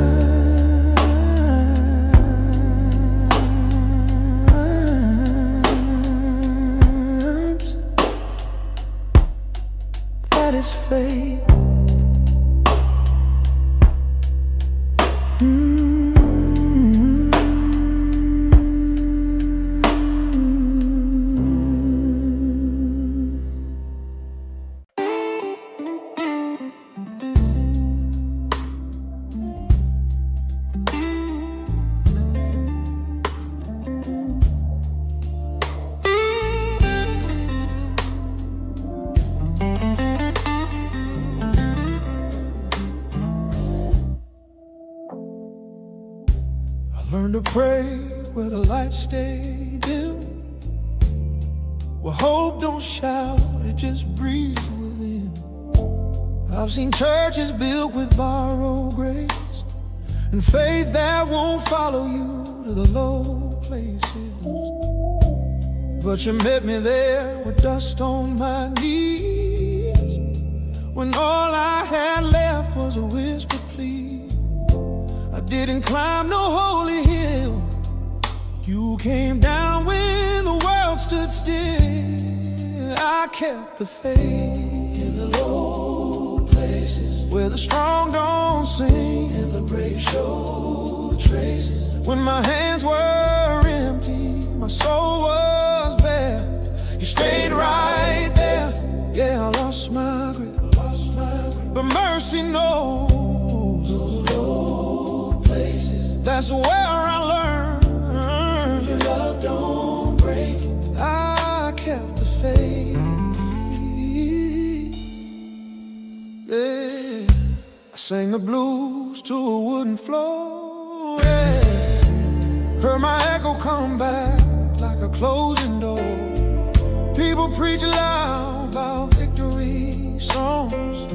that is fate. Learn to pray where the lights stay dim, where hope don't shout, it just breathes within. I've seen churches built with borrowed grace, and faith that won't follow you to the low places. But you met me there with dust on my knees, when all I had left was a whispered plea. I didn't climb no holy hill, you came down when the world stood still. I kept the faith in the low places, where the strong don't sing and the brave show traces. When my hands were empty, my soul was bare, you stayed right there. Yeah, I lost my grip, but mercy knows those low places. That's where I learned your love don't break. I kept the faith. Yeah, I sang the blues to a wooden floor. Yeah, heard my echo come back like a closing door. People preach loud about victory songs,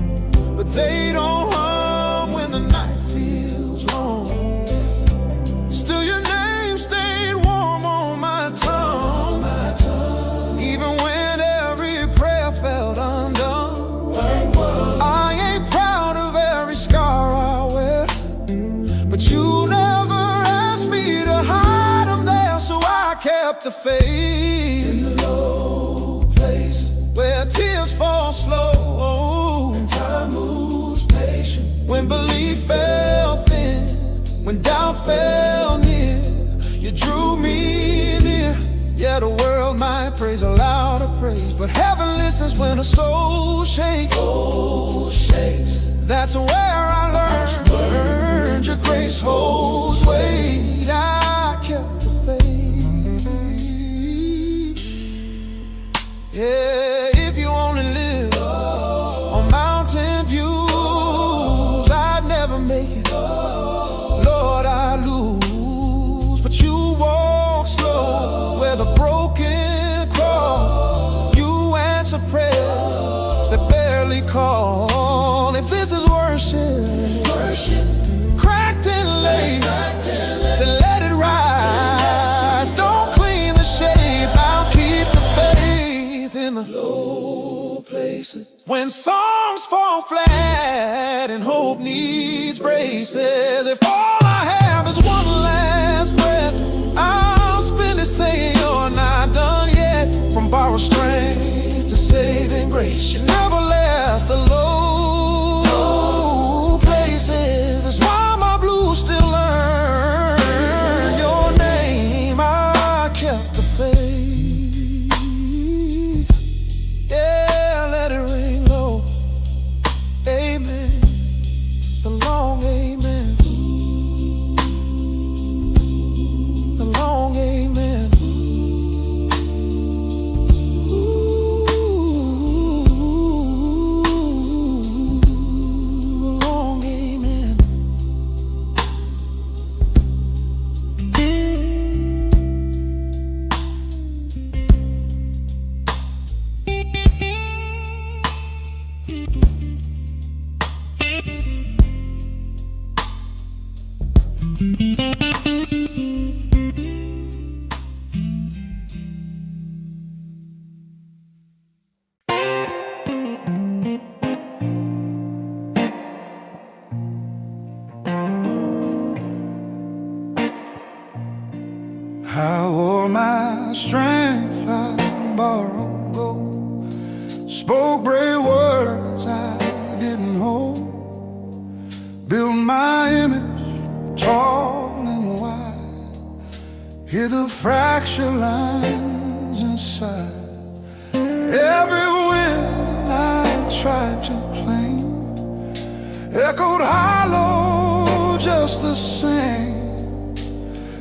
but they don't hum when the night feels long. Still your name stayed warm on my tongue, even when every prayer felt undone. I ain't proud of every scar I wear, but you never asked me to hide them there. So I kept the faith in the low place, where tears fall slow and time moves patient. When belief fell thin, when doubt fell near, you drew me near. Yeah, the world might praise a louder praise, but heaven listens when a soul shakes. That's where I learned your grace holds weight. I kept the faith. Yeah, if you only live on mountain views, I'd never make it. Lord, I lose. But you walk slow where the broken crawl. You answer prayers that barely call. If this is worship, cracked and laid, then let it rise. Don't clean the shape, I'll keep the faith in the low places. When songs fall flat and hope needs braces, if all I have is one last breath, I'll spend it saying you're not done yet. From borrowed strength to saving grace, you never left the low places. That's why my blues still earn your name. I kept the faith. Yeah, let it ring low. Amen. The long amen. The long amen. The long amen. I wore my strength like borrowed gold, spoke brave words I didn't hold, built my image tall and wide, hid the fracture lines inside. Every wind I tried to claim echoed hollow just the same,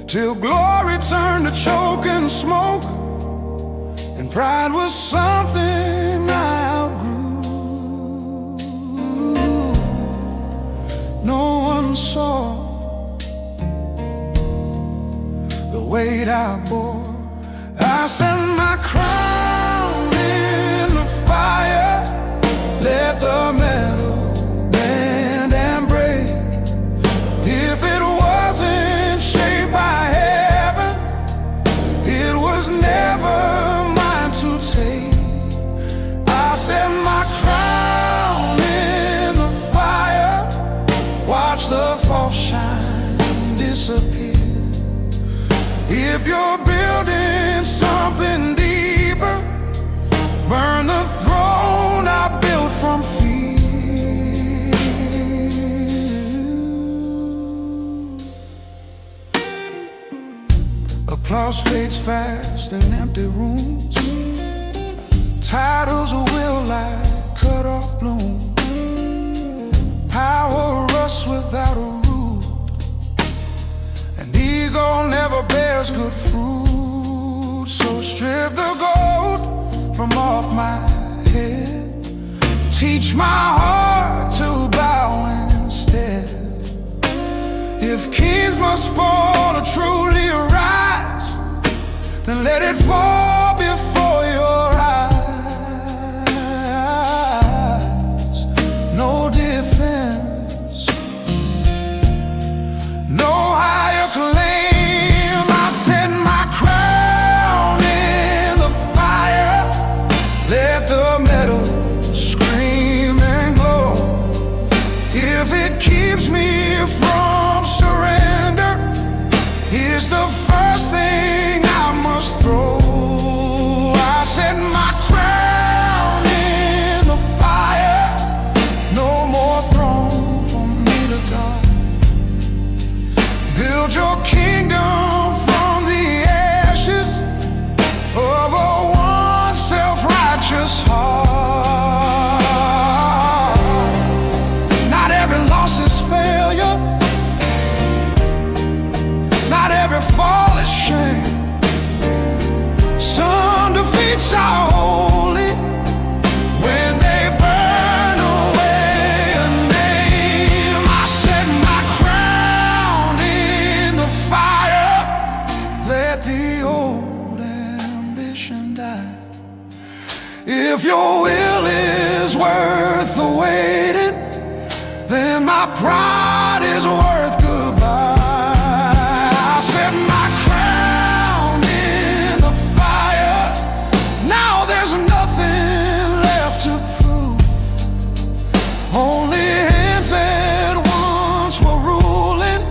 till glory turned to choke and smoke, and pride was something I outgrew. No one saw the weight I bore. I set my crown in the fire, let the metal bend and break. If it wasn't shaped by heaven, it was never mine to take. I set my crown in the fire, watch the false shine disappear. If you're building something deeper, burn the throne I built from fear. Applause fades fast in empty rooms, titles will like cut off bloom. Power rusts without a root, and ego never bears good fruit. So strip the gold from off my head, teach my heart to bow instead. If kings must fall to truly rise, then let it fall before your eyes. No defense, no higher claim. I set my crown in the fire, let the metal scream and glow. If it keeps me from surrender, here's the first thing I must throw. I set my crown in the fire, no more throne for me to guard. Build your kingdom from the ashes of a once self-righteous heart. Not every loss is failure, then my pride is worth goodbye. I set my crown in the fire. Now there's nothing left to prove. Only hands that once were ruling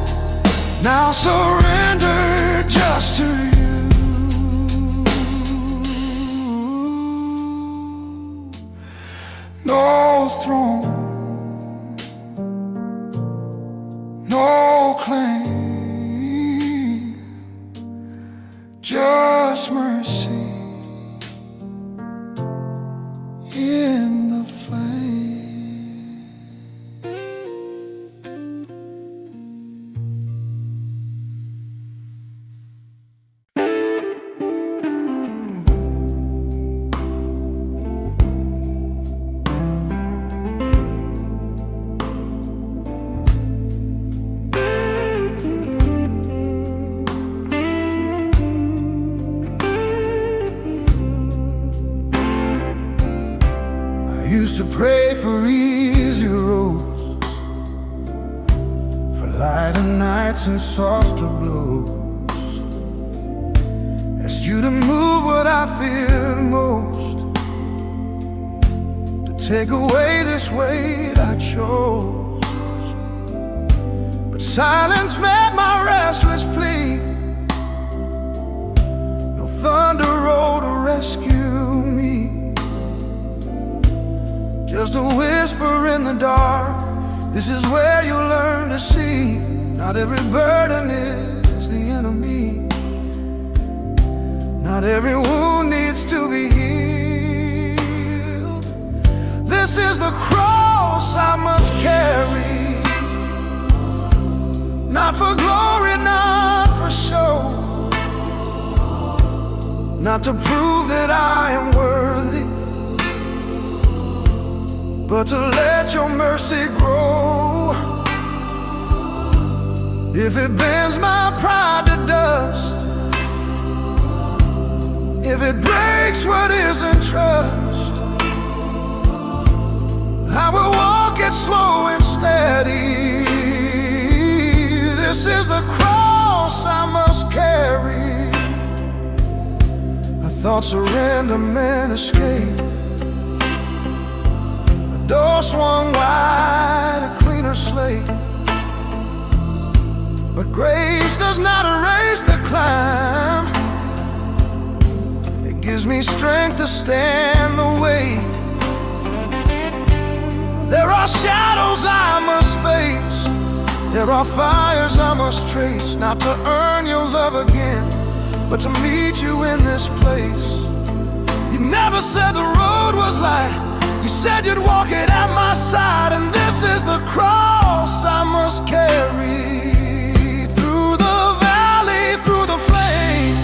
now surrender just to you. No throne, no claim, just mercy in the flame. I used to pray for easy roads, for lighter nights and softer blows. Asked you to move what I feared most, to take away this weight I chose. But silence met my restless plea. No thunder rolled to rescue me, just a whisper in the dark. This is where you learn to see not every burden is the enemy. Not every wound needs to be healed. This is the cross I must carry, not for glory, not for show, not to prove that I am worthy, but to let your mercy grow. If it bends my pride to dust, if it breaks what isn't trust, I will walk it slow and steady. This is the cross I must carry. I thought surrender meant escape. Door swung wide, a cleaner slate. But grace does not erase the climb. It gives me strength to stand the weight. There are shadows I must face, there are fires I must trace, not to earn your love again, but to meet you in this place. You never said the road was light, you said you'd walk it at my side. And this is the cross I must carry, through the valley, through the flame.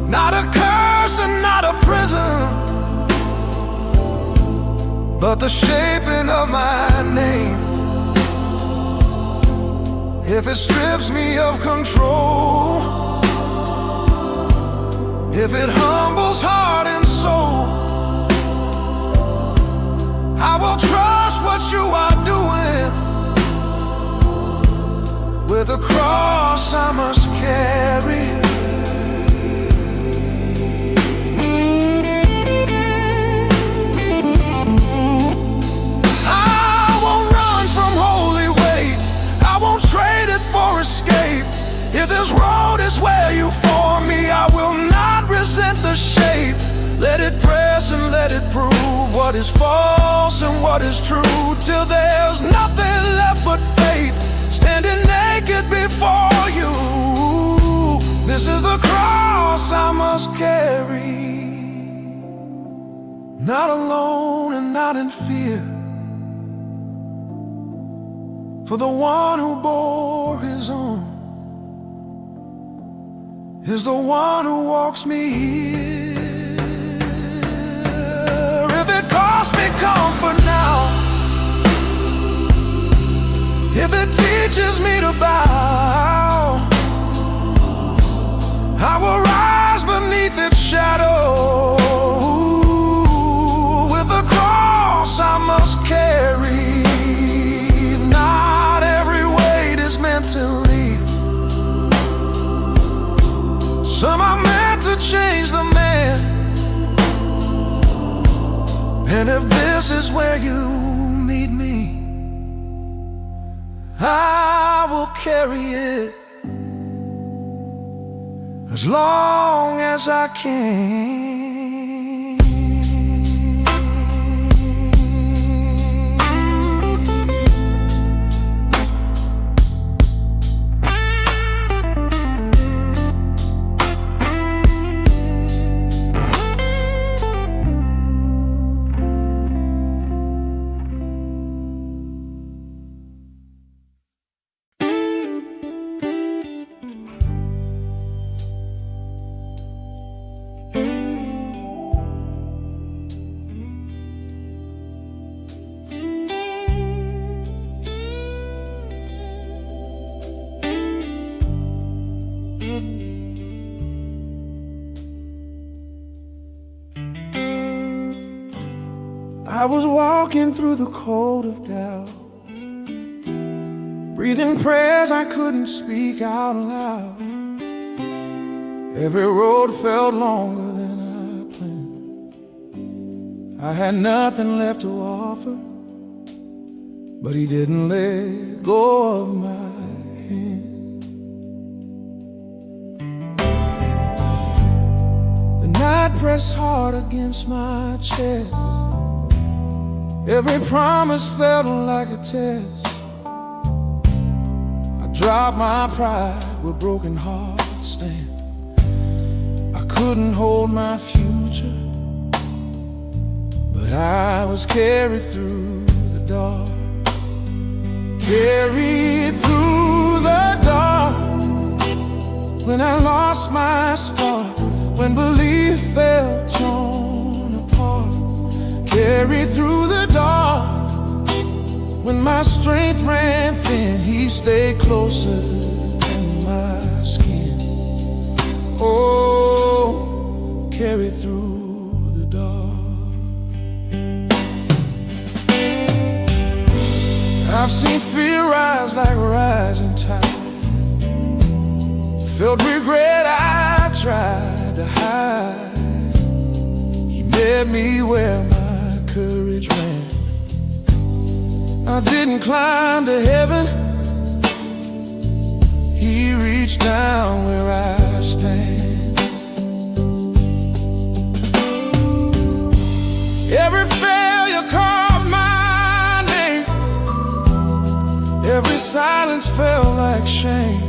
Not a curse and not a prison, but the shaping of my name. If it strips me of control, if it humbles heart and soul, I will trust what you are doing. With a cross I must carry. I won't run from holy weight, I won't trade it for escape. If this road is where you form me, I will not resent the shape. Let it press and let it prove what is false and what is true, till there's nothing left but faith, standing naked before you. This is the cross I must carry, not alone and not in fear, for the one who bore his own is the one who walks me here. If it costs me comfort now, if it teaches me to bow, I will rise beneath its shadow. With a cross I must carry, this is where you meet me, I will carry it as long as I can. I was walking through the cold of doubt, breathing prayers I couldn't speak out loud. Every road felt longer than I planned. I had nothing left to offer, but he didn't let go of my hand. The night pressed hard against my chest. Every promise felt like a test. I dropped my pride where broken hearts stand. I couldn't hold my future, but I was carried through the dark. Carried through the dark. When I lost my spark, when belief felt torn apart. Carried through the dark. When my strength ran thin, he stayed closer than my skin. Oh, carried through the dark. I've seen fear rise like a rising tide. Felt regret I tried to hide. He met me where my courage ran. I didn't climb to heaven. He reached down where I stand. Every failure called my name. Every silence felt like shame.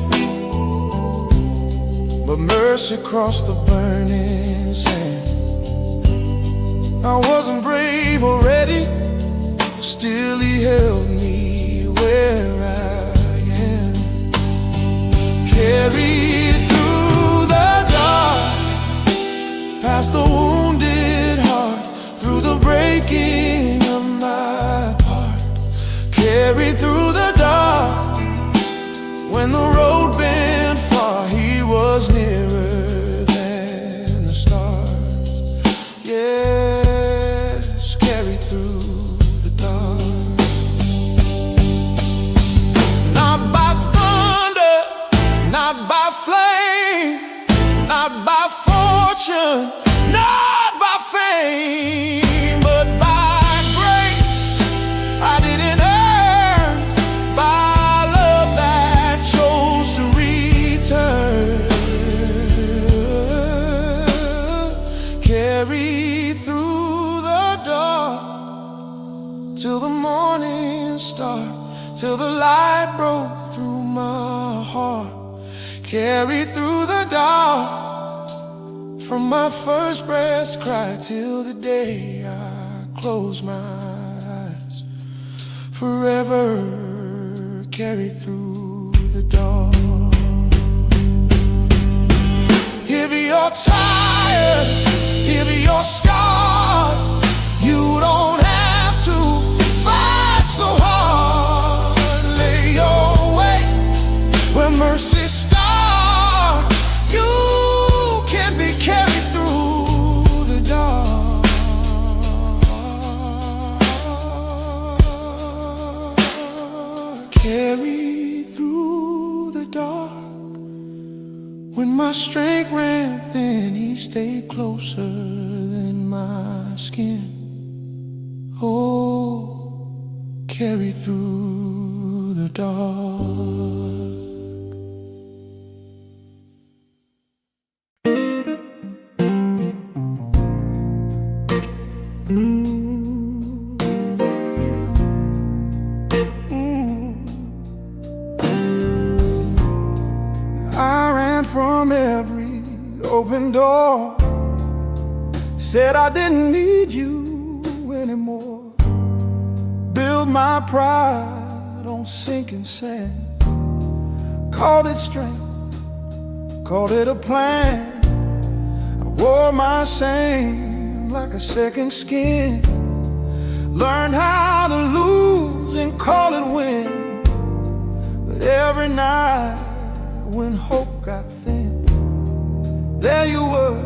But mercy crossed the burning sand. I wasn't brave or ready, still he held me where I am. Carried through the dark, past the wounded heart, through the breaking of my heart. Carried through the dark, when the road bent far, he was nearer than the stars. Yes, carried through the dark. Not by thunder, not by flame, not by fortune, not by fame, but by grace I didn't earn, by love that chose to return. Carried through the dark, till the morning star, till the light broke through my heart. Carried through the dark, from my first breath's cry till the day I close my eyes. Forever carried through the dark. If you're tired, if you're scarred, you don't have to fight so hard. Lay your weight where mercy starts. You can be carried through the dark. Carried through the dark. When my strength ran thin, he stayed closer than my skin. Oh. carry through the dark. I ran from every open door, said I didn't need you anymore. Build my pride on sinking sand, called it strength, called it a plan. I wore my shame like a second skin, learned how to lose and call it win. But every night when hope got thin, there you were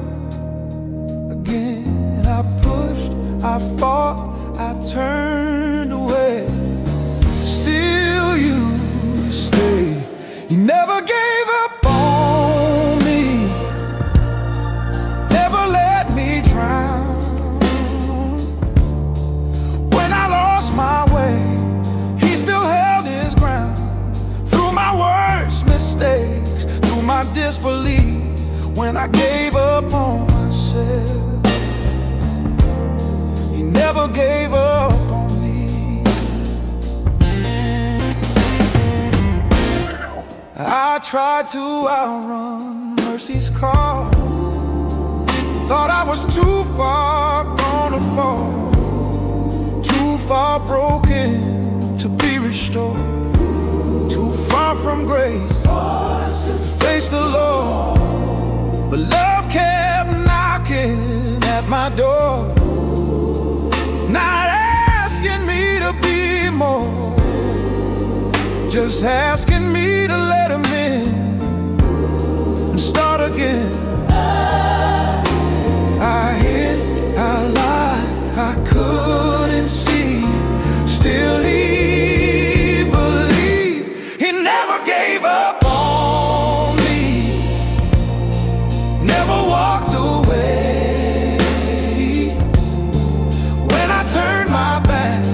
again. I pushed, I fought, I turned away. Still you stayed. You never gave up on me, never let me drown. When I lost my way, he still held his ground. Through my worst mistakes, through my disbelief, when I gave up on myself, he never gave up on me. I tried to outrun mercy's call, thought I was too far gone to fall, too far broken to be restored, too far from grace to face the Lord. But love kept knocking at my door, not asking me to be more, just asking me to let him in and start again. I hid, I lied, I couldn't see. Still he believed. He never gave up on me, never walked away. When I turned my back,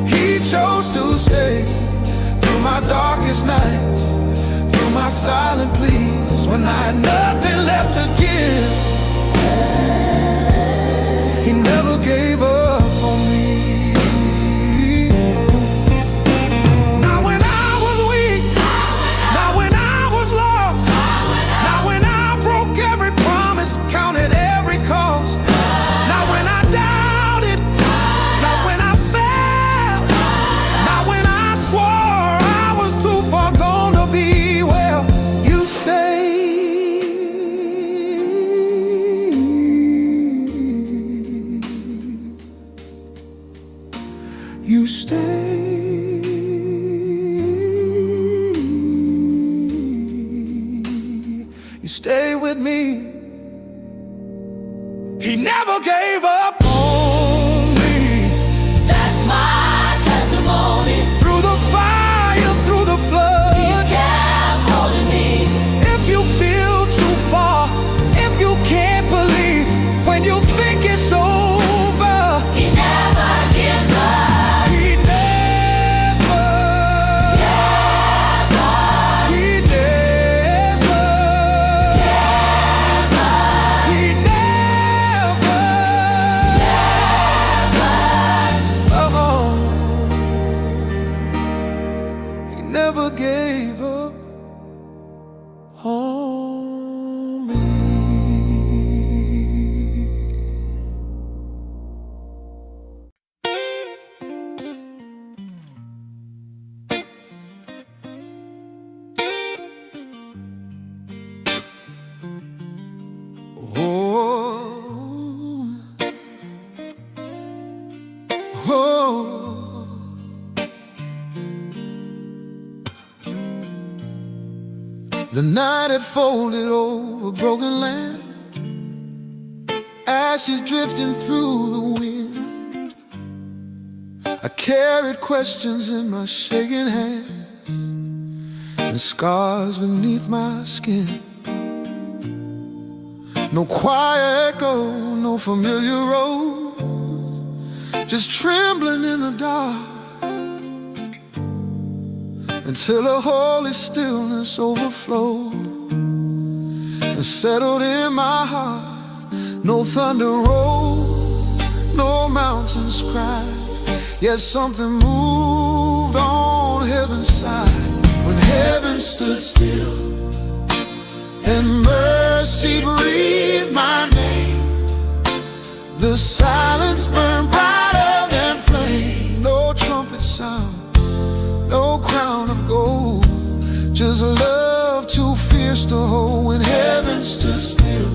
he chose to stay. Through my darkest nights, through my silent pleas, when I had nothing left to give, he never gave up on me. Not when I was weak, not when I was lost, not when I broke every promise, counted every cost, not when I doubted, not when I fell, not when I swore I was too far gone to be well. You stayed. You stayed. You stayed with me. He never gave up on me. That's my testimony. Through the fire, through the flood, He kept holding me. if you feel too far, if you can't believe, when you think it's over, He never gives up. he never, he never, he never, he never gave up on me. Oh, oh. The night had folded over broken land, ashes drifting through the wind. I carried questions in my shaking hands and scars beneath my skin. No choir echo, no familiar road, just trembling in the dark. until a holy stillness overflowed and settled in my heart. No thunder rolled, no mountains cried, yet something moved on heaven's side. When heaven stood still and mercy breathed my name, the silence burned brighter than flame. No trumpet sound, no crown of gold, just love too fierce to hold. When heaven stood still,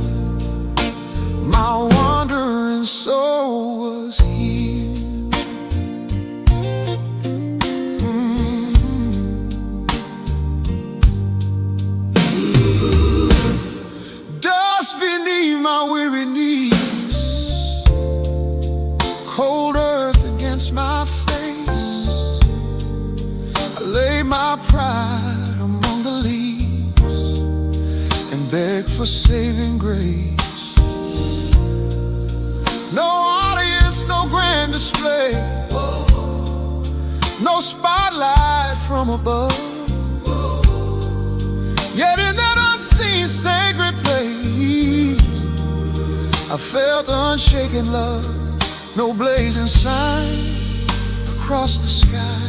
my wandering soul was healed. Dust beneath my weary knees, cold earth against my face. I lay my pride among the leaves and beg for saving grace. No audience, no grand display, no spotlight from above. Yet in that unseen sacred place, I felt unshaken love. No blazing sign across the sky,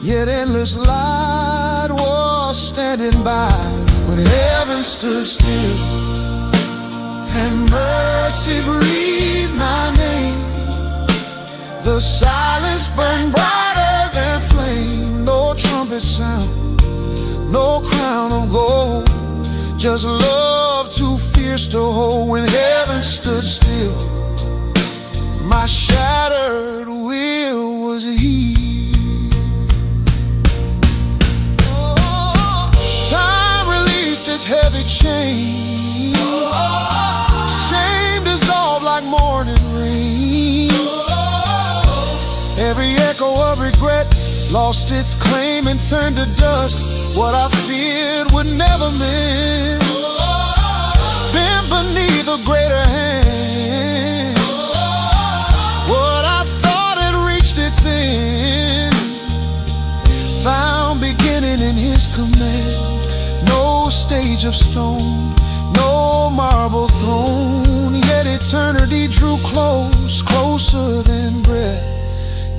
yet endless light was standing by. When heaven stood still and mercy breathed my name, the silence burned brighter than flame. No trumpet sound, no crown of gold, just love too fierce to hold. When heaven stood still, my shattered will was healed. Time released its heavy chain, shame dissolved like morning rain. Every echo of regret lost its claim and turned to dust. What I feared would never mend, bent beneath a greater hand. What I thought had reached its end found beginning in His command. No stage of stone, no marble throne, yet eternity drew close, closer than breath,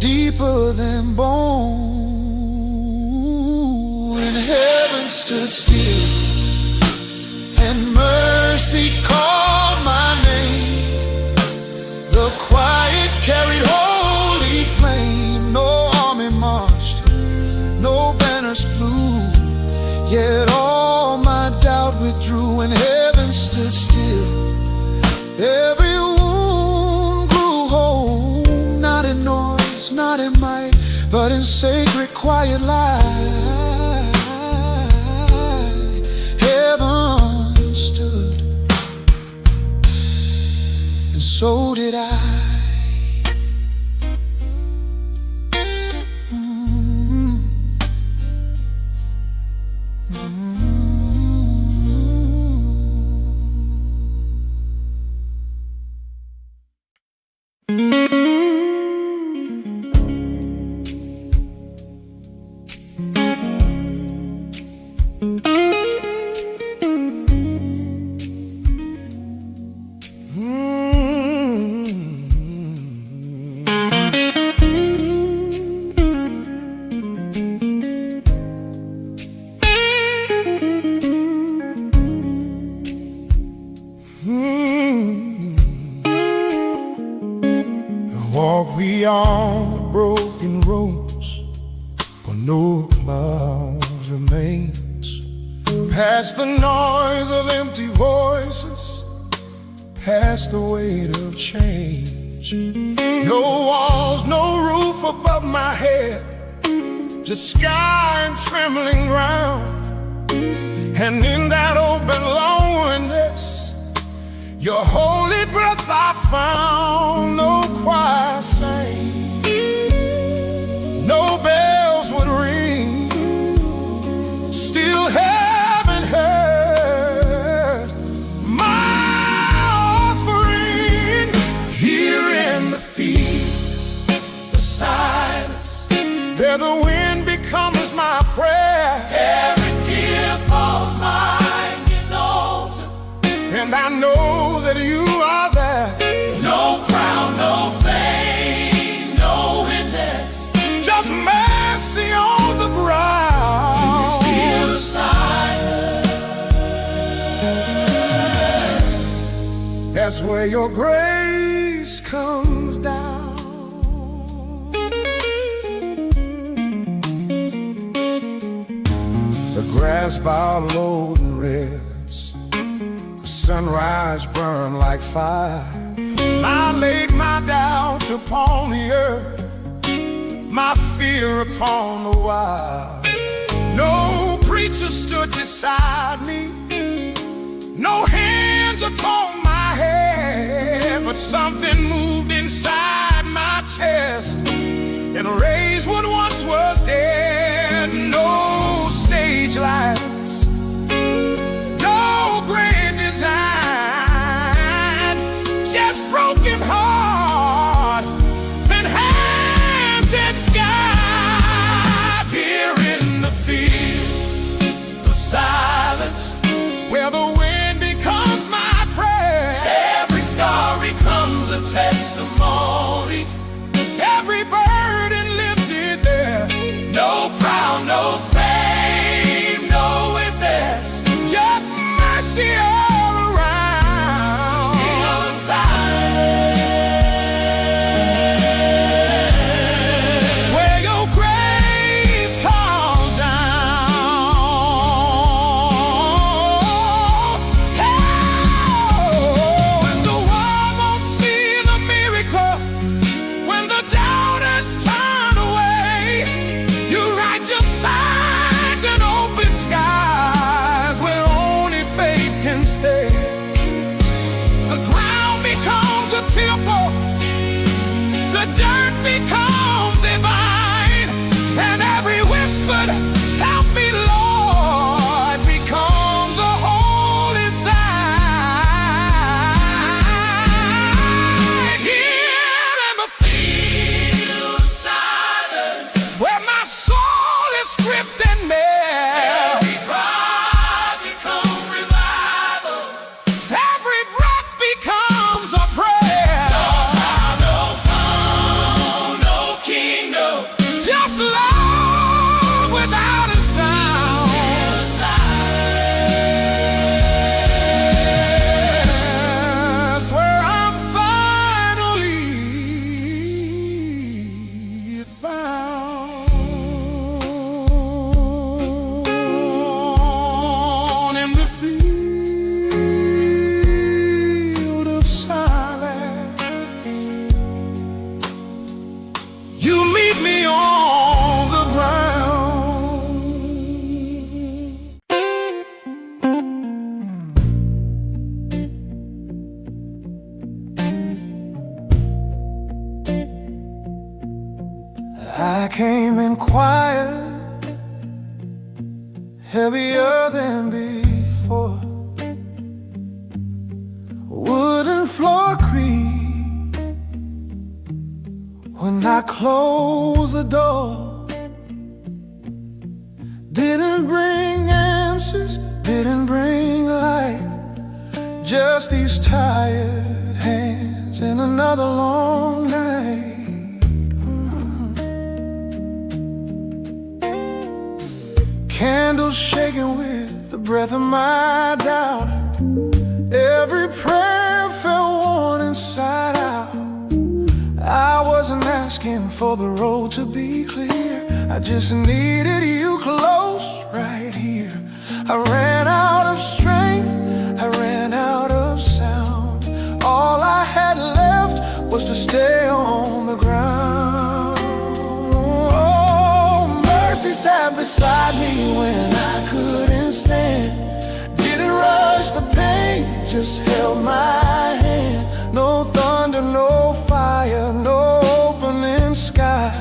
deeper than bone. When heaven stood still and mercy called my name, the quiet carried holy flame. No army marched, no banners flew, yet all my doubt withdrew. When heaven stood still, every wound grew whole, not in noise, not in might, but in sacred quiet light. Heaven stood, and so did I. Walk beyond the broken roads where no miles remains, past the noise of empty voices, past the weight of change. No walls, no roof above my head, just sky and trembling ground. And in that open loneliness, your holy breath I found. No choir sang, no bells would ring, still heaven heard my offering. Here in the field, the silence, there the wind becomes becomes my prayer. Every tear falls like an altar. And I know that you are there. No crown, no fame, no witness. Just mercy on the ground. Feel the silence. That's where your grace comes down. The grass bowed low and rests. The sunrise burned like fire. I laid my doubt upon the earth, my fear upon the wild. No preacher stood beside me, no hands upon my head, but something moved inside my chest and raised what once was dead. No stage lights, no grand design, just broken heart and hands in sky. Here in the field of silence, where the wind becomes my prayer. Every scar becomes a testimony. Every burden lifted there. No crown, no fame, no witness. Just mercy all around. Feel the silence. Where your grace comes down. When the world won't see the miracle, when the doubters turn away, you write your signs in open skies where only faith can stay. The ground becomes a temple, the dirt becomes a vine, and every whispered "Help me, Lord" becomes a holy sign. Here in the Feel the silence. where my soul is stripped and bare, Every cry becomes revival. every breath becomes a prayer. No crown, no throne, no kingdom. Just love without a sound. Feel the silence. That's where I'm finally found. In the field of silence, you meet me on the ground. I came in quiet, heavier than before. Wooden floor creak when I close the door. Didn't bring answers, didn't bring light, just these tired hands and another long night. Candles shaking with the breath of my doubt. Every prayer felt worn inside out. I wasn't asking for the road to be clear, I just needed you close right here. I ran out of strength, I ran out of sound. All I had left was to stay on the ground. Oh, mercy sat beside me when I couldn't stand. Didn't rush the pain, just held my hand. No thunder, no fire, no opening sky,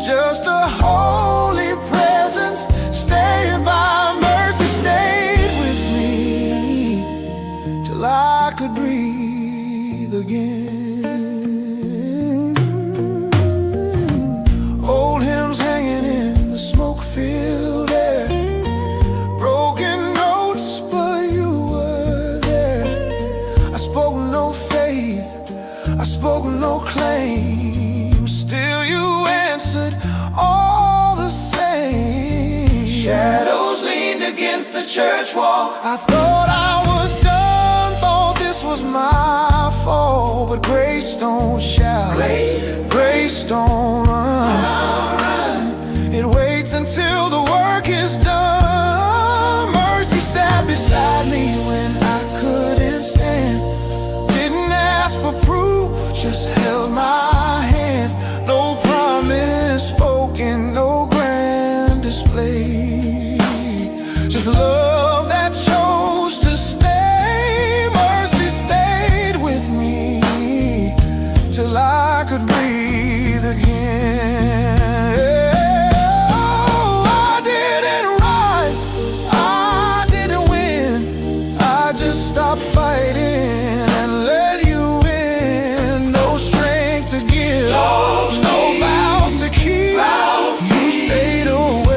just a holy presence staying by. Mercy stayed with me till I could breathe again. Old hymns hanging in the against the church wall. I thought I was done, thought this was my fault, but grace don't shout, grace don't run. It waits until the work is done. Mercy sat beside me when I couldn't stand. Didn't ask for proof, just held my hand. No promise spoken, no grand display, just love that chose to stay. Mercy stayed with me till I could breathe again. Oh, I didn't rise, I didn't win, I just stopped fighting and let you in. No strength to give, no vows to keep. You stayed awake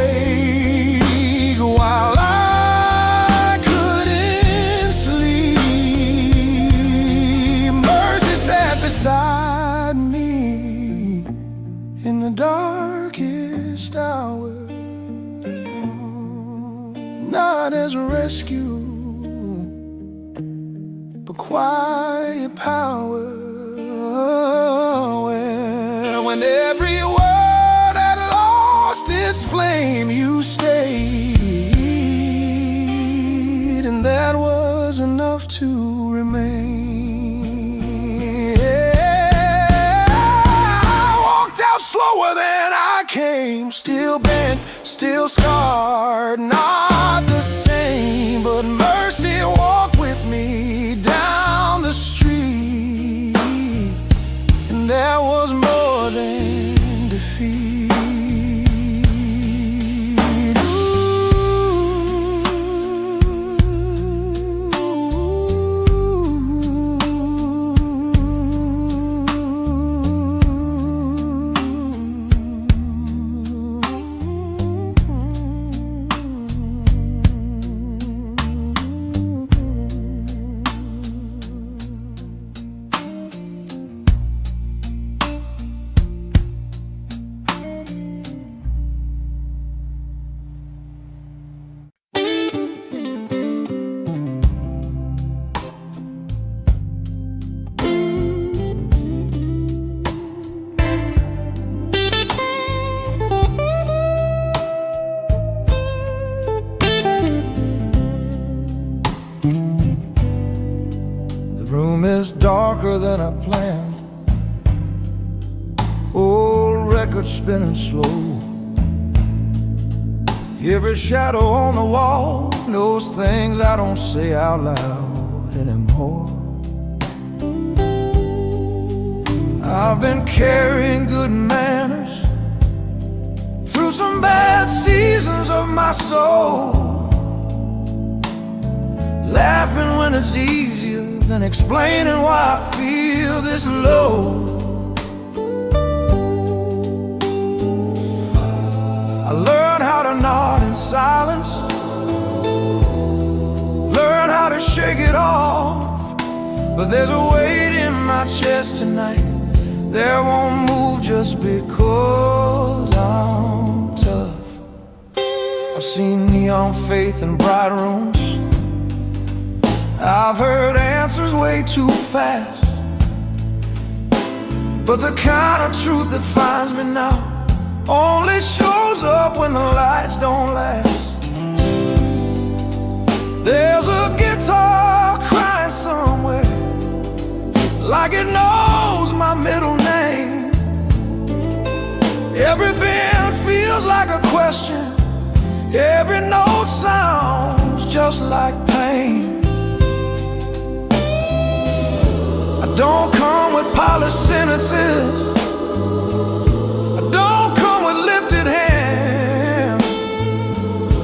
while I couldn't sleep. Mercy sat beside me in the darkest hour, not as a rescue, but quiet power. When every word had lost its flame, you stayed, and that was enough to remain. I walked out slower than I came, still bent, still scarred, not the same, but mercy walked with me down the street, and there was more than defeat. The room is darker than I planned, old records spinning slow. Every shadow on the wall knows things I don't say out loud anymore. I've been carrying good manners through some bad seasons of my soul, laughing when it's easier than explaining why I feel this low. I learned how to nod in silence, learn how to shake it off, but there's a weight in my chest tonight that won't move just because I'm tough. I've seen neon faith in bright rooms, I've heard answers way too fast, but the kind of truth that finds me now only shows up when the lights don't last. There's a guitar crying somewhere, like it knows my middle name. Every bend feels like a question, every note sounds just like pain. I don't come with polished sentences, I don't come with lifted hands.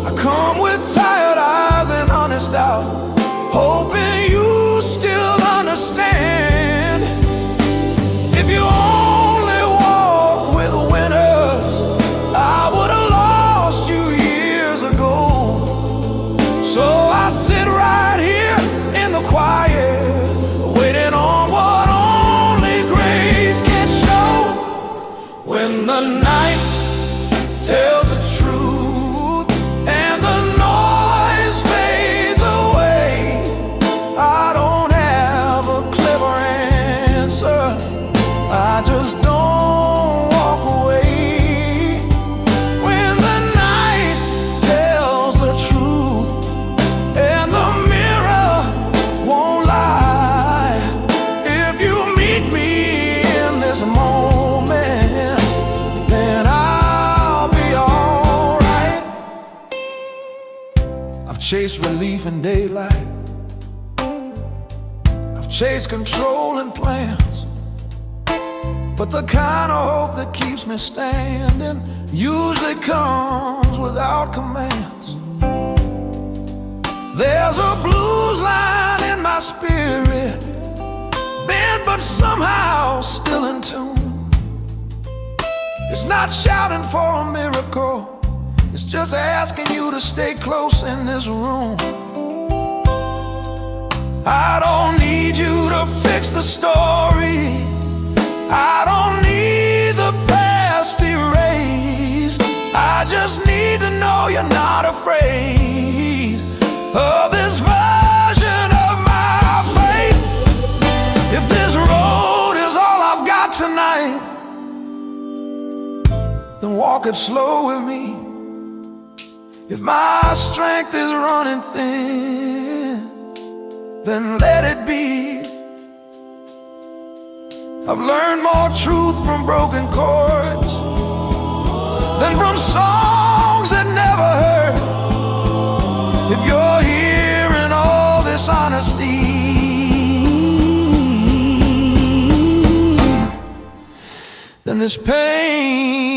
I come with tired eyes and honest doubt, hoping you still understand. If you only walk with winners, I would have lost you years ago. So I sit right here in the quiet, waiting on what only grace can show. chased relief in daylight. I've chased control and plans, but the kind of hope that keeps me standing usually comes without commands. There's a blues line in my spirit, bent but somehow still in tune. It's not shouting for a miracle, it's just asking you to stay close in this room. I don't need you to fix the story, I don't need the past erased. I just need to know you're not afraid of this version of my faith. If this road is all I've got tonight, then walk it slow with me. If my strength is running thin, then let it be. I've learned more truth from broken chords than from songs that never heard. If you're hearing all this honesty, then this pain